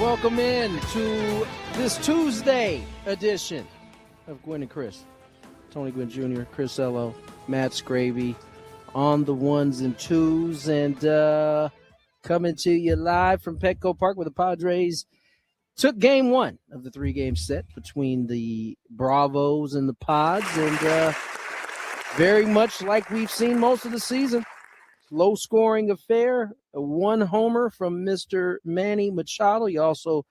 welcome in to this Tuesday edition of Gwynn and Chris. Tony Gwynn Jr., Chris Ello, Matt Skraby on the ones and twos, and coming to you live from Petco Park where the Padres took game one of the three-game set between the Bravos and the Pods, and very much like we've seen most of the season, low-scoring affair, a one homer from Mr. Manny Machado. You also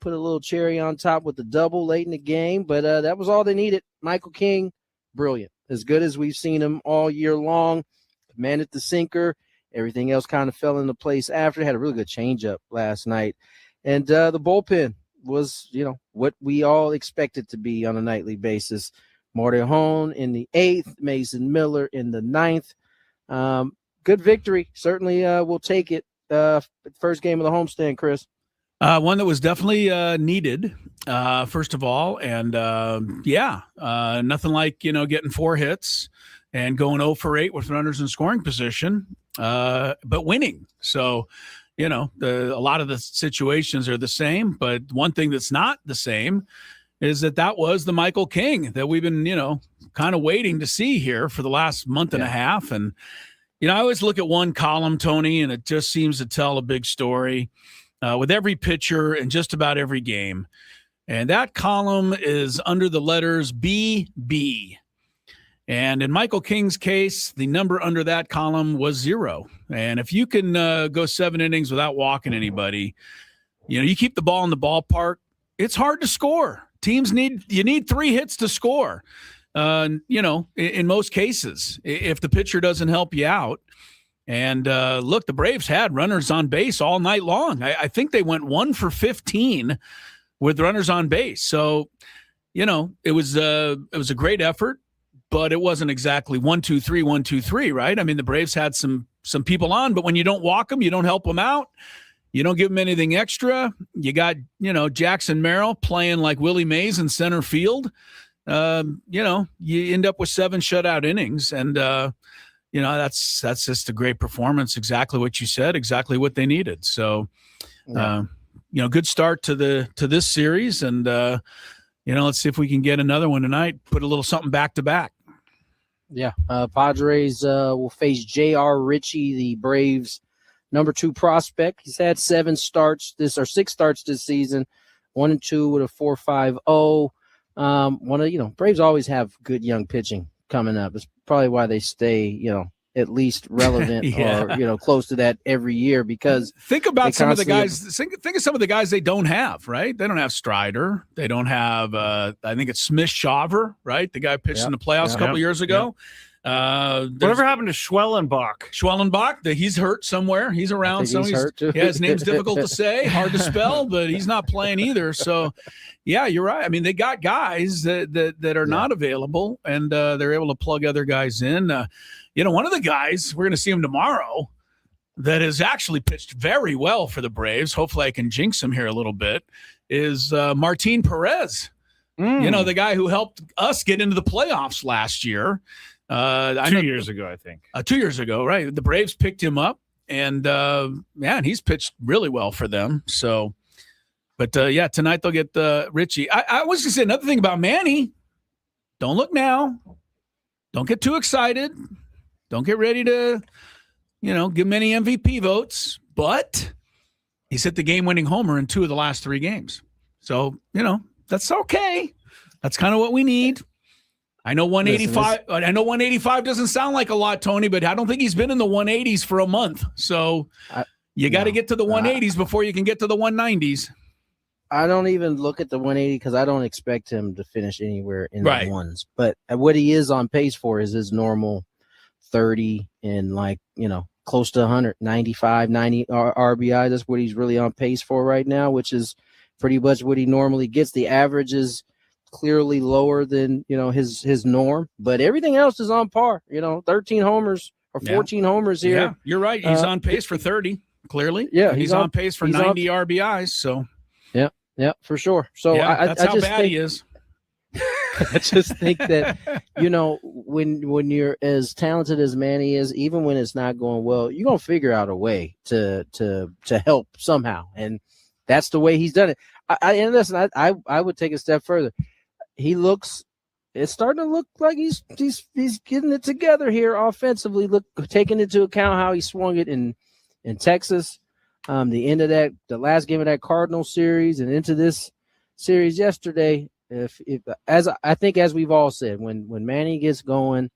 put a little cherry on top with the double late in the game, but that was all they needed. Michael King, brilliant. As good as we've seen him all year long. Commanded the sinker. Everything else kind of fell into place after. Had a really good changeup last night. And the bullpen was, what we all expected to be on a nightly basis. Martejon in the 8th, Mason Miller in the 9th. Good victory. Certainly we'll take it. First game of the homestand, Chris. One that was definitely needed, first of all. And, nothing like, getting 4 hits and going 0 for 8 with runners in scoring position, but winning. So, a lot of the situations are the same. But one thing that's not the same is that was the Michael King that we've been, kind of waiting to see here for the last month and a half. And, I always look at one column, Tony, and it just seems to tell a big story with every pitcher and just about every game. And that column is under the letters BB. And in Michael King's case, the number under that column was 0. And if you can go 7 innings without walking anybody, you keep the ball in the ballpark, it's hard to score. Teams need 3 hits to score. In most cases, if the pitcher doesn't help you out. And look, the Braves had runners on base all night long. I think they went 1 for 15 with runners on base. So, it was a great effort, but it wasn't exactly 1, 2, 3, 1, 2, 3, right? I mean, the Braves had some people on, but when you don't walk them, you don't help them out. You don't give them anything extra. You got, Jackson Merrill playing like Willie Mays in center field. You end up with 7 shutout innings, and that's just a great performance. Exactly what you said, exactly what they needed. So, good start to this series, and let's see if we can get another one tonight. Put a little something back to back. Yeah, Padres will face J.R. Ritchie, the Braves' number 2 prospect. He's had 6 starts this season, 1 and 2 with a 4.50. Braves always have good young pitching coming up. It's probably why they stay, at least relevant or, close to that every year, because think about some of the guys, think of some of the guys they don't have, right? They don't have Strider. They don't have, I think it's Smith Shaver, right? The guy pitched in the playoffs a couple years ago. Whatever happened to Schwellenbach? He's hurt somewhere. He's around. He's hurt too. Yeah, his name's difficult to say, hard to spell, but he's not playing either. So, yeah, you're right. I mean, they got guys that are not available, and they're able to plug other guys in. One of the guys, we're going to see him tomorrow, that has actually pitched very well for the Braves. Hopefully I can jinx him here a little bit, is Martin Perez. The guy who helped us get into the playoffs last year. 2 years ago, I think. 2 years ago, right? The Braves picked him up, and he's pitched really well for them. So, but tonight they'll get Ritchie. I was going to say another thing about Manny. Don't look now. Don't get too excited. Don't get ready to, give him any MVP votes. But he's hit the game-winning homer in 2 of the last 3 games. So, that's okay. That's kind of what we need. I know 185. I know 185 doesn't sound like a lot, Tony, but I don't think he's been in the 180s for a month. So you got to get to the 180s before you can get to the 190s. I don't even look at the 180 because I don't expect him to finish anywhere in the ones. But what he is on pace for is his normal 30 and close to 195, 90 RBI. That's what he's really on pace for right now, which is pretty much what he normally gets. The average is clearly lower than his norm, but everything else is on par. 13 homers or 14 homers here. Yeah, you're right. He's on pace for 30. Clearly, yeah, he's on pace for 90 RBIs. So, yeah, for sure. So that's how bad he is. I just think that when you're as talented as Manny is, even when it's not going well, you're gonna figure out a way to help somehow. And that's the way he's done it. And listen, I would take a step further. It's starting to look like he's getting it together here offensively. Taking into account how he swung it in Texas, the end of the last game of that Cardinals series, and into this series yesterday. As we've all said, when Manny gets going,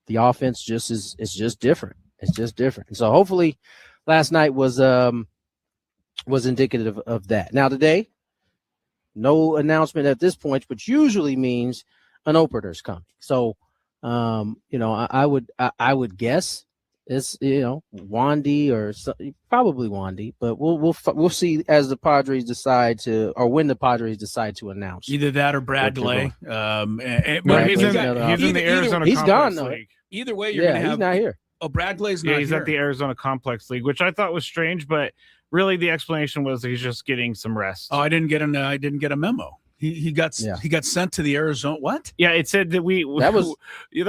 the offense is just different. It's just different. And so hopefully, last night was indicative of that. Now today, no announcement at this point, which usually means an opener's coming. So, I would guess it's Wandy or probably Wandy, but we'll see as the Padres decide to, or when the Padres decide to announce either that or Bradley. He's in the Arizona. He's gone though. League. Either way, you're gonna have. He's not here. Oh, Bradley's not. Yeah, he's here. at the Arizona Complex League, which I thought was strange, but really the explanation was he's just getting some rest. Oh, I didn't get a memo. He got sent to the Arizona. What? Yeah, it said that that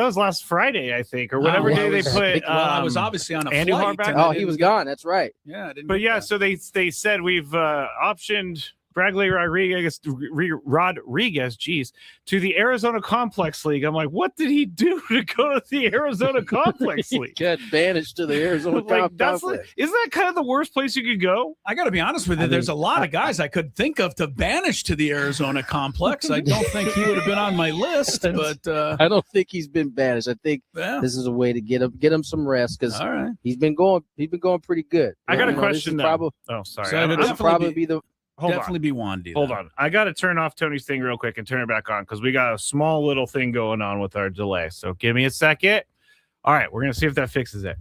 was last Friday, I think, or whatever day they put. I was obviously on a Andy flight. Harbaugh. He was gone. That's right. Yeah, so they said we've optioned Bradley Rodriguez, to the Arizona Complex League. I'm like, what did he do to go to the Arizona Complex League? He got banished to the Arizona Complex. Isn't that kind of the worst place you could go? I got to be honest with you. There's a lot of guys I could think of to banish to the Arizona Complex. I don't think he would have been on my list, but I don't think he's been banished. I think this is a way to get him some rest because he's been going pretty good. I got a question though. This will probably be the. Be Wandy. Hold on. I got to turn off Tony's thing real quick and turn it back on because we got a small little thing going on with our delay. So give me a second. All right. We're going to see if that fixes it.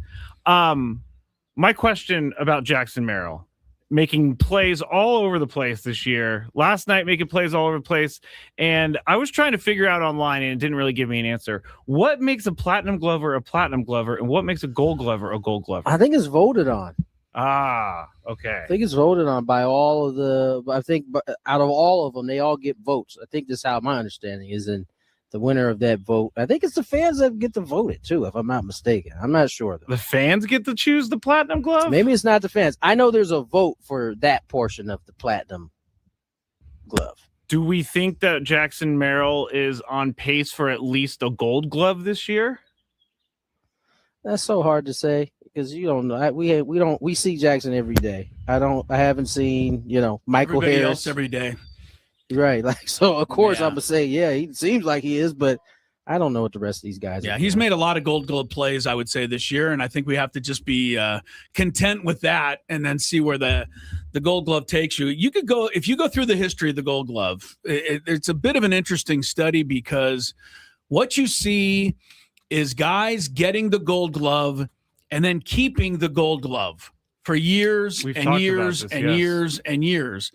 My question about Jackson Merrill making plays all over the place this year. Last night, making plays all over the place. And I was trying to figure out online and it didn't really give me an answer. What makes a platinum glover a platinum glover and what makes a gold glover a gold glover? I think it's voted on. Okay. I think it's voted on by all of the. I think out of all of them, they all get votes. I think this is how my understanding is, and the winner of that vote. I think it's the fans that get to vote it too, if I'm not mistaken. I'm not sure though. The fans get to choose the platinum glove. Maybe it's not the fans. I know there's a vote for that portion of the platinum glove. Do we think that Jackson Merrill is on pace for at least a gold glove this year? That's so hard to say. Because you don't know, we see Jackson every day. I haven't seen Michael Everybody Harris else every day, right? Like so, of course I'm gonna say he seems like he is, but I don't know what the rest of these guys. Yeah, he's made a lot of Gold Glove plays, I would say, this year, and I think we have to just be content with that, and then see where the Gold Glove takes you. You could go if you go through the history of the Gold Glove. It's a bit of an interesting study because what you see is guys getting the Gold Glove and then keeping the Gold Glove for years and years and years and years.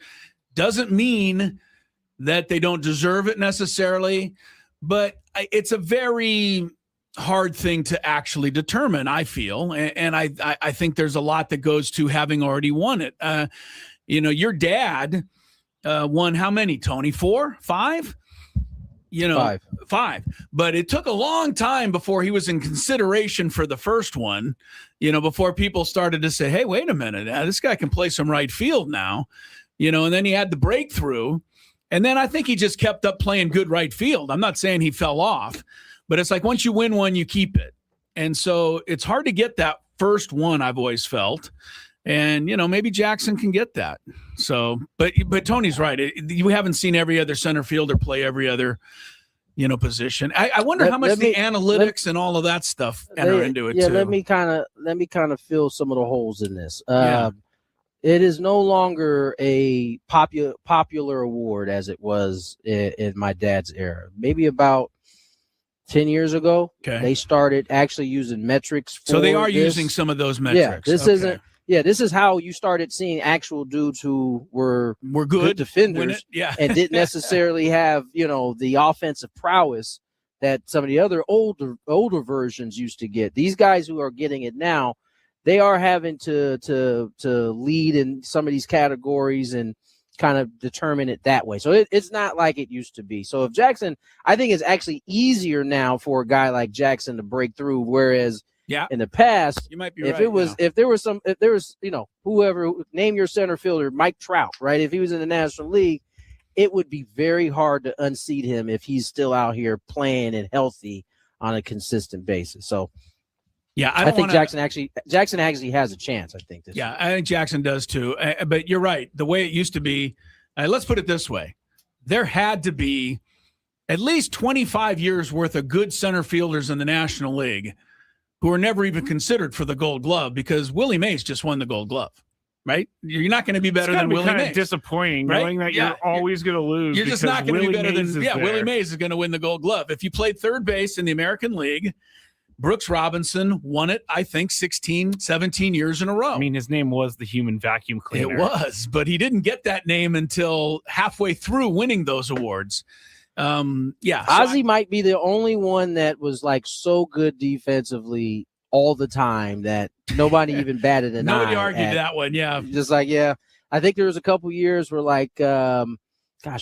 Doesn't mean that they don't deserve it necessarily, but it's a very hard thing to actually determine, I feel. And I think there's a lot that goes to having already won it. Your dad won how many, Tony? 4, 5? 5. But it took a long time before he was in consideration for the first one, before people started to say, hey, wait a minute, this guy can play some right field now, and then he had the breakthrough. And then I think he just kept up playing good right field. I'm not saying he fell off, but it's like once you win one, you keep it. And so it's hard to get that first one, I've always felt. And, maybe Jackson can get that. So, but Tony's right. You haven't seen every other center fielder play every other, position. I wonder how much the analytics and all of that stuff enter into it too. Let me kind of fill some of the holes in this. It is no longer a popular award as it was in my dad's era. Maybe about 10 years ago, they started actually using metrics. So they are using some of those metrics. This is how you started seeing actual dudes who were good defenders and didn't necessarily have, the offensive prowess that some of the other older versions used to get. These guys who are getting it now, they are having to lead in some of these categories and kind of determine it that way. So it's not like it used to be. So if Jackson, I think it's actually easier now for a guy like Jackson to break through, whereas Yeah. In the past, You might be if right. if there was whoever, name your center fielder, Mike Trout, right? If he was in the National League, it would be very hard to unseat him if he's still out here playing and healthy on a consistent basis. So, yeah, I think Jackson actually has a chance. I think this. Yeah, year. I think Jackson does too. But you're right. The way it used to be, let's put it this way: there had to be at least 25 years worth of good center fielders in the National League who were never even considered for the Gold Glove because Willie Mays just won the Gold Glove. Right? You're not going to be better than Willie Mays. Disappointing, right? Knowing that you're always going to lose. You're just not going to be better than there. Willie Mays is going to win the Gold Glove. If you played third base in the American League, Brooks Robinson won it, I think, 16, 17 years in a row. I mean, his name was the human vacuum cleaner. It was, but he didn't get that name until halfway through winning those awards. Ozzie might be the only one that was like so good defensively all the time that nobody even batted an eye. Nobody argued that one, yeah. Just like, yeah. I think there was a couple years where like, when my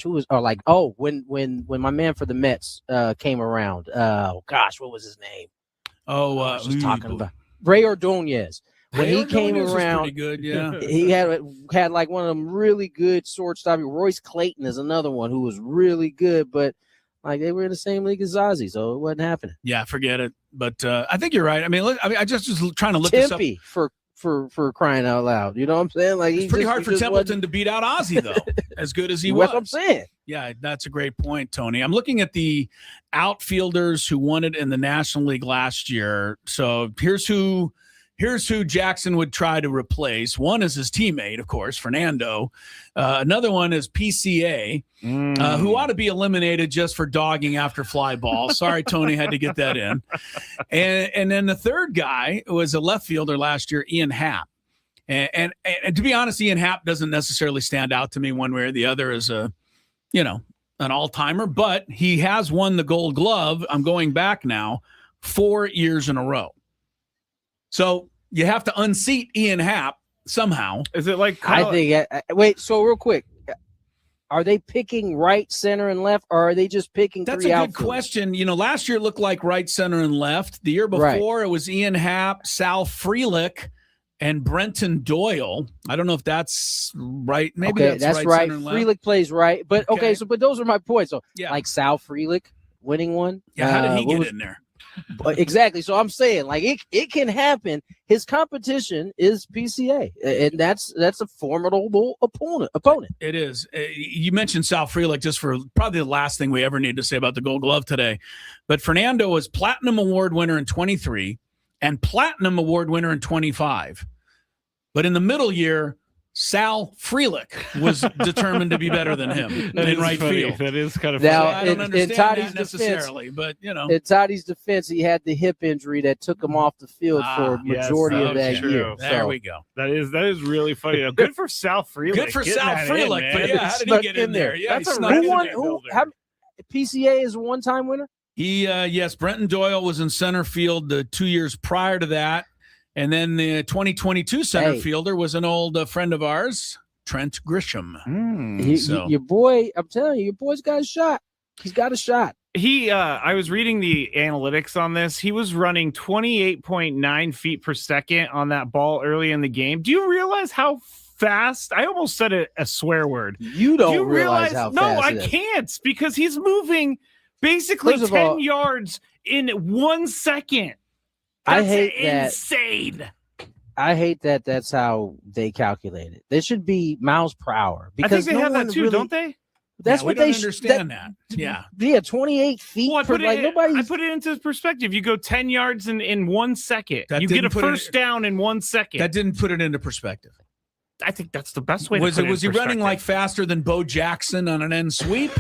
man for the Mets came around. What was his name? I was talking about Ray Ordonez. When he came around, pretty good, yeah. He had like one of them really good shortstop. Royce Clayton is another one who was really good, but like they were in the same league as Ozzie, so it wasn't happening. Yeah, forget it. But I think you're right. I mean, I just was trying to look this up. for crying out loud. You know what I'm saying? Like it's pretty hard for Templeton to beat out Ozzie, though, as good as he was. That's what I'm saying. Yeah, that's a great point, Tony. I'm looking at the outfielders who won it in the National League last year. So here's who Jackson would try to replace. One is his teammate, of course, Fernando. Another one is PCA, who ought to be eliminated just for dogging after fly ball. Sorry, Tony, had to get that in. And then the third guy was a left fielder last year, Ian Happ. And to be honest, Ian Happ doesn't necessarily stand out to me one way or the other as an all-timer, but he has won the Gold Glove. I'm going back now 4 years in a row. So you have to unseat Ian Happ somehow. Is it like wait, so real quick. Are they picking right, center, and left, or are they just picking That's three a good outfielders? question. Last year it looked like right, center, and left. The year before it was Ian Happ, Sal Frelick, and Brenton Doyle. I don't know if that's right. Maybe that's right. Center and left. Frelick plays right, but okay. So, but those are my points. So, yeah, like Sal Frelick winning one. Yeah, how did he get in there? Exactly. So I'm saying, like, it can happen. His competition is PCA, and that's a formidable opponent. It is. You mentioned Sal Frelick just for probably the last thing we ever need to say about the Gold Glove today. But Fernando was Platinum Award winner in 23 and Platinum Award winner in 25. But in the middle year, Sal Frelick was determined to be better than him in right field. That is kind of now, funny. I don't understand that necessarily, but in Toddy's defense, he had the hip injury that took him off the field for a majority of that year. There we go. That is really funny. Good for Sal Frelick. Good for Sal Frelick, but yeah, how did he get in there? Yeah, that's PCA is a one-time winner. Yes, Brenton Doyle was in center field the 2 years prior to that. And then the 2022 center fielder was an old friend of ours, Trent Grisham. Your boy, I'm telling you, your boy's got a shot. He's got a shot. I was reading the analytics on this. He was running 28.9 feet per second on that ball early in the game. Do you realize how fast? I almost said a swear word. You don't realize how fast. No, I can't, because he's moving basically 10 yards in 1 second. That's insane. I hate that that's how they calculate it. There should be miles per hour. Because I think they have that too, don't they? That's what they understand that. Yeah. Yeah, 28 feet. I put it into perspective. You go 10 yards in 1 second. You get a first down in 1 second. That didn't put it into perspective. I think that's the best way to put it. Was he running like faster than Bo Jackson on an end sweep?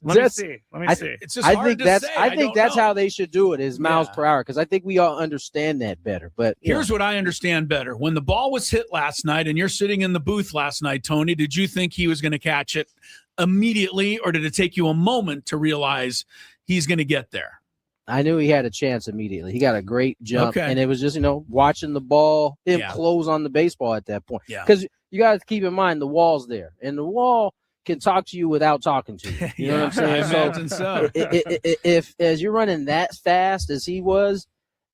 Let me see. It's just hard to say. I think that's how they should do it, is miles per hour, because I think we all understand that better. But here's what I understand better. When the ball was hit last night and you're sitting in the booth last night, Tony, did you think he was going to catch it immediately, or did it take you a moment to realize he's going to get there? I knew he had a chance immediately. He got a great jump, and it was just, watching the ball, close on the baseball at that point. Because you got to keep in mind the wall's there, and the wall can talk to you without talking to you. You know what I'm saying? I imagine so. If as you're running that fast as he was,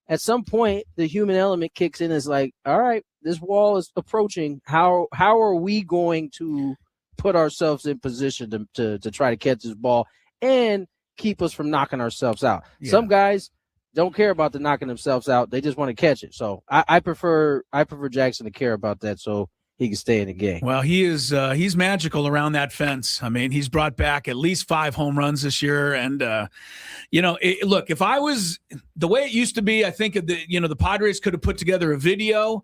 at some point the human element kicks in. It's like, all right, this wall is approaching. How are we going to put ourselves in position to try to catch this ball and keep us from knocking ourselves out? Yeah. Some guys don't care about the knocking themselves out. They just want to catch it. So I prefer Jackson to care about that so he can stay in the game. Well, he's magical around that fence. I mean, he's brought back at least 5 home runs this year. And, look, if I was the way it used to be, I think the Padres could have put together a video,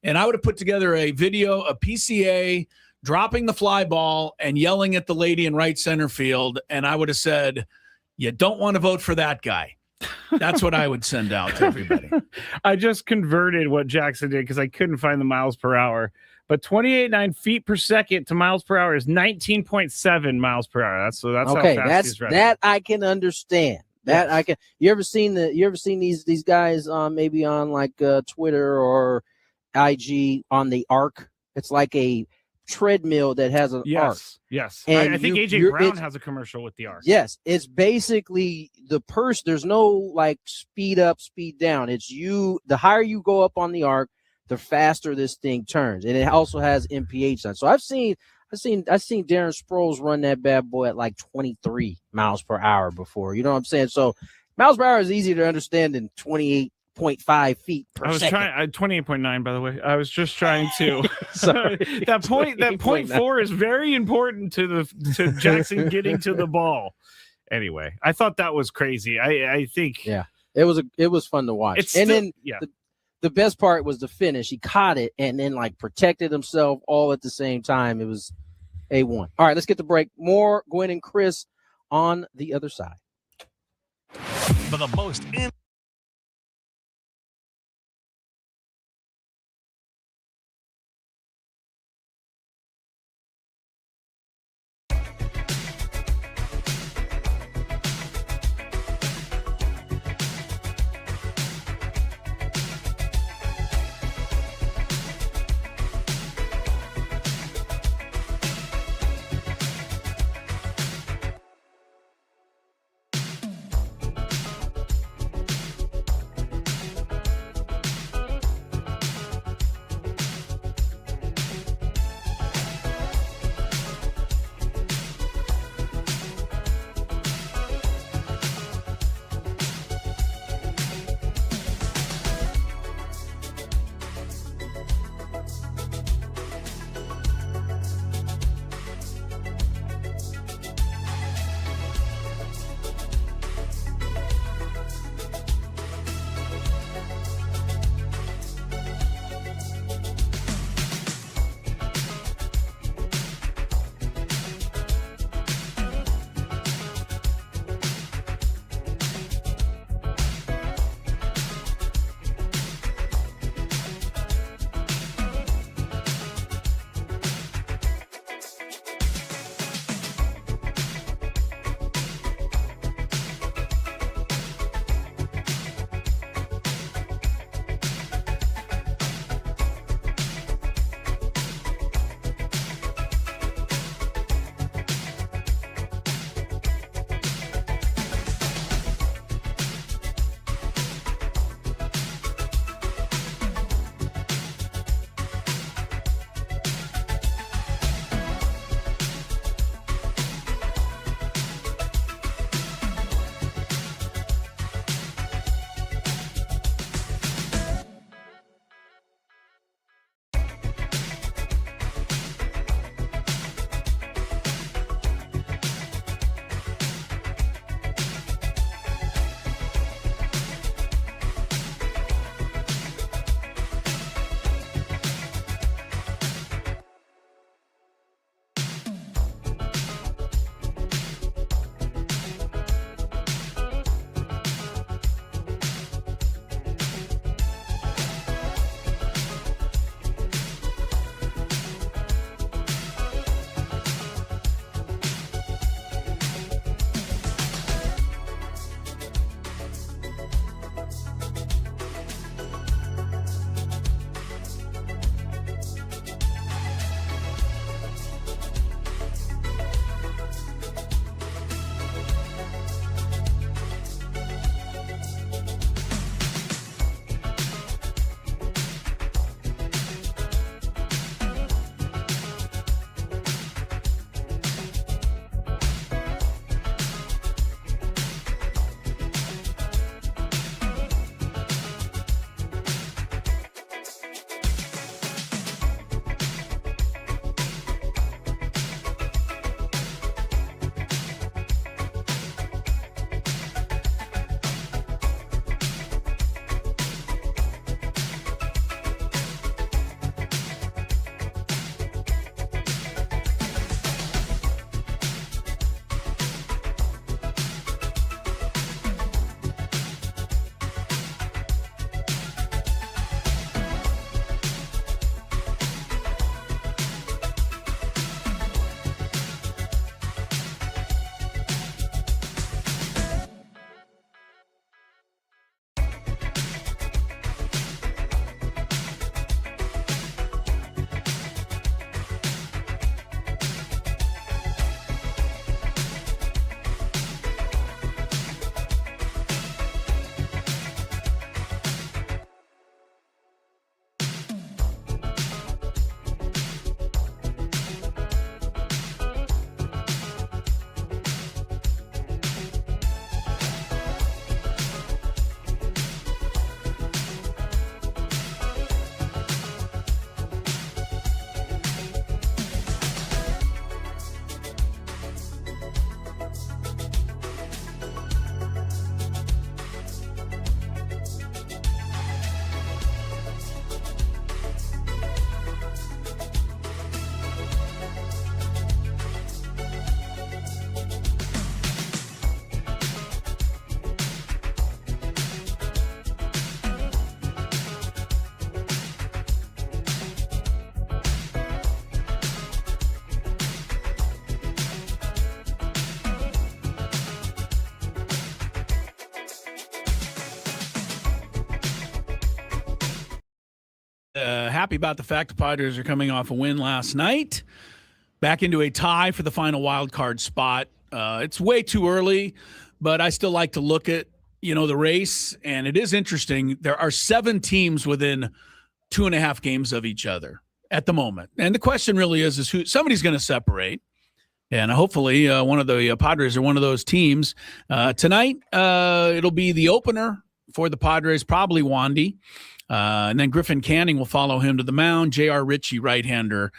and I would have put together a video, a PCA dropping the fly ball and yelling at the lady in right center field. And I would have said, you don't want to vote for that guy. That's what I would send out to everybody. I just converted what Jackson did because I couldn't find the miles per hour. But 28.9 feet per second to miles per hour is 19.7 miles per hour. That's okay. how fast he's running. That I can understand. That Yes. I can. You ever seen these guys maybe on like Twitter or IG on the arc? It's like a treadmill that has an arc. Yes. And I think AJ Brown has a commercial with the arc. Yes, it's basically the person. There's no like speed up, speed down. It's you. The higher you go up on the arc, the faster this thing turns, and it also has MPH on. So I've seen Darren Sproles run that bad boy at like 23 miles per hour before. You know what I'm saying? So miles per hour is easier to understand than 28.5 feet per second. 28.9, by the way. I was just trying to. Sorry. that point 4 is very important to Jackson getting to the ball. Anyway, I thought that was crazy. I think it was fun to watch. The best part was the finish. He caught it and then like protected himself all at the same time. It was A1. All right, let's get the break. More Gwynn and Chris on the other side. For the most happy about the fact the Padres are coming off a win last night, back into a tie for the final wild card spot. It's way too early, but I still like to look at, the race, and it is interesting. There are 7 teams within 2.5 games of each other at the moment. And the question really is who somebody's going to separate. And hopefully one of the Padres are one of those teams. Tonight, it'll be the opener for the Padres, probably Wandy. And then Griffin Canning will follow him to the mound. J.R. Ritchie, right-hander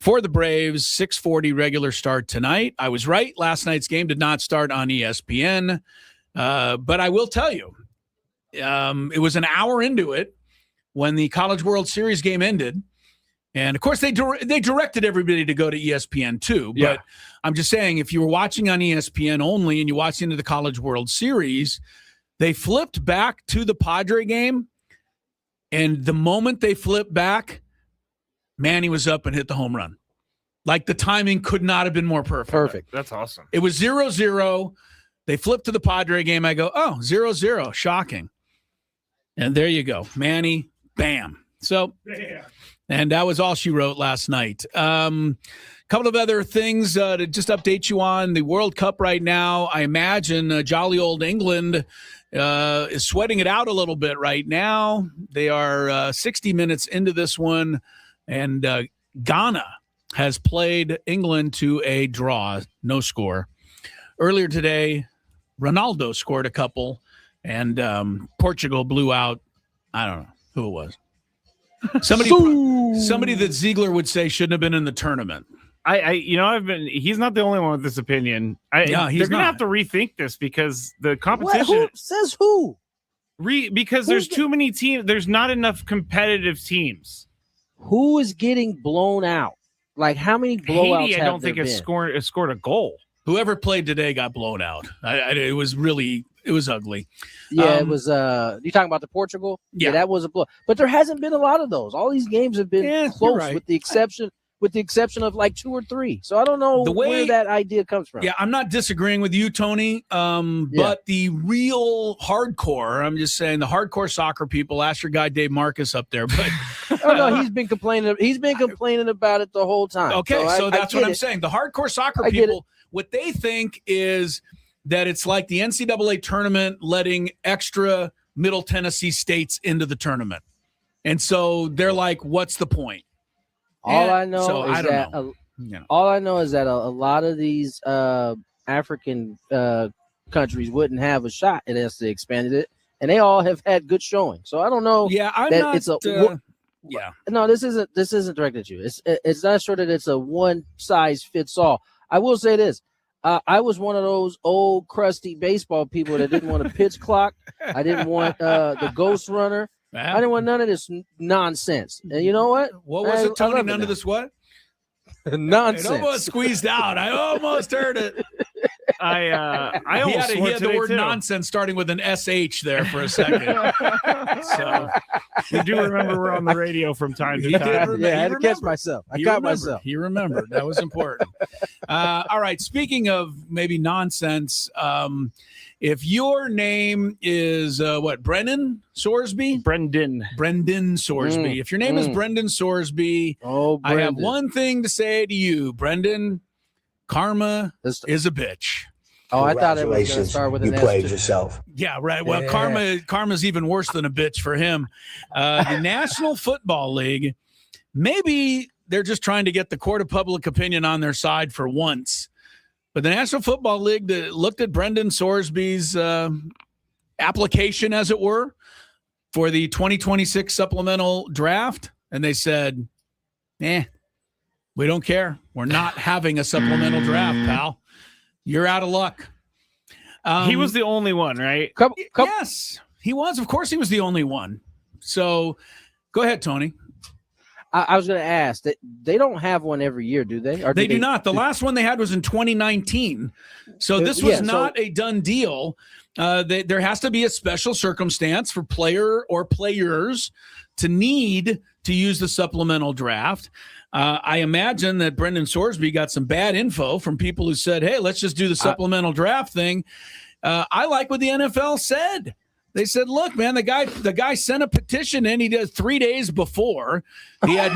for the Braves. 6:40 regular start tonight. I was right. Last night's game did not start on ESPN. But I will tell you, it was an hour into it when the College World Series game ended. And, of course, they directed everybody to go to ESPN too. But I'm just saying, if you were watching on ESPN only and you watched into the College World Series, they flipped back to the Padre game. And the moment they flipped back, Manny was up and hit the home run. Like, the timing could not have been more perfect. That's awesome. It was 0-0. They flipped to the Padre game. I go, 0-0. Shocking. And there you go. Manny, bam. So, and that was all she wrote last night. Couple of other things to just update you on. The World Cup right now, I imagine jolly old England is sweating it out a little bit right now. They are 60 minutes into this one, and Ghana has played England to a draw, no score. Earlier today, Ronaldo scored a couple, and Portugal blew out, I don't know who it was. Somebody that Ziegler would say shouldn't have been in the tournament. He's not the only one with this opinion. They're going to have to rethink this because the competition. Who says who? Because there's too many teams. There's not enough competitive teams. Who is getting blown out? Like, how many blowouts Haiti, I don't think has scored a goal. Whoever played today got blown out. It was ugly. Yeah, it was. You talking about the Portugal? Yeah, that was a blow. But there hasn't been a lot of those. All these games have been close, right, with the exception of like 2 or 3. So I don't know where that idea comes from. Yeah, I'm not disagreeing with you, Tony. But the real hardcore, I'm just saying, the hardcore soccer people. Ask your guy Dave Marcus up there. But he's been complaining. He's been complaining about it the whole time. Okay, so that's what I'm saying. The hardcore soccer people, what they think is that it's like the NCAA tournament letting extra Middle Tennessee states into the tournament. And so they're like, what's the point? All I know is that a lot of these African countries wouldn't have a shot unless they expanded it, and they all have had good showing. So I don't know. Yeah, No, this isn't directed at you. It's not sure that it's a one size fits all. I will say this. I was one of those old crusty baseball people that didn't want a pitch clock. I didn't want the ghost runner. I didn't want none of this nonsense. And you know what? What was it, Tony? None of this what? Nonsense. It almost squeezed out. I almost heard it. He had the word nonsense starting with an SH there for a second. So you do remember we're on the radio from time to time. I had to catch myself. I caught myself. He remembered. That was important. All right. Speaking of maybe nonsense, if your name is Brendan Sorsby? Brendan Sorsby. If your name is Brendan Sorsby, I have one thing to say to you, Brendan. Karma is a bitch. Oh, I thought it was going to start with an S. You played yourself. Yeah, right. Well, karma's even worse than a bitch for him. The National Football League, maybe they're just trying to get the court of public opinion on their side for once. But the National Football League looked at Brendan Sorsby's application, as it were, for the 2026 supplemental draft, and they said, we don't care. We're not having a supplemental draft, pal. You're out of luck. He was the only one, right? Yes, he was. Of course, he was the only one. So go ahead, Tony. I was going to ask that they don't have one every year, do they? Or they do not. The last one they had was in 2019. So this was not a done deal. There has to be a special circumstance for player or players to need to use the supplemental draft. I imagine that Brendan Sorsby got some bad info from people who said, hey, let's just do the supplemental draft thing. I like what the NFL said. They said, "Look, man, the guy sent a petition in. He did 3 days before. He had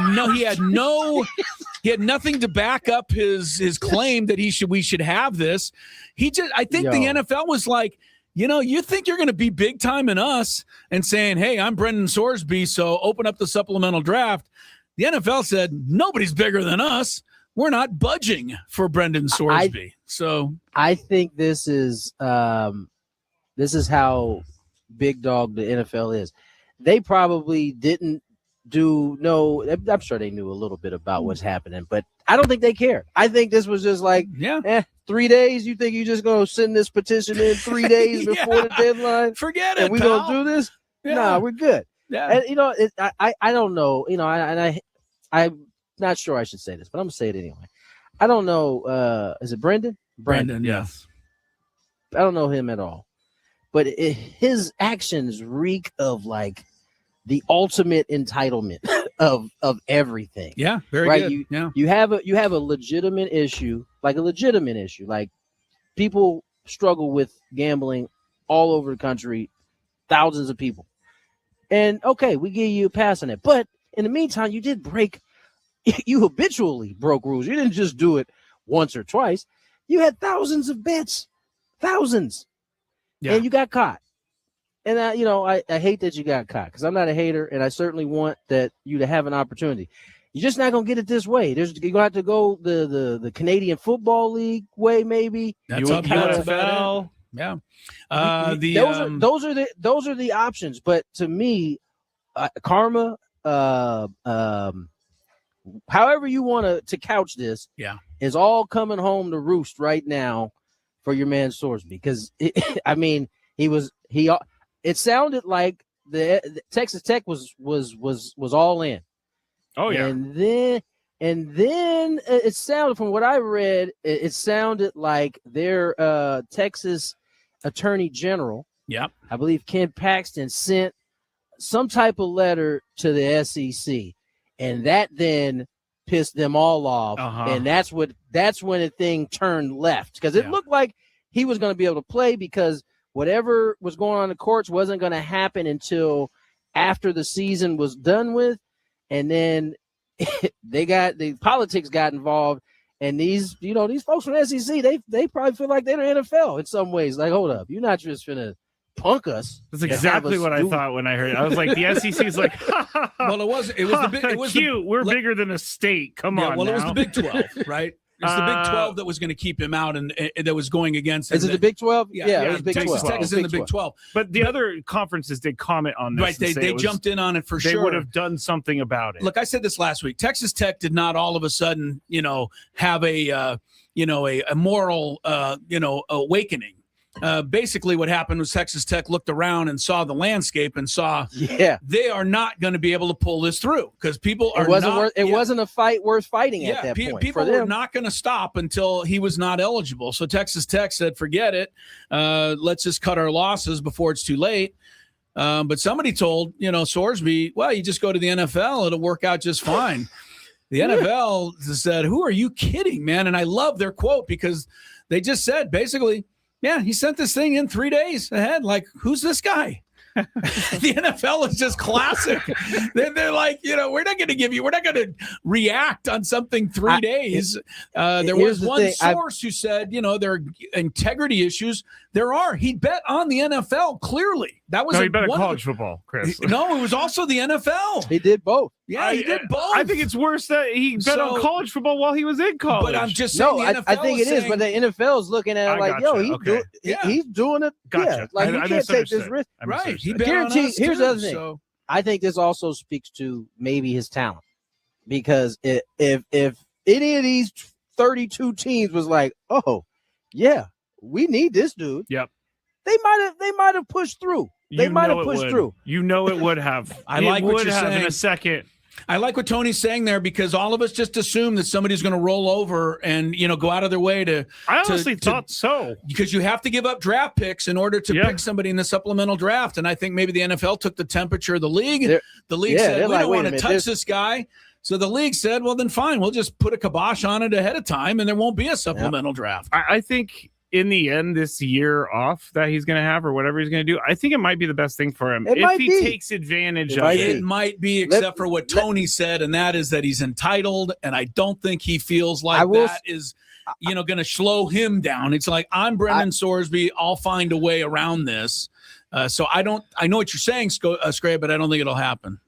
nothing to back up his claim that we should have this. I think the NFL was like, you think you're going to be big time in us and saying, hey, I'm Brendan Sorsby, so open up the supplemental draft. The NFL said, nobody's bigger than us. We're not budging for Brendan Sorsby. I think this is how big dog the NFL is. They probably didn't I'm sure they knew a little bit about what's happening, but I don't think they cared. I think this was just like, 3 days. You think you're just going to send this petition in 3 days before the deadline? Forget it. And we're going to do this? Yeah. Nah, we're good. Yeah. And I don't know, I'm not sure I should say this, but I'm going to say it anyway. I don't know. Is it Brendan? Brendan, yes. I don't know him at all, but his actions reek of like the ultimate entitlement of everything. Yeah, very right? good. You have a legitimate issue, like people struggle with gambling all over the country, thousands of people. And okay, we give you a pass on it. But in the meantime, you habitually broke rules. You didn't just do it once or twice. You had thousands of bets, thousands, and you got caught. And I hate that you got caught because I'm not a hater, and I certainly want you to have an opportunity. You're just not gonna get it this way. You're gonna have to go the Canadian Football League way, maybe. That's USFL. Yeah. Those are the options. But to me, karma, however you want to couch this, is all coming home to roost right now for your man Sorsby, because it sounded like the Texas Tech was all in. Oh yeah. And then it sounded, from what I read, it sounded like their Texas Attorney General, I believe Ken Paxton, sent some type of letter to the SEC, and that then pissed them all off. And that's when the thing turned left, because it looked like he was going to be able to play, because whatever was going on in the courts wasn't going to happen until after the season was done with. And then the politics got involved, and these folks from the SEC, they probably feel like they're the NFL in some ways. Like, hold up, you're not just finna punk us. That's exactly what I thought when I heard it. I was like, the SEC is like, well, it was cute. We're bigger than a state. Come on. Well, now. it was the Big 12, right? It's the Big 12 that was going to keep him out, and that was going against him. Is it the Big 12? Yeah, it was Big 12. Texas Tech is in the Big 12. But the other conferences did comment on this. Right, they jumped in on it for sure. They would have done something about it. Look, I said this last week. Texas Tech did not all of a sudden, have a moral, awakening. Basically what happened was Texas Tech looked around and saw the landscape and saw they are not going to be able to pull this through, because people are it wasn't a fight worth fighting at that point. People were not going to stop until he was not eligible. So Texas Tech said, forget it. Let's just cut our losses before it's too late. But somebody told, Sorsby, well, you just go to the NFL. It'll work out just fine. The NFL said, who are you kidding, man? And I love their quote, because they just said, basically, yeah, he sent this thing in 3 days ahead. Like, who's this guy? The NFL is just classic. They're like, we're not going to react on something 3 days. There was one source who said, there are integrity issues. There are. He bet on the NFL, clearly. That was he bet on college football, Chris. No, it was also the NFL. He did both. Yeah, he did both. I think it's worse that he bet on college football while he was in college. But I'm just saying, I think it is. But the NFL is looking at it like, he's doing it. Gotcha. Yeah, like, you can't take this risk. Right. Here's the other thing. So. I think this also speaks to maybe his talent, because if any of these 32 teams was like, oh yeah, we need this dude. Yep. They might have pushed through. They might have pushed through. It would have. I like what you're saying. In a second. I like what Tony's saying there, because all of us just assume that somebody's going to roll over and, go out of their way to. I honestly thought so. Because you have to give up draft picks in order to pick somebody in the supplemental draft. And I think maybe the NFL took the temperature of the league. The league said, we don't want to touch this guy. So the league said, well, then fine. We'll just put a kibosh on it ahead of time, and there won't be a supplemental draft. I think in the end, this year off that he's going to have or whatever he's going to do, I think it might be the best thing for him It if might he be. takes advantage It of might it. It might be, except for what Tony said, and that is that he's entitled, and I don't think he feels like that is, going to slow him down. It's like, I'm Brendan Sorsby. I'll find a way around this. So I know what you're saying, Skraby, but I don't think it'll happen.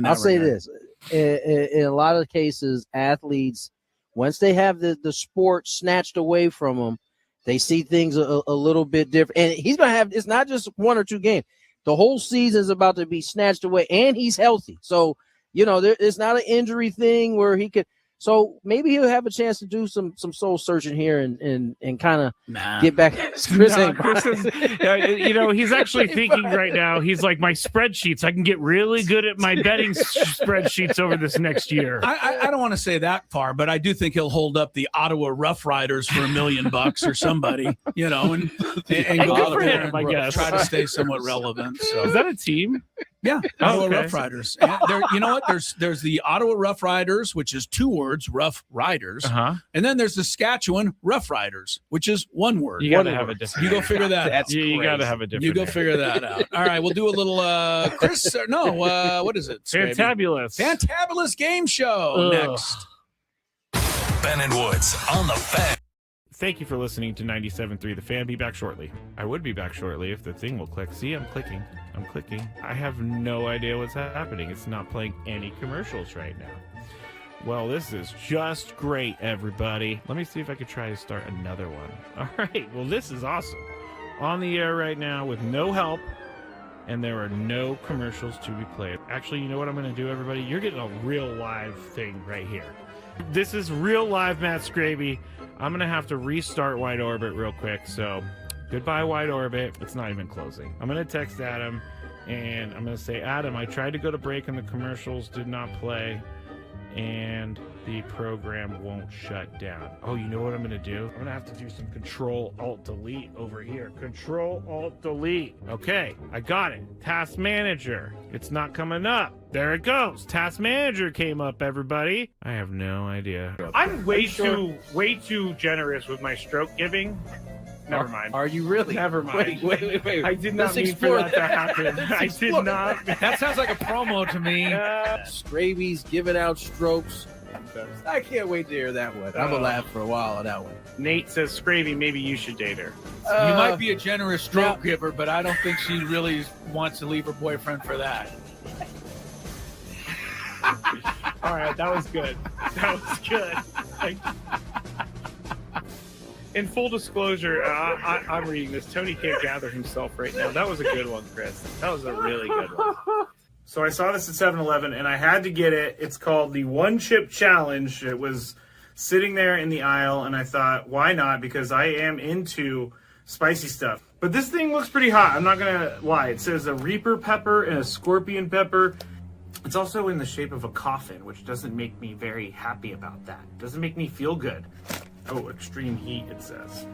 I'll say this. In a lot of cases, athletes, once they have the sport snatched away from them, they see things a little bit different. And he's going to have, it's not just 1 or 2 games. The whole season is about to be snatched away, and he's healthy. So, it's not an injury thing where he could. So maybe he'll have a chance to do some soul searching here and kind of get back. Chris he's actually thinking right now. He's like, my spreadsheets. I can get really good at my betting spreadsheets over this next year. I don't want to say that far, but I do think he'll hold up the Ottawa Rough Riders for $1 million or somebody, and go out there and I guess. try to stay somewhat relevant. So. Is that a team? Yeah, Ottawa Rough Riders. And you know what? There's the Ottawa Rough Riders, which is 2 words, Rough Riders, and then there's the Saskatchewan Rough Riders, which is 1 word. You gotta have a different. You go figure that out. You gotta have a different. You go figure that out. All right, we'll do a little Chris. What is it? Fantabulous. Fantabulous game show next. Ben and Woods on the Fan. Thank you for listening to 97.3 The Fan. Be back shortly. I would be back shortly if the thing will click. See, I'm clicking. I have no idea what's happening. It's not playing any commercials right now. Well, this is just great, everybody. Let me see if I could try to start another one. All right. Well, this is awesome. On the air right now with no help, and there are no commercials to be played. Actually, you know what I'm going to do, everybody? You're getting a real live thing right here. This is real live Matt Skraby. I'm going to have to restart Wide Orbit real quick, so goodbye, Wide Orbit. It's not even closing. I'm going to text Adam, and I'm going to say, Adam, I tried to go to break, and the commercials did not play, and the program won't shut down. Oh, you know what I'm going to do? I'm going to have to do some Control-Alt-Delete over here. Control-Alt-Delete. Okay, I got it. Task Manager. It's not coming up. There it goes. Task Manager came up, everybody. I have no idea. I'm way too generous with my stroke giving. Never mind. Are you really? Never mind. Wait. I did not mean for that to happen. I did not. That sounds like a promo to me. Skraby's giving out strokes. I can't wait to hear that one. I'm going to laugh for a while on that one. Nate says, Skraby, maybe you should date her. You might be a generous stroke giver, but I don't think she really wants to leave her boyfriend for that. All right, that was good. In full disclosure, I'm reading this. Tony can't gather himself right now. That was a good one, Chris. That was a really good one. So I saw this at 7-Eleven, and I had to get it. It's called the One Chip Challenge. It was sitting there in the aisle, and I thought, why not? Because I am into spicy stuff. But this thing looks pretty hot. I'm not going to lie. It says a Reaper pepper and a Scorpion pepper. It's also in the shape of a coffin, which doesn't make me very happy about that. It doesn't make me feel good. Oh, extreme heat, it says.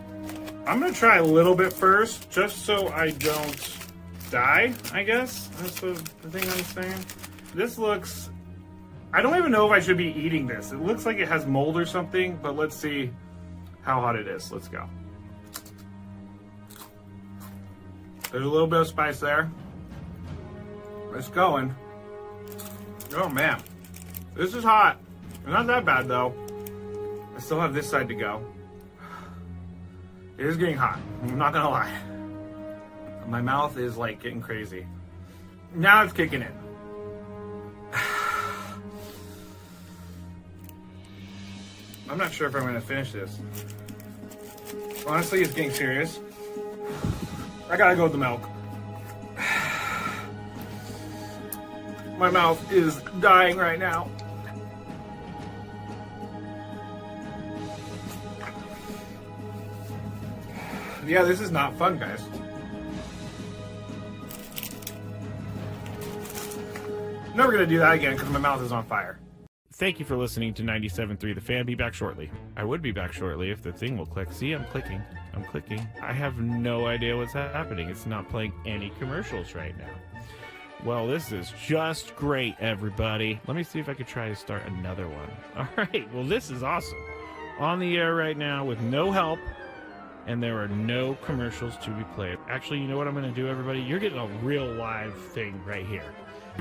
I'm going to try a little bit first, just so I don't die, I guess. That's the thing I'm saying. This looks... I don't even know if I should be eating this. It looks like it has mold or something, but let's see how hot it is. Let's go. There's a little bit of spice there. It's going. Oh, man. This is hot. Not that bad, though. I still have this side to go. It is getting hot. I'm not going to lie. My mouth is, like, getting crazy. Now it's kicking in. I'm not sure if I'm going to finish this. Honestly, it's getting serious. I got to go with the milk. My mouth is dying right now. Yeah, this is not fun, guys. Never gonna do that again because my mouth is on fire. Thank you for listening to 97.3 The Fan. Be back shortly. I would be back shortly if the thing will click. See, I'm clicking. I have no idea what's happening. It's not playing any commercials right now. Well, this is just great, everybody. Let me see if I could try to start another one. All right. Well, this is awesome. On the air right now with no help, and there are no commercials to be played. Actually, you know what I'm going to do, everybody? You're getting a real live thing right here.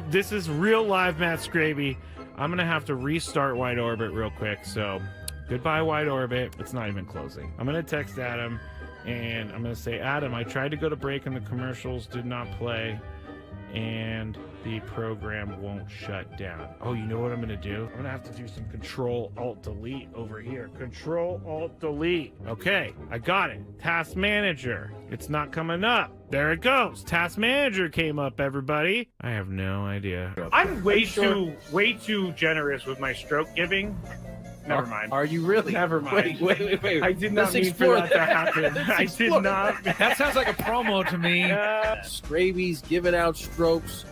This is real live Matt Skraby. I'm going to have to restart Wide Orbit real quick, so goodbye, Wide Orbit. It's not even closing. I'm going to text Adam, and I'm going to say, Adam, I tried to go to break, and the commercials did not play, and the program won't shut down. Oh, you know what I'm going to do? I'm going to have to do some Control-Alt-Delete over here. Control-Alt-Delete. Okay, I got it. Task Manager. It's not coming up. There it goes. Task Manager came up, everybody. I have no idea. I'm way too generous with my stroke giving. Never mind. Are you really? Never mind. Wait. I did not mean for that to happen. I did not. That sounds like a promo to me. Skraby's giving out strokes.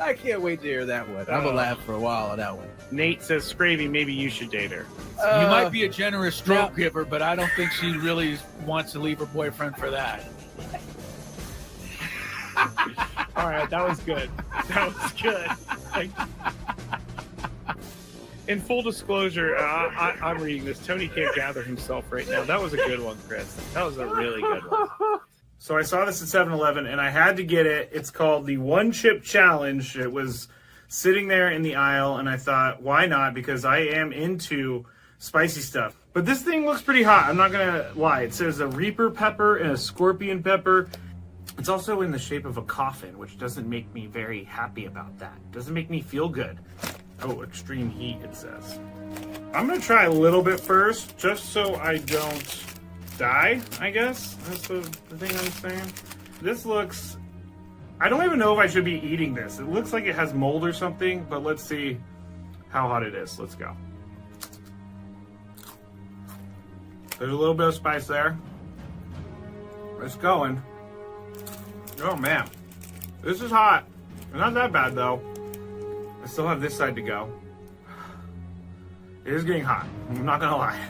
I can't wait to hear that one. I'm going to laugh for a while on that one. Nate says, Skraby, maybe you should date her. You might be a generous stroke giver, but I don't think she really wants to leave her boyfriend for that. All right, that was good. That was good. In full disclosure, I'm reading this. Tony can't gather himself right now. That was a good one, Chris. That was a really good one. So I saw this at 7-Eleven, and I had to get it. It's called the One Chip Challenge. It was sitting there in the aisle, and I thought, why not? Because I am into spicy stuff. But this thing looks pretty hot. I'm not going to lie. It says a Reaper pepper and a Scorpion pepper. It's also in the shape of a coffin, which doesn't make me very happy about that. It doesn't make me feel good. Oh, extreme heat, it says. I'm going to try a little bit first, just so I don't die, I guess. That's the thing I'm saying. This looks... I don't even know if I should be eating this. It looks like it has mold or something, but let's see how hot it is. Let's go. There's a little bit of spice there. It's going. Oh, man. This is hot. It's not that bad, though. I still have this side to go. It is getting hot. I'm not gonna lie.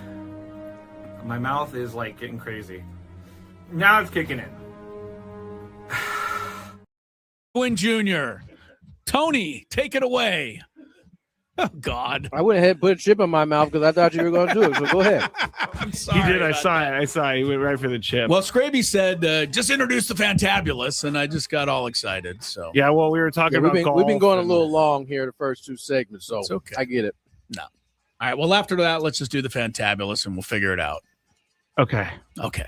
My mouth is like getting crazy. Now it's kicking in. Gwynn Jr. Tony, take it away. Oh, God. I went ahead and put a chip in my mouth because I thought you were going to do it. So go ahead. I'm sorry. He did. I saw it. He went right for the chip. Well, Skraby said, just introduce the Fantabulous, and I just got all excited. So Yeah, well, we were talking about golf. We've been going a little long here the first two segments, so it's okay. I get it. No. All right. Well, after that, let's just do the Fantabulous, and we'll figure it out. Okay. Okay.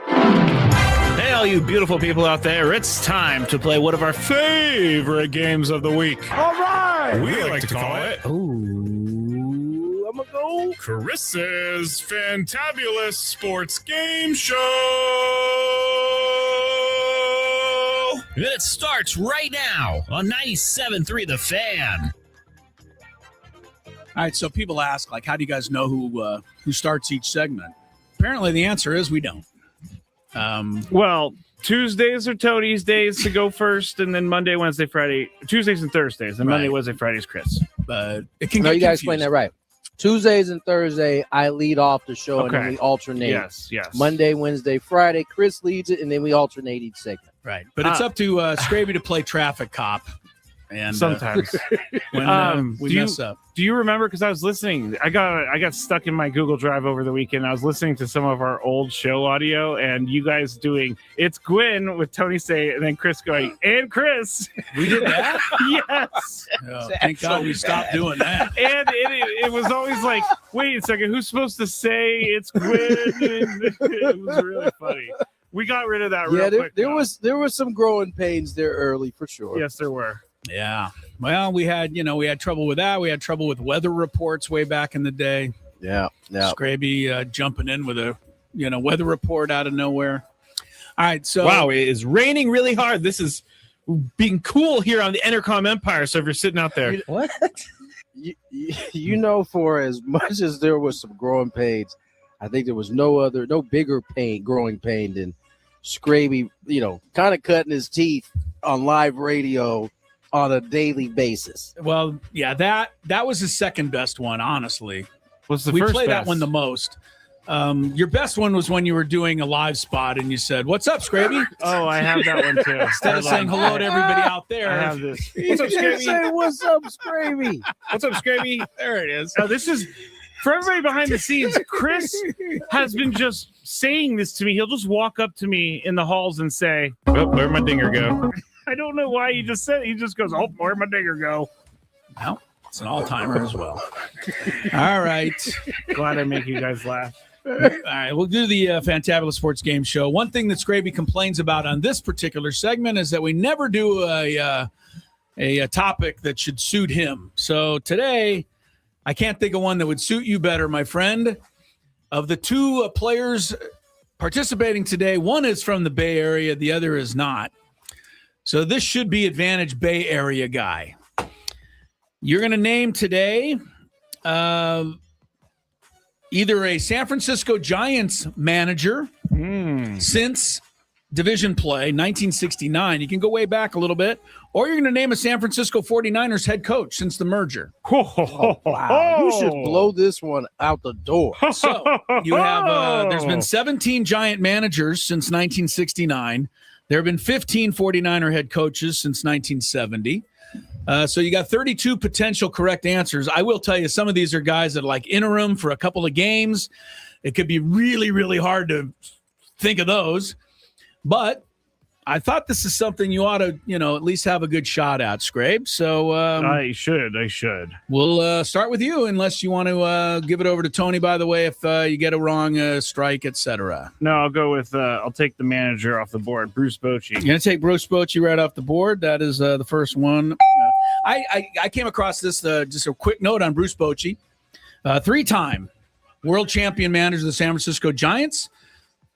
Hey, all you beautiful people out there. It's time to play one of our favorite games of the week. All right. We like to call it... Ooh, I'm going to go. Chris's Fantabulous Sports Game Show. And it starts right now on 97.3 The Fan. All right. So people ask, like, how do you guys know who starts each segment? Apparently, the answer is we don't. Well, Tuesdays are Tony's days to go first, and then Monday, Wednesday, Friday, Tuesdays and Thursdays, and Monday, Wednesday, Friday's Chris. But it can No, get you got to confusing. explain that right. Tuesdays and Thursday, I lead off the show, and then we alternate. Yes. Monday, Wednesday, Friday, Chris leads it, and then we alternate each segment. Right. But it's up to Skraby to play traffic cop. And sometimes when we mess up. Do you remember? Because I was listening. I got stuck in my Google Drive over the weekend. I was listening to some of our old show audio, and you guys doing "It's Gwynn" with Tony say, and then Chris going, "And Chris." We did that. Yes. Oh, thank God we stopped doing that. And it was always like, wait a second, who's supposed to say "It's Gwynn"? And it was really funny. We got rid of that real quick. There was some growing pains there early for sure. Yes, there were. Yeah. Well, we had trouble with that. We had trouble with weather reports way back in the day. Yeah. Skraby jumping in with a weather report out of nowhere. All right. So wow, it is raining really hard. This is being cool here on the Entercom Empire. So if you're sitting out there, what? For as much as there was some growing pains, I think there was no bigger growing pain than Skraby, kind of cutting his teeth on live radio on a daily basis. Well, yeah, that was his second best one, honestly. What's the we first play best? That one the most. Your best one was when you were doing a live spot and you said, "What's up, Skraby?" Oh, I have that one too. Instead of saying hello to everybody out there, I have this. What's up, Skraby? Say, "What's up, Skraby?" What's up, Skraby? There it is. Now, this is For everybody behind the scenes, Chris has been just saying this to me. He'll just walk up to me in the halls and say, "Oh, where'd my dinger go?" I don't know why he just said it. He just goes, "Oh, where'd my dinger go?" Well, it's an all-timer as well. All right. Glad I make you guys laugh. All right, we'll do the Fantabulous Sports Game Show. One thing that Skraby complains about on this particular segment is that we never do a topic that should suit him. So today, I can't think of one that would suit you better, my friend. Of the two players participating today, one is from the Bay Area, the other is not. So this should be advantage Bay Area guy. You're going to name today either a San Francisco Giants manager since division play, 1969. You can go way back a little bit. Or you're going to name a San Francisco 49ers head coach since the merger. Oh, wow. You should blow this one out the door. So you have, there's been 17 Giant managers since 1969. There have been 15 49er head coaches since 1970. So you got 32 potential correct answers. I will tell you, some of these are guys that are like interim for a couple of games. It could be really, really hard to think of those. But I thought this is something you ought to, at least have a good shot at, Skrabe. So I should. We'll start with you, unless you want to give it over to Tony, by the way, if you get a wrong strike, etc. No, I'll go with, I'll take the manager off the board, Bruce Bochy. You're going to take Bruce Bochy right off the board. That is the first one. I came across this, just a quick note on Bruce Bochy. 3-time world champion manager of the San Francisco Giants.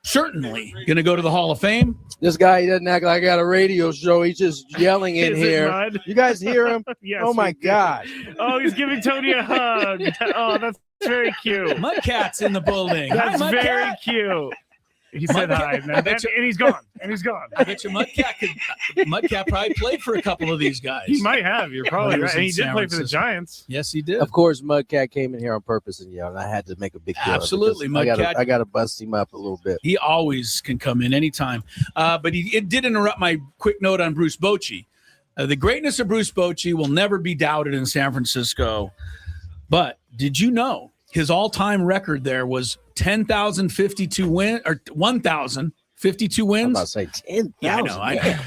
Certainly going to go to the Hall of Fame. This guy, he doesn't act like I got a radio show. He's just yelling in Is it here. Mud? You guys hear him? Yes, oh, my we do. God. Oh, he's giving Tony a hug. Oh, that's very cute. Mudcat's in the building. That's Hi, very Mudcat. cute. He said hi, man. And he's gone. I bet you Mudcat probably played for a couple of these guys. He might have. You're probably He was right. And in he did San play for the Francisco. Giants. Yes, he did. Of course, Mudcat came in here on purpose, and I had to make a big deal. Absolutely, Mudcat. I got to bust him up a little bit. He always can come in anytime. But it did interrupt my quick note on Bruce Bochy. The greatness of Bruce Bochy will never be doubted in San Francisco. But did you know his all-time record there was 10,052 wins, or 1,052 wins? I'm about to say 10,000. Yeah, I know.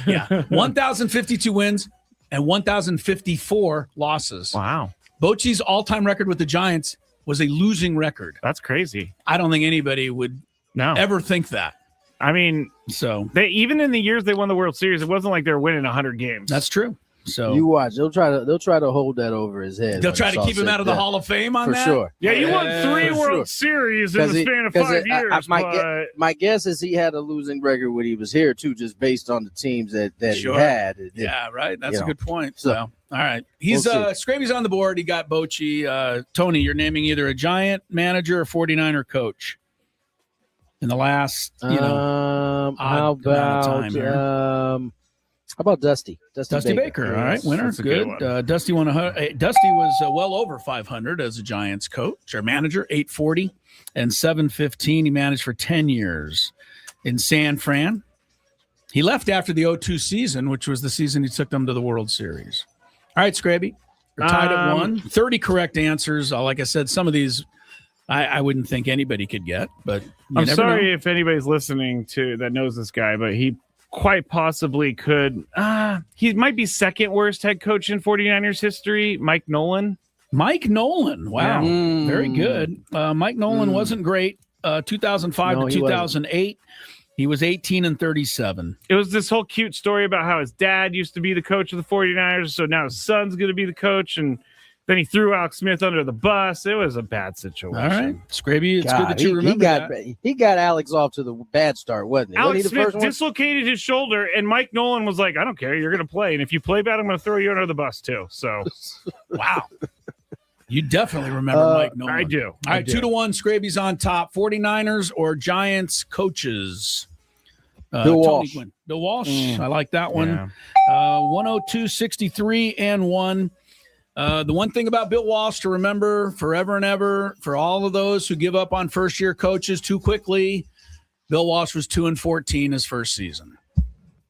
Yeah. 1,052 wins and 1,054 losses. Wow. Bochy's all-time record with the Giants was a losing record. That's crazy. I don't think anybody would ever think that. I mean, so even in the years they won the World Series, it wasn't like they were winning 100 games. That's true. So you watch. They'll try to hold that over his head. They'll try to keep him out of the Hall of Fame on for that? sure. Yeah, you won 3 for World sure. Series in the span of 5 years. My guess is he had a losing record when he was here too, just based on the teams that Sure. he had. Yeah, right. That's a good point. So, All right. He's we'll Skraby's on the board. He got Bochy. Tony, you're naming either a Giant manager or 49er coach in the last, how about Dusty? Dusty Baker. All right, winner. That's a Good. good one. Dusty won Dusty was well over 500 as a Giants coach or manager, 840 and 715. He managed for 10 years in San Fran. He left after the 2002 season, which was the season he took them to the World Series. All right, Skraby, you're tied at 1. 30 correct answers. Like I said, some of these I wouldn't think anybody could get, but I'm sorry if anybody's listening that knows this guy, but he quite possibly could. He might be second worst head coach in 49ers history, Mike Nolan. Mike Nolan. Wow. Yeah. Very good. Mike Nolan wasn't great. 2005 to 2008. He was 18 and 37. It was this whole cute story about how his dad used to be the coach of the 49ers, so now his son's going to be the coach, and then he threw Alex Smith under the bus. It was a bad situation. All right. Skraby, it's good that you remember that. He got Alex off to the bad start, wasn't he? Alex wasn't he the Smith first dislocated his shoulder, and Mike Nolan was like, I don't care. You're going to play. And if you play bad, I'm going to throw you under the bus, too. So, wow. You definitely remember Mike Nolan. I do. All right, 2-1. Skraby's on top. 49ers or Giants coaches? Bill Walsh. Gwynn. Bill Walsh. I like that one. Yeah. 102, 63, and 1. The one thing about Bill Walsh to remember forever and ever, for all of those who give up on first-year coaches too quickly, Bill Walsh was 2-14 his first season.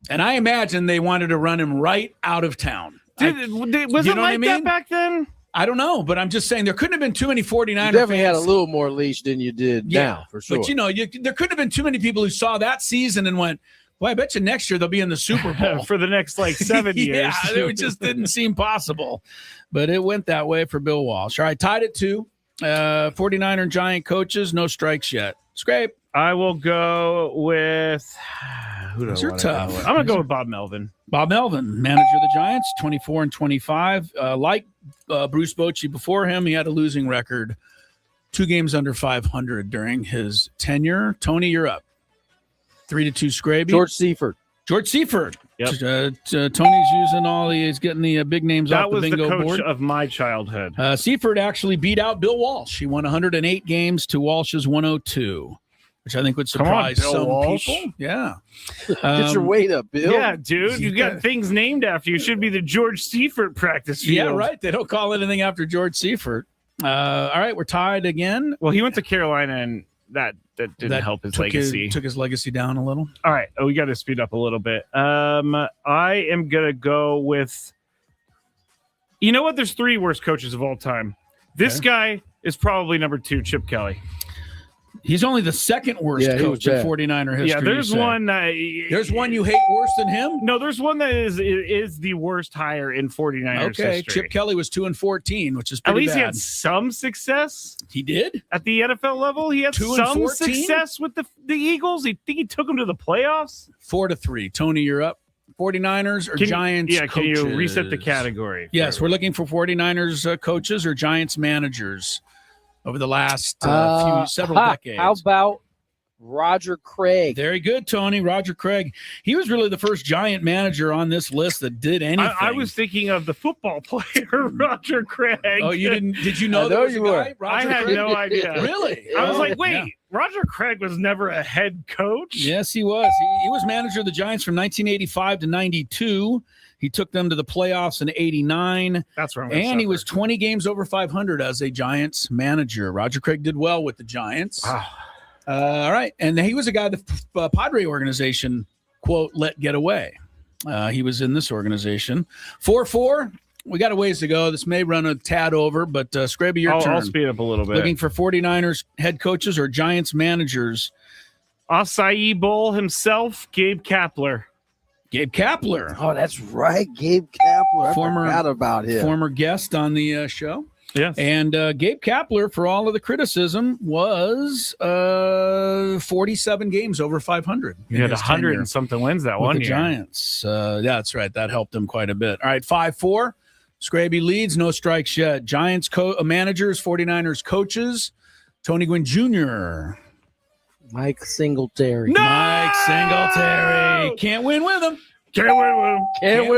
And I imagine they wanted to run him right out of town. Was it like that back then? I don't know, but I'm just saying there couldn't have been too many 49er You definitely fans. had a little more leash than you did now, for sure. But, there couldn't have been too many people who saw that season and went, well, I bet you next year they'll be in the Super Bowl. For the next, 7 years. Yeah, it just didn't seem possible. But it went that way for Bill Walsh. All right, tied at 2. 49er and Giant coaches, no strikes yet. Scrape. I will go with who do I These are wanna tough. go with? I'm gonna go with Bob Melvin. Bob Melvin, manager of the Giants, 24 and 25. Like Bruce Bochy before him, he had a losing record, 2 games under 500 during his tenure. Tony, you're up. 3-2 Skraby. George Seifert. Yep. Tony's using he's getting the big names off the bingo That was the coach board. of my childhood. Seifert actually beat out Bill Walsh. He won 108 games to Walsh's 102. Which I think would surprise Bill some Walsh. people. Yeah. Get your weight up, Bill. Yeah, dude, you got things named after you. It should be the George Seifert practice field. Yeah, right. They don't call anything after George Seifert. All right, we're tied again. Well, he went to Carolina, and that didn't help his legacy. Took his legacy down a little. All right, we got to speed up a little bit. I am gonna go with. You know what? There's 3 worst coaches of all time. This guy is probably number 2, Chip Kelly. He's only the second worst coach in 49er history. Yeah, there's one. There's one you hate worse than him? No, there's one that is the worst hire in 49ers history. Chip Kelly was 2-14, which is pretty At least bad. he had some success. He did? At the NFL level, he had 2 and some 14? success with the Eagles. I think he took them to the playoffs. 4-3. Tony, you're up. 49ers or Giants coaches? Can you reset the category? Yes, we're looking for 49ers coaches or Giants managers over the last several decades. How about Roger Craig? Very good, Tony. Roger Craig. He was really the first Giant manager on this list that did anything. I was thinking of the football player, Roger Craig. Oh, you didn't? Did you know I there know was you a were. guy? Roger I had Craig? no idea. Really? I was Oh, like, wait, yeah. Roger Craig was never a head coach? Yes, he was. He was manager of the Giants from 1985 to 92. He took them to the playoffs in 89. That's where I'm And he was 20 games over 500 as a Giants manager. Roger Craig did well with the Giants. Wow. All right. And he was a guy the Padre organization, quote, let get away. He was in this organization. 4-4. We got a ways to go. This may run a tad over, but Skraby, your turn. I'll speed up a little bit. Looking for 49ers head coaches or Giants managers. Acai Bowl himself, Gabe Kapler. Gabe Kapler. Oh, that's right, Gabe Kapler. I forgot about him. Former guest on the show. Yes. And Gabe Kapler, for all of the criticism, was 47 games over 500. He had 100 and something wins that one year. Giants. Yeah, that's right. That helped him quite a bit. All right, 5-4. Skraby leads. No strikes yet. Giants managers, 49ers coaches. Tony Gwynn Jr. Mike Singletary. No! Mike Singletary. Can't win with him. Can't win with him. Can't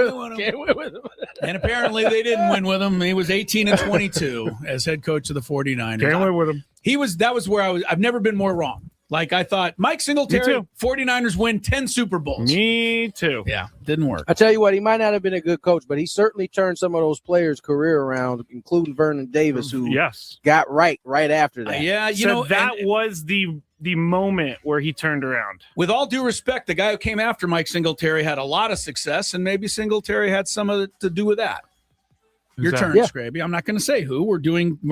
win with him. And apparently they didn't win with him. He was 18 and 22 as head coach of the 49ers. Can't win with him. That was where I've never been more wrong. Like I thought, Mike Singletary, 49ers win 10 Super Bowls. Me too. Yeah, didn't work. I tell you what, he might not have been a good coach, but he certainly turned some of those players' career around, including Vernon Davis, who got right after that. Yeah, that was the moment where he turned around. With all due respect, the guy who came after Mike Singletary had a lot of success, and maybe Singletary had some of it to do with that. Your turn, Skraby. I'm not going to say who. We're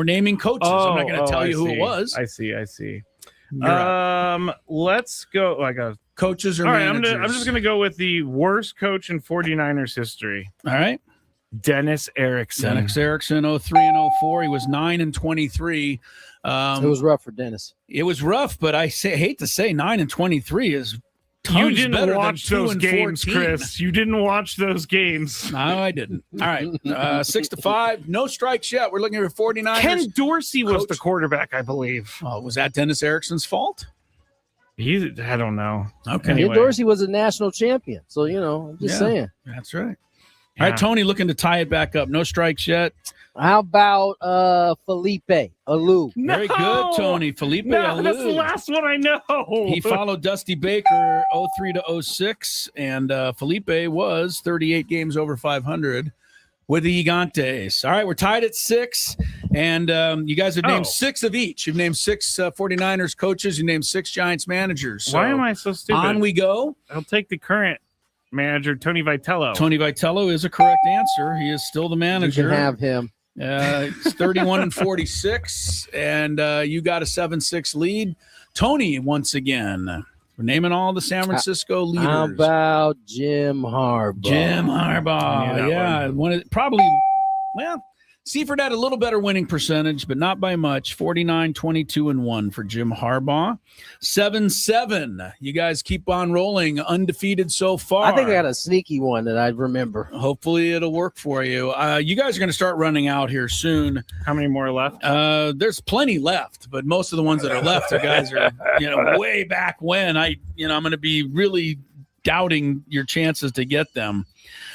naming coaches. I'm not going to tell you who it was. I see. Let's go. I got coaches or all right, managers. I'm just gonna go with the worst coach in 49ers history. All right, Dennis Erickson. 03 and 04. He was 9 and 23. It was rough for Dennis. It was rough, but hate to say 9 and 23 is you didn't watch than 2 those and games, 14. Chris. You didn't watch those games. No, I didn't. All right, 6-5. No strikes yet. We're looking for 49ers. Ken Dorsey was the quarterback, I believe. Oh, was that Dennis Erickson's fault? I don't know. Okay. Anyway. Dorsey was a national champion, so I'm just saying. That's right. All right, Tony, looking to tie it back up. No strikes yet. How about Felipe Alou? No! Very good, Tony. Felipe Alou. That's the last one I know. He followed Dusty Baker 03 to 06, and Felipe was 38 games over 500 with the Gigantes. All right, we're tied at 6, and you guys have named 6 of each. You've named 6 49ers coaches. You named 6 Giants managers. So why am I so stupid? On we go. I'll take the current manager, Tony Vitello. Tony Vitello is a correct answer. He is still the manager. You can have him. It's 31-46, and you got a 7-6 lead. Tony, once again, we're naming all the San Francisco leaders. How about Jim Harbaugh? Jim Harbaugh, yeah. Probably, well, Seifert had a little better winning percentage, but not by much. 49-22-1 for Jim Harbaugh. 7-7. You guys keep on rolling, undefeated so far. I think I got a sneaky one that I remember. Hopefully it'll work for you. You guys are going to start running out here soon. How many more left? There's plenty left, but most of the ones that are left are guys are way back when. I'm going to be really doubting your chances to get them.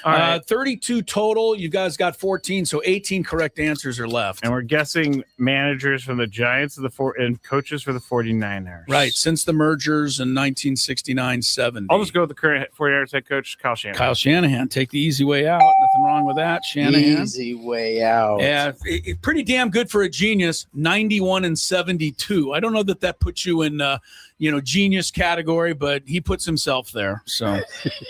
All right. 32 total. You guys got 14, so 18 correct answers are left. And we're guessing managers from the Giants and coaches for the 49ers. Right, since the mergers in 1969-70. I'll just go with the current 49ers head coach, Kyle Shanahan. Kyle Shanahan. Take the easy way out. Nothing wrong with that. Shanahan. Easy way out. Yeah, pretty damn good for a genius. 91-72. I don't know that puts you in genius category, but he puts himself there. So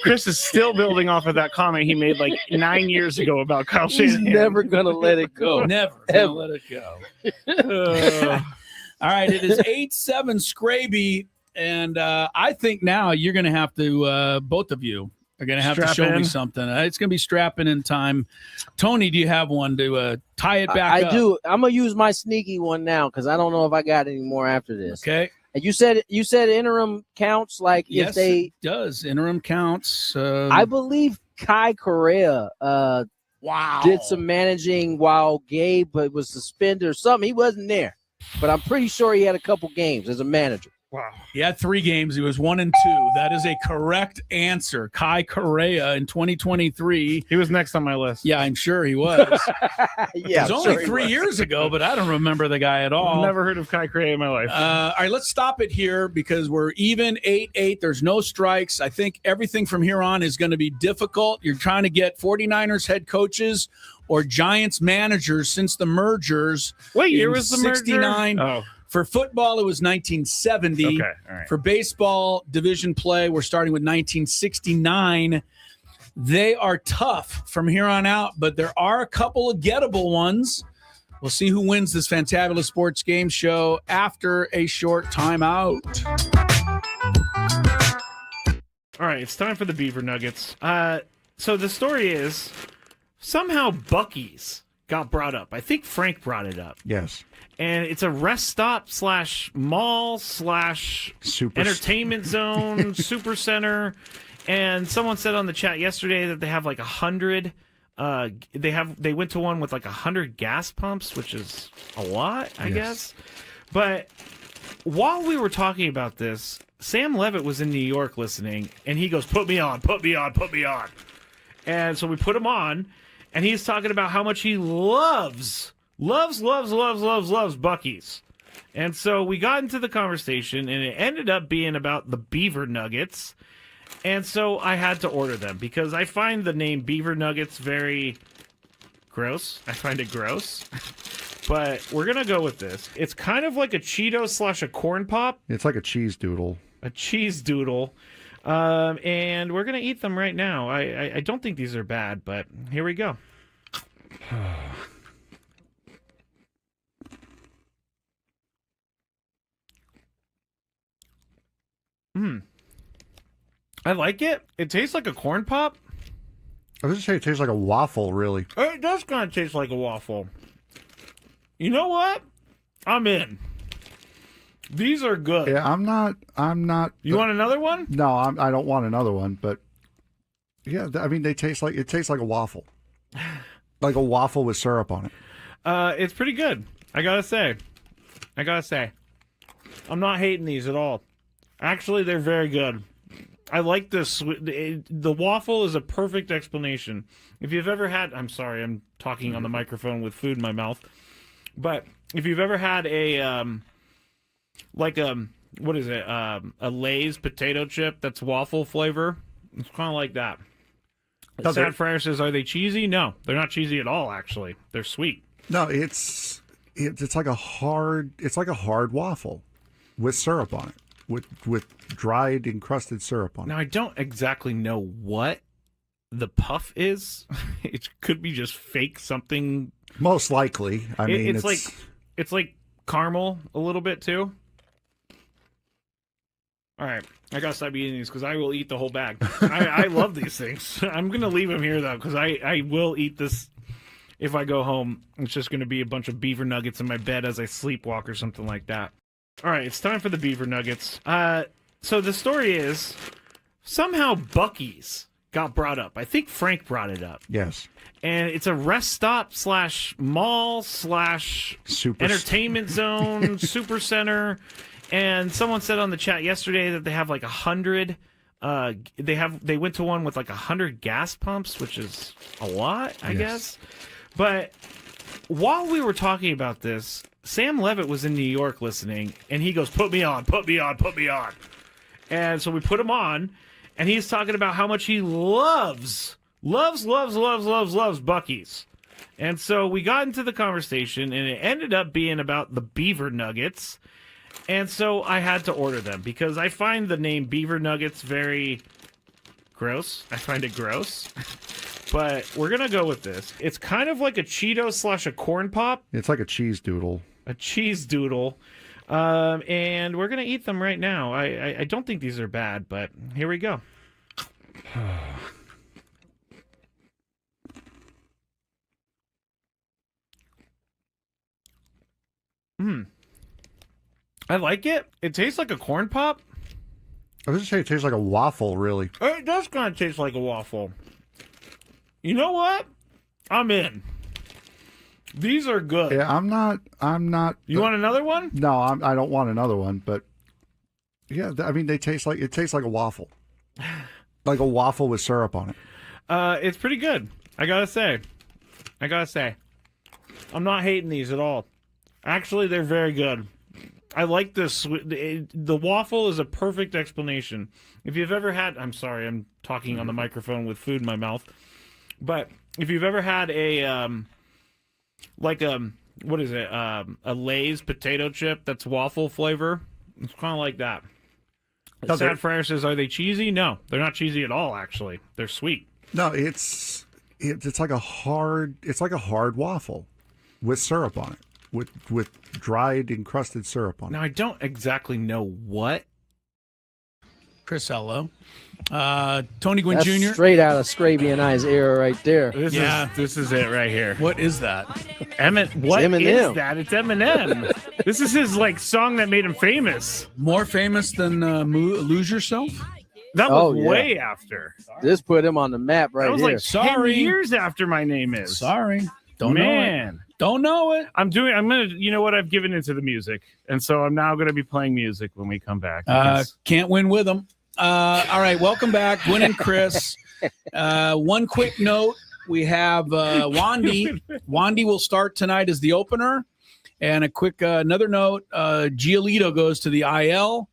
Chris is still building off of that comment he made like 9 years ago about Kyle Shanahan. He's never gonna let it go. Never gonna let it go. All right, it is 8-7 Skraby, and I think now you're gonna have to both of you are gonna have to show me something. It's gonna be strapping in time. Tony, do you have one to tie it back up? I do. I'm gonna use my sneaky one now because I don't know if I got any more after this. Okay. And you said interim counts, like Yes, if they it does. Interim counts. I believe Kai Correa did some managing while Gabe was suspended or something. He wasn't there, but I'm pretty sure he had a couple games as a manager. Wow. He had 3 games. He was 1-2. That is a correct answer. Kai Correa in 2023. He was next on my list. Yeah, I'm sure he was. Yeah, it was only 3 years ago, but I don't remember the guy at all. I've never heard of Kai Correa in my life. All right, let's stop it here because we're even 8-8. There's no strikes. I think everything from here on is going to be difficult. You're trying to get 49ers head coaches or Giants managers since the mergers. What year was the 69. merger? Oh. For football, it was 1970. Okay, all right. For baseball division play, we're starting with 1969. They are tough from here on out, but there are a couple of gettable ones. We'll see who wins this fantabulous sports game show after a short timeout. All right, it's time for the Beaver Nuggets. So the story is somehow Buc-ee's got brought up. I think Frank brought it up. Yes. And it's a rest stop / mall / entertainment zone, super center. And someone said on the chat yesterday that they have like 100. They went to one with like 100 gas pumps, which is a lot, I guess. But while we were talking about this, Sam Levitt was in New York listening, and he goes, "Put me on, put me on, put me on." And so we put him on, and he's talking about how much he loves Buc-ee's. And so we got into the conversation, and it ended up being about the Beaver Nuggets. And so I had to order them because I find the name Beaver Nuggets very gross. I find it gross. But we're going to go with this. It's kind of like a Cheeto / a corn pop. It's like a cheese doodle. A cheese doodle. And we're going to eat them right now. I don't think these are bad, but here we go. I like it. It tastes like a corn pop. I was just saying it tastes like a waffle, really. It does kind of taste like a waffle. You know what? I'm in. These are good. Yeah, I'm not. You want another one? No, I don't want another one. But yeah, I mean, it tastes like a waffle, like a waffle with syrup on it. It's pretty good. I gotta say. I'm not hating these at all. Actually, they're very good. I like this. The waffle is a perfect explanation. If you've ever had, I'm sorry, I'm talking on the microphone with food in my mouth. But if you've ever had a what is it? A Lay's potato chip that's waffle flavor. It's kind of like that. Sad Fryer says, "Are they cheesy?" No, they're not cheesy at all. Actually, they're sweet. No, it's like a hard waffle with syrup on it. With dried encrusted syrup on it. Now, I don't exactly know what the puff is. It could be just fake something Most likely. I mean, it's like caramel a little bit too. All right, I gotta stop eating these because I will eat the whole bag. I love these things. I'm gonna leave them here though because I will eat this if I go home. It's just gonna be a bunch of beaver nuggets in my bed as I sleepwalk or something like that. All right, it's time for the beaver nuggets. So the story is somehow Buc-ee's got brought up. I think Frank brought it up. yes. And it's a rest stop / mall / Super entertainment zone, super center. And someone said on the chat yesterday that they have like 100. They went to one with like 100 gas pumps, which is a lot, I guess. But while we were talking about this, Sam Levitt was in New York listening, and he goes, "Put me on, put me on, put me on." And so we put him on, and he's talking about how much he loves Buc-ee's. And so we got into the conversation, and it ended up being about the beaver nuggets. And so I had to order them because I find the name beaver nuggets very gross. I find it gross. But we're going to go with this. It's kind of like a Cheeto / a corn pop. It's like a cheese doodle. A cheese doodle. And we're going to eat them right now. I don't think these are bad, but here we go. I like it. It tastes like a corn pop. I was going to say it tastes like a waffle, really. It does kind of taste like a waffle. You know what? I'm in. These are good. Yeah, I'm not. You want another one? No, I don't want another one. But yeah, I mean, it tastes like a waffle, like a waffle with syrup on it. It's pretty good. I gotta say, I'm not hating these at all. Actually, they're very good. I like this. The waffle is a perfect explanation. If you've ever had, I'm sorry, I'm talking on the microphone with food in my mouth. But if you've ever had a what is it? A Lay's potato chip that's waffle flavor. It's kind of like that. Sad Fryer says, "Are they cheesy?" No, they're not cheesy at all. Actually, they're sweet. No, it's like a hard waffle with syrup on it, with dried encrusted syrup on it. Now I don't exactly know what. Chris Ello. Tony Gwynn That's Jr. straight out of Skraby and I's era right there. This is it right here. What is that? What Eminem. is that? It's Eminem. This is his song that made him famous. More famous than Lose Yourself? That was Oh, yeah. way after. This put him on the map right That was here. like 10 years after My Name Is. Sorry. Don't know it. Don't know it. You know what? I've given into the music. And so I'm now going to be playing music when we come back. Can't win with them. All right. Welcome back, Gwynn and Chris. One quick note. We have Wandy. Wandy will start tonight as the opener. And a quick another note. Giolito goes to the IL.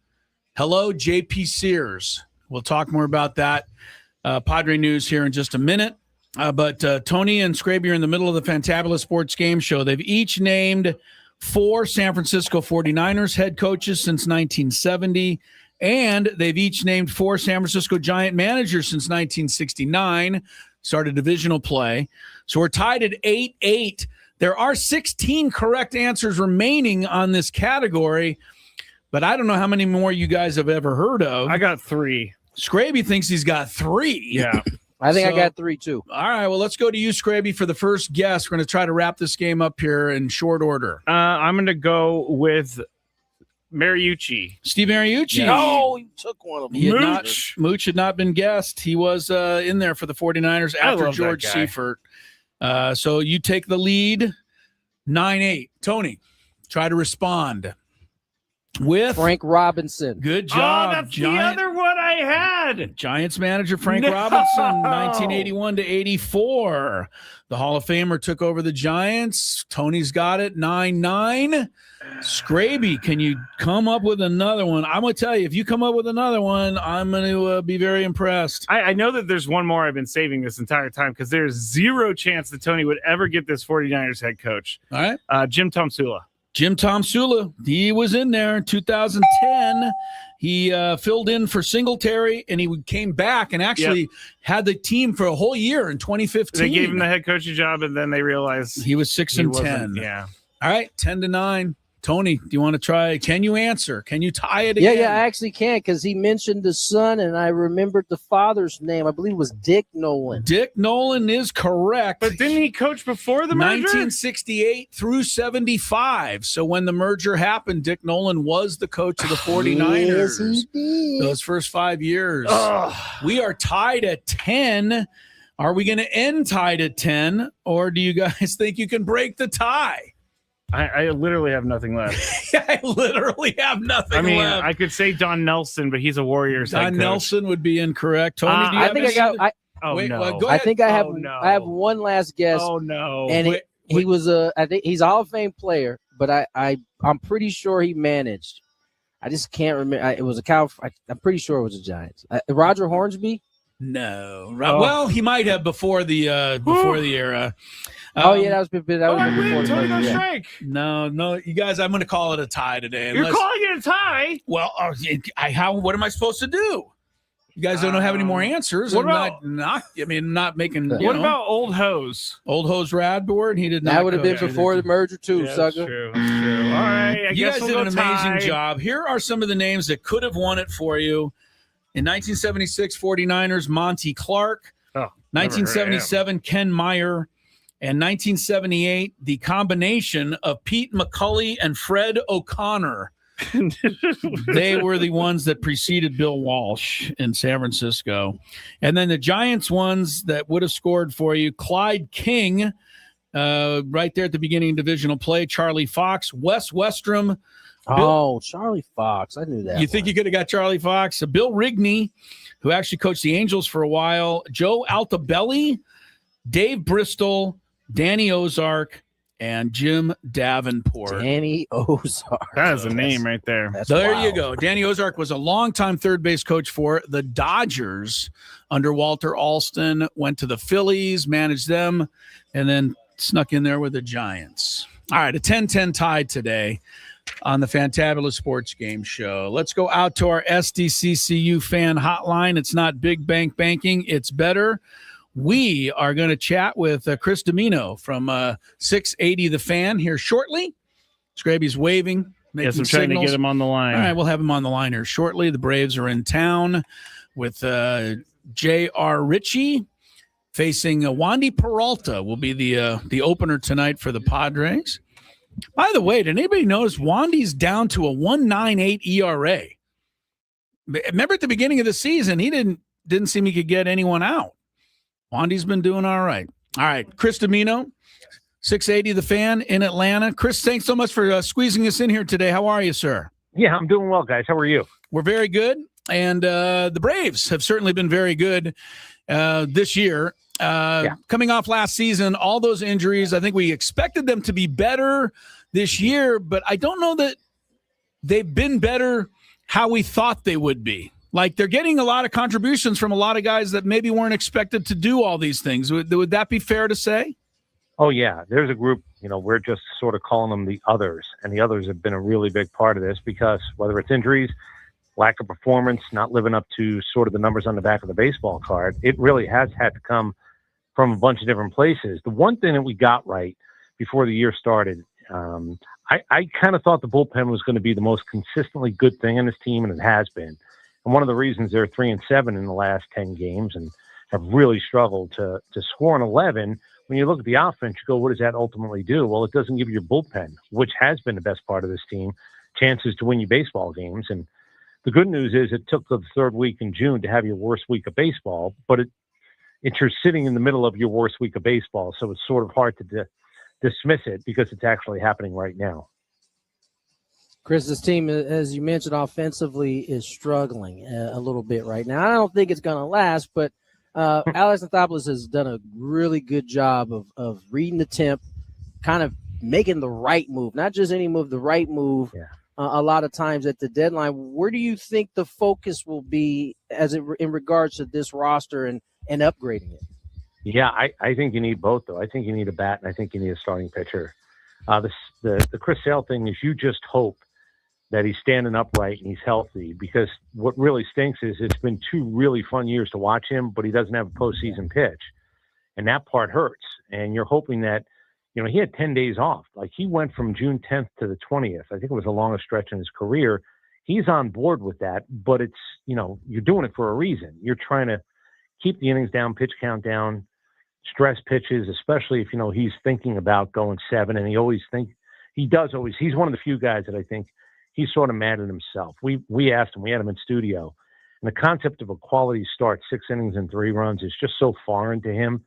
Hello, JP Sears. We'll talk more about that Padre news here in just a minute. But Tony and Skraby are in the middle of the Fantabulous Sports Game Show. They've each named 4 San Francisco 49ers head coaches since 1970, and they've each named 4 San Francisco Giant managers since 1969, started divisional play. So we're tied at 8-8. There are 16 correct answers remaining on this category, but I don't know how many more you guys have ever heard of. I got 3. Skraby thinks he's got 3. Yeah. I think I So- got 3 too. All right, well, let's go to you, Skraby, for the first guess. We're going to try to wrap this game up here in short order. I'm going to go with Mariucci. Steve Mariucci. Oh, you took one of them. He had not, Mooch. Mooch had not been guessed. He was in there for the 49ers I after love that George guy. Seifert. So you take the lead, 9-8. Tony, try to respond with Frank Robinson. Good job. Oh, that's the other one I had. Giants manager Frank No! Robinson, 1981 to 84. The Hall of Famer took over the Giants. Tony's got it, 9-9. Skraby, can you come up with another one? I'm going to tell you, if you come up with another one, I'm going to be very impressed. I know that there's one more I've been saving this entire time because there's zero chance that Tony would ever get this 49ers head coach. All right. Jim Tomsula. Jim Tomsula, he was in there in 2010. He filled in for Singletary, and he came back and actually had the team for a whole year in 2015. They gave him the head coaching job, and then they realized he was 6-10. Yeah. All right, 10-9. Tony, do you want to try? Can you answer? Can you tie it again? Yeah, I actually can, because he mentioned the son, and I remembered the father's name. I believe it was Dick Nolan. Dick Nolan is correct. But didn't he coach before the merger? 1968 through 75. So when the merger happened, Dick Nolan was the coach of the 49ers. Yes, he did. Those first 5 years. Ugh. We are tied at 10. Are we going to end tied at 10, or do you guys think you can break the tie? I literally have nothing left. I literally have nothing I mean, left. I could say Don Nelson, but he's a Warriors head Don coach. Nelson would be incorrect. Tony, do you I have think I any- got. Oh, Wait, no. well, go I ahead. think I have. Oh, no. I have one last guess, Oh, no. and Wait, he was a. I think he's a Hall of Fame player, but I'm pretty sure he managed. I just can't remember. It was a cow. I'm pretty sure it was the Giants. Roger Hornsby. No. Oh. Well, he might have before the era. Oh yeah, that was before I the win. Tony merger, on yeah. strike. No, you guys. I'm going to call it a tie today. You're calling it a tie? Well, what am I supposed to do? You guys don't have any more answers. what I'm about- not making. What about Old Hose? Old Hose Radbourne? He did not. That would have been coach before the either. merger too, Yeah, sucker. That's true. All right. I You guess guys we'll did an go amazing tie. job. Here are some of the names that could have won it for you. In 1976, 49ers, Monty Clark. Oh, 1977, Ken Meyer. And 1978, the combination of Pete McCulley and Fred O'Connor. They were the ones that preceded Bill Walsh in San Francisco. And then the Giants ones that would have scored for you, Clyde King, right there at the beginning of divisional play, Charlie Fox, Wes Westrom. Charlie Fox. I knew that. You think you could have got Charlie Fox? Bill Rigney, who actually coached the Angels for a while, Joe Altobelli, Dave Bristol, Danny Ozark, and Jim Davenport. Danny Ozark. That is a name right there. That's There wild. you go. Danny Ozark was a longtime third base coach for the Dodgers under Walter Alston, went to the Phillies, managed them, and then snuck in there with the Giants. All right, a 10-10 tie today on the Fantabulous Sports Game Show. Let's go out to our SDCCU fan hotline. It's not big bank banking. It's better. We are going to chat with Chris Domino from 680 The Fan here shortly. Skraby's waving, making Yes, I'm trying signals. to get him on the line. All right, we'll have him on the line here shortly. The Braves are in town with J.R. Ritchie facing Wandy Peralta will be the opener tonight for the Padres. By the way, did anybody notice Wandy's down to a 1.98 ERA? Remember at the beginning of the season, he didn't seem he could get anyone out. Wandy's been doing all right. All right, Chris Domino, 680 The Fan in Atlanta. Chris, thanks so much for squeezing us in here today. How are you, sir? Yeah, I'm doing well, guys. How are you? We're very good, and the Braves have certainly been very good this year. Coming off last season, all those injuries, I think we expected them to be better this year, but I don't know that they've been better how we thought they would be. Like, they're getting a lot of contributions from a lot of guys that maybe weren't expected to do all these things. Would that be fair to say? Oh, yeah. There's a group, we're just sort of calling them the others, and the others have been a really big part of this because whether it's injuries, lack of performance, not living up to sort of the numbers on the back of the baseball card, it really has had to come from a bunch of different places. The one thing that we got right before the year started, I kind of thought the bullpen was going to be the most consistently good thing in this team, and it has been. And one of the reasons they're 3-7 in the last 10 games and have really struggled to score in 11, when you look at the offense, you go, what does that ultimately do? Well, it doesn't give your bullpen, which has been the best part of this team, chances to win you baseball games. And the good news is it took the third week in June to have your worst week of baseball, but you're sitting in the middle of your worst week of baseball, so it's sort of hard to dismiss it because it's actually happening right now. Chris, this team, as you mentioned, offensively is struggling a little bit right now. I don't think it's going to last, but Alex Anthopoulos has done a really good job of reading the temp, kind of making the right move, not just any move, the right move. Yeah. A lot of times at the deadline. Where do you think the focus will be in regards to this roster and upgrading it? Yeah, I think you need both, though. I think you need a bat, and I think you need a starting pitcher. the Chris Sale thing is you just hope that he's standing upright and he's healthy, because what really stinks is it's been 2 really fun years to watch him, but he doesn't have a postseason pitch. And that part hurts. And you're hoping that, he had 10 days off. Like, he went from June 10th to the 20th. I think it was the longest stretch in his career. He's on board with that, but it's, you're doing it for a reason. You're trying to keep the innings down, pitch count down, stress pitches, especially if, he's thinking about going 7. And he's one of the few guys that I think he's sort of mad at himself. We asked him, we had him in studio, and the concept of a quality start, 6 innings and 3 runs, is just so foreign to him,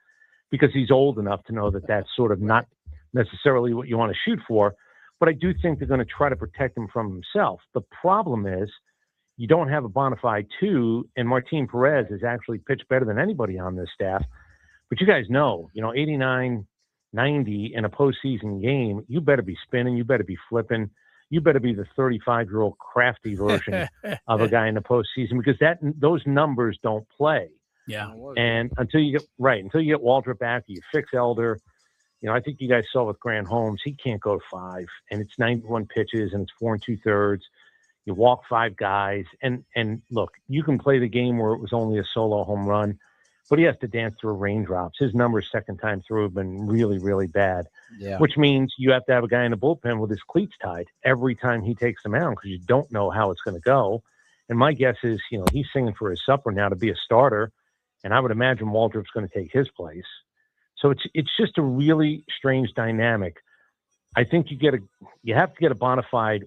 because he's old enough to know that that's sort of not necessarily what you want to shoot for. But I do think they're going to try to protect him from himself. The problem is you don't have a bona fide 2, and Martin Perez has actually pitched better than anybody on this staff. But you guys know, 89, 90 in a postseason game, you better be spinning, you better be flipping, you better be the 35-year-old crafty version of a guy in the postseason, because those numbers don't play. Yeah. And until you get Waldrop back, you fix Elder. I think you guys saw with Grant Holmes, he can't go 5, and it's 91 pitches, and it's 4 2/3. You walk 5 guys, and look, you can play the game where it was only a solo home run, but he has to dance through raindrops. His numbers second time through have been really, really bad, which means you have to have a guy in the bullpen with his cleats tied every time he takes them out, because you don't know how it's going to go. And my guess is, he's singing for his supper now to be a starter, and I would imagine Waldrop's going to take his place. So it's just a really strange dynamic. I think you have to get a bona fide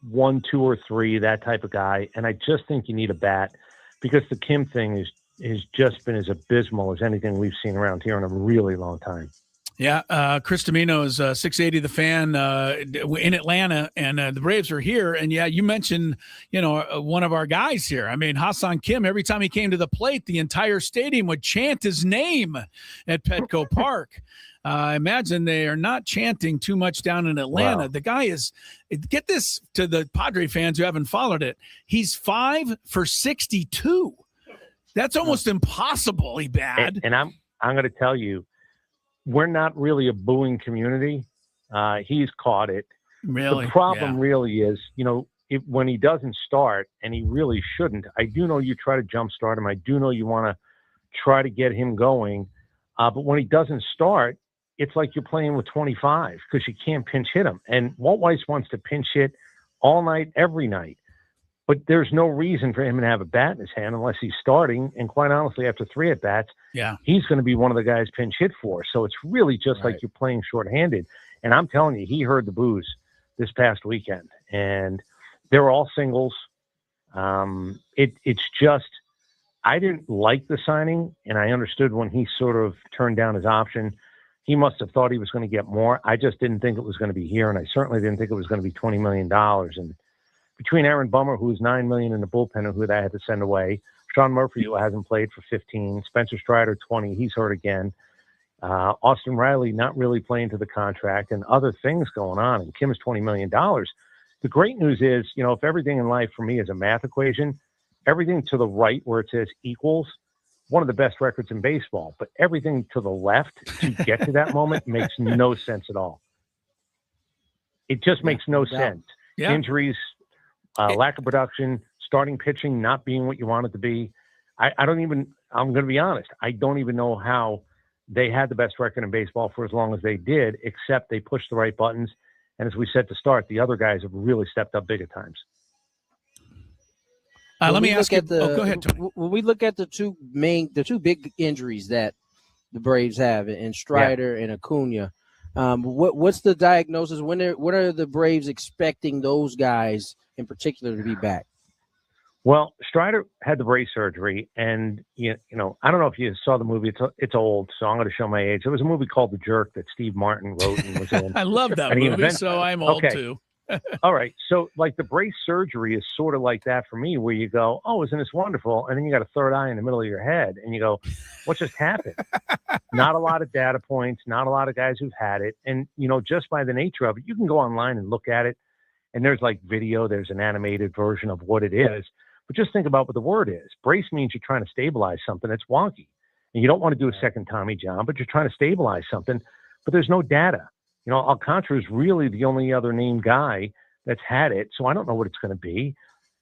1, 2, or 3, that type of guy, and I just think you need a bat, because the Kim thing has just been as abysmal as anything we've seen around here in a really long time. Yeah, Chris Domino's 680 The Fan in Atlanta, and the Braves are here. And yeah, you mentioned, one of our guys here. I mean, Ha-Seong Kim, every time he came to the plate, the entire stadium would chant his name at Petco Park. I imagine they are not chanting too much down in Atlanta. Wow. The guy is, get this to the Padre fans who haven't followed it, he's 5 for 62. That's almost impossibly bad. And I'm going to tell you, we're not really a booing community. He's caught it. Really? The problem really is, when he doesn't start, and he really shouldn't, I do know you try to jumpstart him. I do know you want to try to get him going. But when he doesn't start, it's like you're playing with 25, because you can't pinch hit him. And Walt Weiss wants to pinch hit all night, every night. But there's no reason for him to have a bat in his hand unless he's starting. And quite honestly, after 3 at-bats, he's going to be one of the guys pinch hit for. So it's really just like you're playing shorthanded. And I'm telling you, he heard the boos this past weekend. And they were all singles. It's just, I didn't like the signing, and I understood when he sort of turned down his option. He must have thought he was going to get more. I just didn't think it was going to be here, and I certainly didn't think it was going to be $20 million. And between Aaron Bummer, who was $9 million in the bullpen, and who I had to send away, Sean Murphy, who hasn't played for 15, Spencer Strider, 20, he's hurt again. Austin Riley not really playing to the contract, and other things going on. And Kim's $20 million. The great news is, if everything in life for me is a math equation, everything to the right where it says equals, one of the best records in baseball. But everything to the left to get to that moment makes no sense at all. It just makes no sense. Yeah. Injuries, lack of production, starting pitching not being what you want it to be. I'm going to be honest, I don't even know how they had the best record in baseball for as long as they did, except they pushed the right buttons. And as we said to start, the other guys have really stepped up big at times. Let me ask you. Go ahead, Tony. When we look at the two big injuries that the Braves have, in Strider and Acuna, what's the diagnosis? When are the Braves expecting those guys in particular to be back? Well, Strider had the brace surgery, and I don't know if you saw the movie. It's old, so I'm going to show my age. There was a movie called The Jerk that Steve Martin wrote and was in. I love that movie, so I'm old too. All right. So like the brace surgery is sort of like that for me, where you go, oh, isn't this wonderful? And then you got a third eye in the middle of your head and you go, what just happened? Not a lot of data points, not a lot of guys who've had it. And, just by the nature of it, you can go online and look at it. And there's like video, there's an animated version of what it is. But just think about what the word is. Brace means you're trying to stabilize something that's wonky. And you don't want to do a second Tommy John, but you're trying to stabilize something. But there's no data. Alcantara is really the only other named guy that's had it, so I don't know what it's going to be.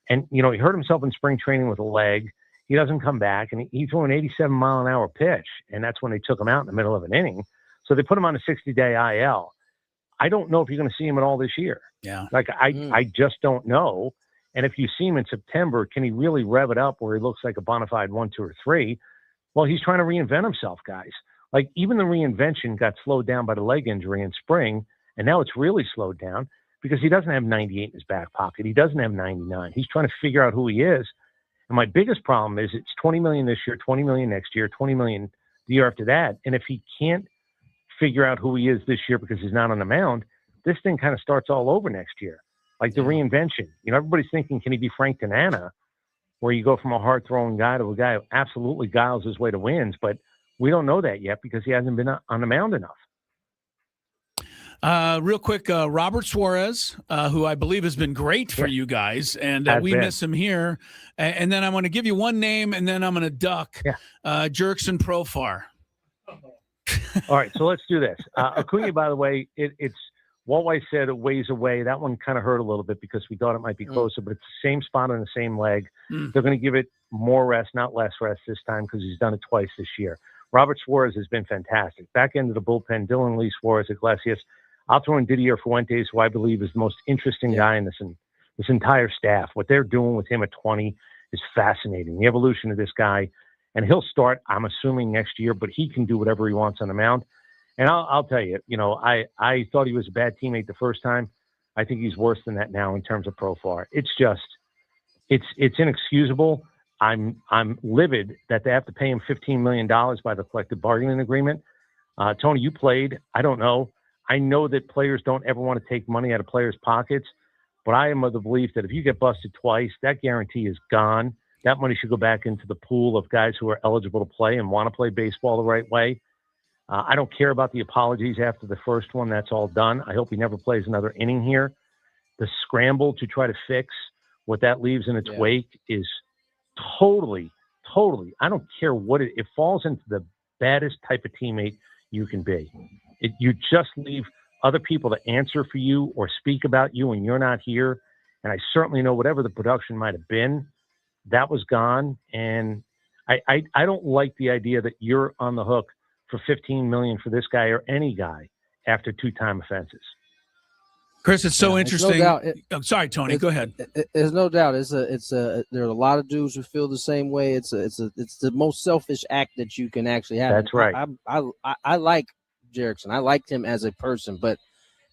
And, he hurt himself in spring training with a leg. He doesn't come back, and he threw an 87-mile-an-hour pitch, and that's when they took him out in the middle of an inning. So they put him on a 60-day IL. I don't know if you're going to see him at all this year. Yeah. I just don't know. And if you see him in September, can he really rev it up where he looks like a bona fide 1, 2, or 3? Well, he's trying to reinvent himself, guys. Like, even the reinvention got slowed down by the leg injury in spring, and now it's really slowed down because he doesn't have 98 in his back pocket. He doesn't have 99. He's trying to figure out who he is. And my biggest problem is it's $20 million this year, $20 million next year, $20 million the year after that. And if he can't figure out who he is this year because he's not on the mound, this thing kind of starts all over next year. Like the reinvention. Everybody's thinking, can he be Frank Tanana, where you go from a hard-throwing guy to a guy who absolutely guiles his way to wins, but we don't know that yet because he hasn't been on the mound enough. Real quick, Robert Suarez, who I believe has been great for you guys, and we miss him here. And then I'm going to give you one name, and then I'm going to duck Jurickson Profar. All right, so let's do this. Acuna, by the way, it's Walt White said a ways away. That one kind of hurt a little bit because we thought it might be closer, but it's the same spot on the same leg. They're going to give it more rest, not less rest this time because he's done it twice this year. Robert Suarez has been fantastic. Back into the bullpen, Dylan Lee, Suarez, Iglesias. I'll throw in Didier Fuentes, who I believe is the most interesting guy in this entire staff. What they're doing with him at 20 is fascinating. The evolution of this guy, and he'll start, I'm assuming, next year, but he can do whatever he wants on the mound. And I'll tell you, I thought he was a bad teammate the first time. I think he's worse than that now in terms of Profar. It's just, it's inexcusable. I'm livid that they have to pay him $15 million by the collective bargaining agreement. Tony, you played. I don't know. I know that players don't ever want to take money out of players' pockets, but I am of the belief that if you get busted twice, that guarantee is gone. That money should go back into the pool of guys who are eligible to play and want to play baseball the right way. I don't care about the apologies after the first one. That's all done. I hope he never plays another inning here. The scramble to try to fix what that leaves in its wake is totally, I don't care what it falls into the baddest type of teammate you can be. You just leave other people to answer for you or speak about you when you're not here. And I certainly know whatever the production might have been, that was gone. And I don't like the idea that you're on the hook for $15 million for this guy or any guy after 2-time offenses. Chris, it's so interesting. No doubt. I'm sorry, Tony. Go ahead. There's no doubt. There are a lot of dudes who feel the same way. It's the most selfish act that you can actually have. That's right. I like Jurickson. I liked him as a person, but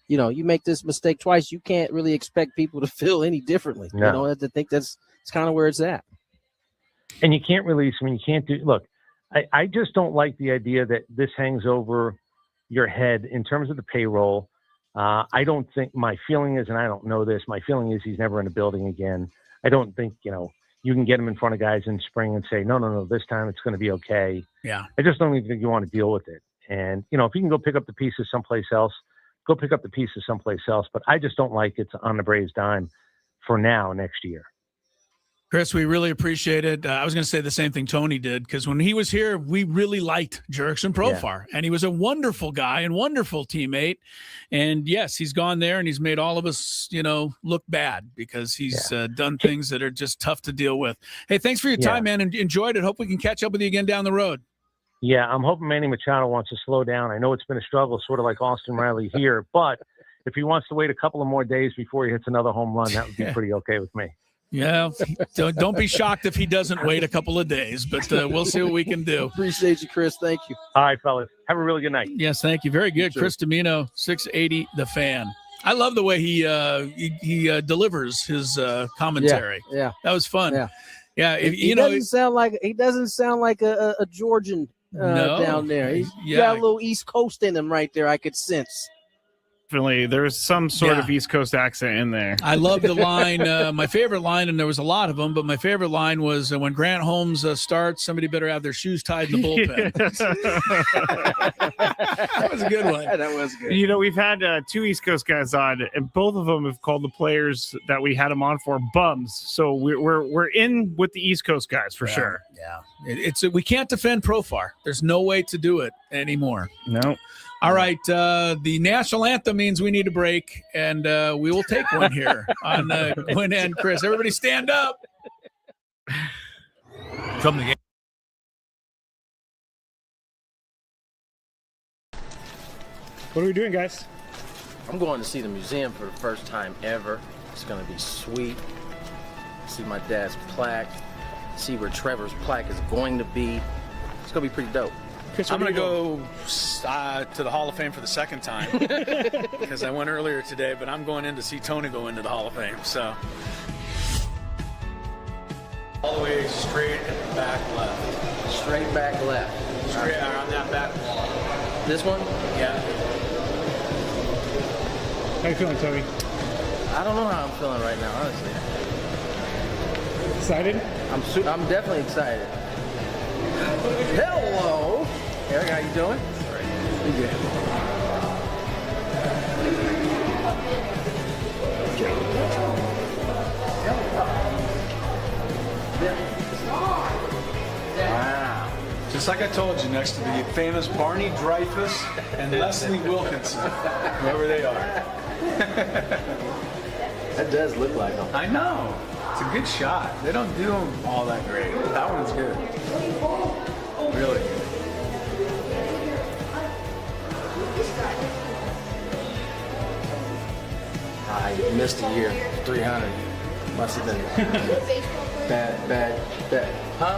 you make this mistake twice, you can't really expect people to feel any differently. No. I think that's kind of where it's at. And you can't release him. You can't do. Look, I just don't like the idea that this hangs over your head in terms of the payroll. I don't think my feeling is, and I don't know this, my feeling is he's never in a building again. I don't think, you can get him in front of guys in spring and say, no, this time it's going to be okay. Yeah. I just don't even think you want to deal with it. And, if you can go pick up the pieces someplace else, go pick up the pieces someplace else. But I just don't like it's on the Braves' dime for now, next year. Chris, we really appreciate it. I was going to say the same thing Tony did, because when he was here, we really liked Jurickson Profar, and he was a wonderful guy and wonderful teammate. And yes, he's gone there and he's made all of us, look bad because he's done things that are just tough to deal with. Hey, thanks for your time, man, and enjoyed it. Hope we can catch up with you again down the road. Yeah, I'm hoping Manny Machado wants to slow down. I know it's been a struggle, sort of like Austin Riley here, but if he wants to wait a couple of more days before he hits another home run, that would be pretty okay with me. Yeah, don't be shocked if he doesn't wait a couple of days, but we'll see what we can do. Appreciate you, Chris. Thank you. All right, fellas. Have a really good night. Yes, thank you. Very good. Sure. Chris Domino, 680 The Fan. I love the way he delivers his commentary. Yeah, that was fun. Yeah. He doesn't sound like a Georgian down there. He's got a little East Coast in him right there. I could sense. Definitely, there's some sort of East Coast accent in there. I love the line. My favorite line, and there was a lot of them, but my favorite line was when Grant Holmes starts, somebody better have their shoes tied in the bullpen. That was a good one. Yeah, that was good. We've had 2 East Coast guys on, and both of them have called the players that we had them on for bums. So we're in with the East Coast guys for sure. Yeah, we can't defend Profar. There's no way to do it anymore. No. All right. The national anthem means we need a break, and we will take one here on Gwynn and Chris. Everybody stand up. From the What are we doing, guys? I'm going to see the museum for the first time ever. It's going to be sweet. See my dad's plaque. See where Trevor's plaque is going to be. It's going to be pretty dope. Chris, I'm going to go to the Hall of Fame for the second time because I went earlier today, but I'm going in to see Tony go into the Hall of Fame. So all the way straight at the back left. Straight back left. Straight on that back wall. This one? Yeah. How you feeling, Tony? I don't know how I'm feeling right now, honestly. Excited? I'm definitely excited. Hello, Eric. How you doing? Pretty good. Wow. Just like I told you, next to the famous Barney Dreyfus and Leslie Wilkinson, whoever they are. That does look like them. I know. It's a good shot. They don't do them all that great. That one's good. Really good. I missed a year. 300. Must have been bad. Huh?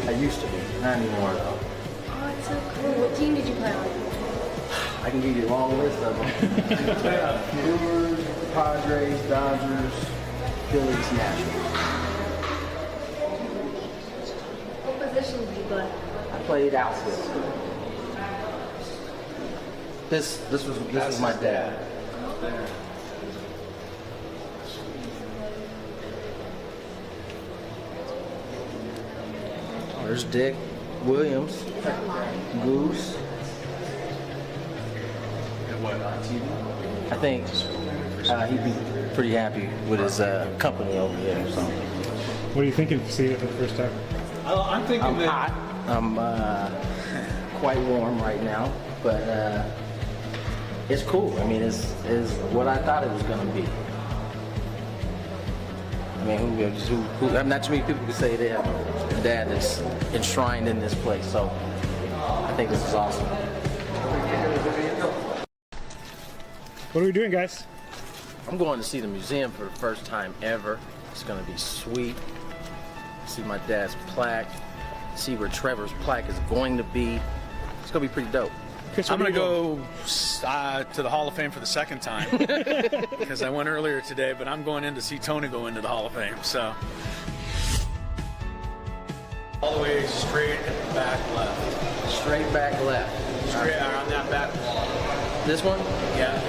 I used to be. Not anymore, though. Oh, it's so cool. What team did you play on? I can give you a long list of them. Brewers, Padres, Dodgers, Phillies, Nationals. What position did you play? I played outfield. This was my dad. Oh, there's Dick Williams, Goose. I think he'd be pretty happy with his company over here. So What are you thinking of seeing it for the first time? I'm thinking I'm hot. I'm quite warm right now, but it's cool. I mean, it's what I thought it was going to be. I mean, not too many people can say they have a dad that's enshrined in this place. So I think this is awesome. What are we doing, guys? I'm going to see the museum for the first time ever. It's going to be sweet. See my dad's plaque. See where Trevor's plaque is going to be. It's going to be pretty dope. Chris, I'm going to go to the Hall of Fame for the second time because I went earlier today, but I'm going in to see Tony go into the Hall of Fame. So all the way straight at the back left. Straight back left. Straight on that back wall. This one? Yeah.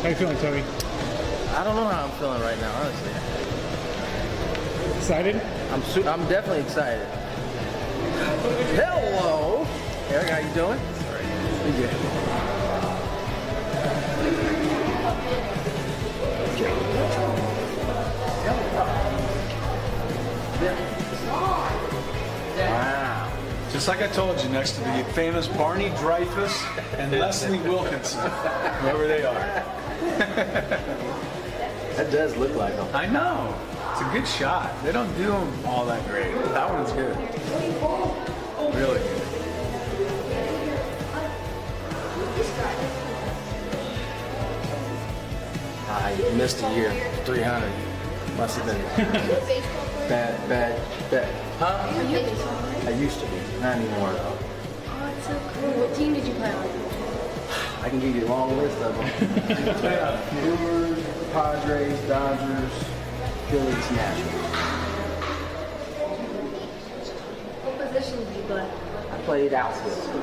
How you feeling, Tony? I don't know how I'm feeling right now, honestly. Excited? I'm definitely excited. Hello, Eric. How you doing? Pretty good. Wow. Just like I told you, next to the famous Barney Dreyfus and Leslie Wilkinson, whoever they are. That does look like them. I know. It's a good shot. They don't do them all that great. That one's good. Really good. I missed a year. 300. Must have been bad. Huh? I used to be. Not anymore, though. Oh, it's so cool. What team did you play on? I can give you a long list of them. Brewers, Padres, Dodgers, Phillies, Nationals. What position did you play? I played outfield.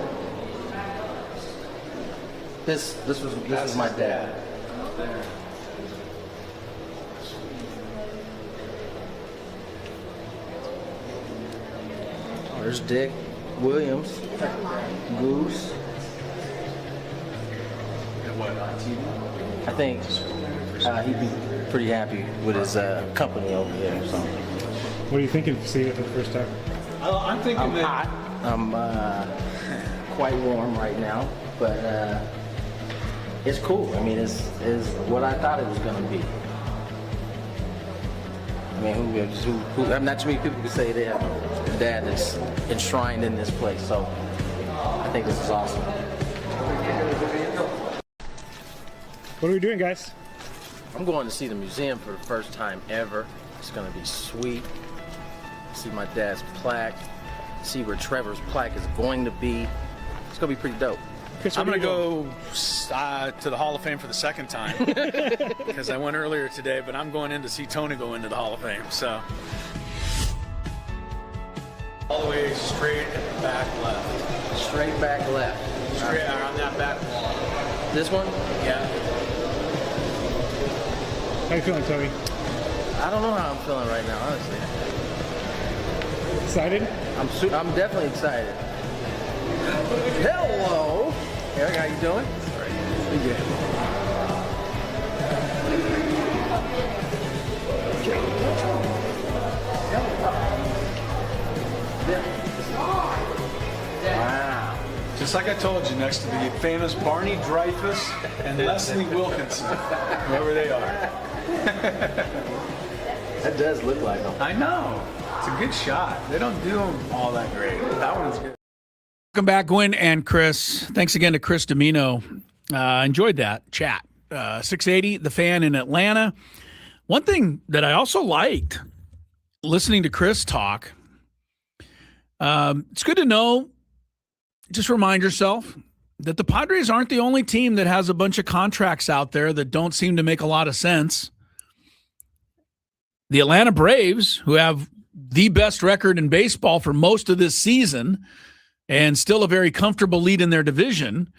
This was my dad. Oh, there's Dick Williams, Goose. I think he'd be pretty happy with his company over here. So What are you thinking of seeing it for the first time? I'm thinking I'm hot. I'm quite warm right now, but it's cool. I mean, it's what I thought it was going to be. I mean, not too many people can say they have a dad that's enshrined in this place, so I think this is awesome. What are we doing, guys? I'm going to see the museum for the first time ever. It's going to be sweet. See my dad's plaque. See where Trevor's plaque is going to be. It's going to be pretty dope. Chris, I'm going to go to the Hall of Fame for the second time because I went earlier today, but I'm going in to see Tony go into the Hall of Fame. So all the way straight at the back left. Straight back left. Straight on that back wall. This one? Yeah. How you feeling, Tony? I don't know how I'm feeling right now, honestly. Excited? I'm definitely excited. Hello, Eric. How you doing? Pretty good. Wow. Just like I told you, next to the famous Barney Dreyfus and Leslie Wilkinson, whoever they are. That does look like them. I know. It's a good shot. They don't do them all that great. That one's good. Welcome back, Gwynn and Chris. Thanks again to Chris Domino. Enjoyed that chat. 680, the Fan in Atlanta. One thing that I also liked, listening to Chris talk, it's good to know, just remind yourself that the Padres aren't the only team that has a bunch of contracts out there that don't seem to make a lot of sense. The Atlanta Braves, who have the best record in baseball for most of this season and still a very comfortable lead in their division.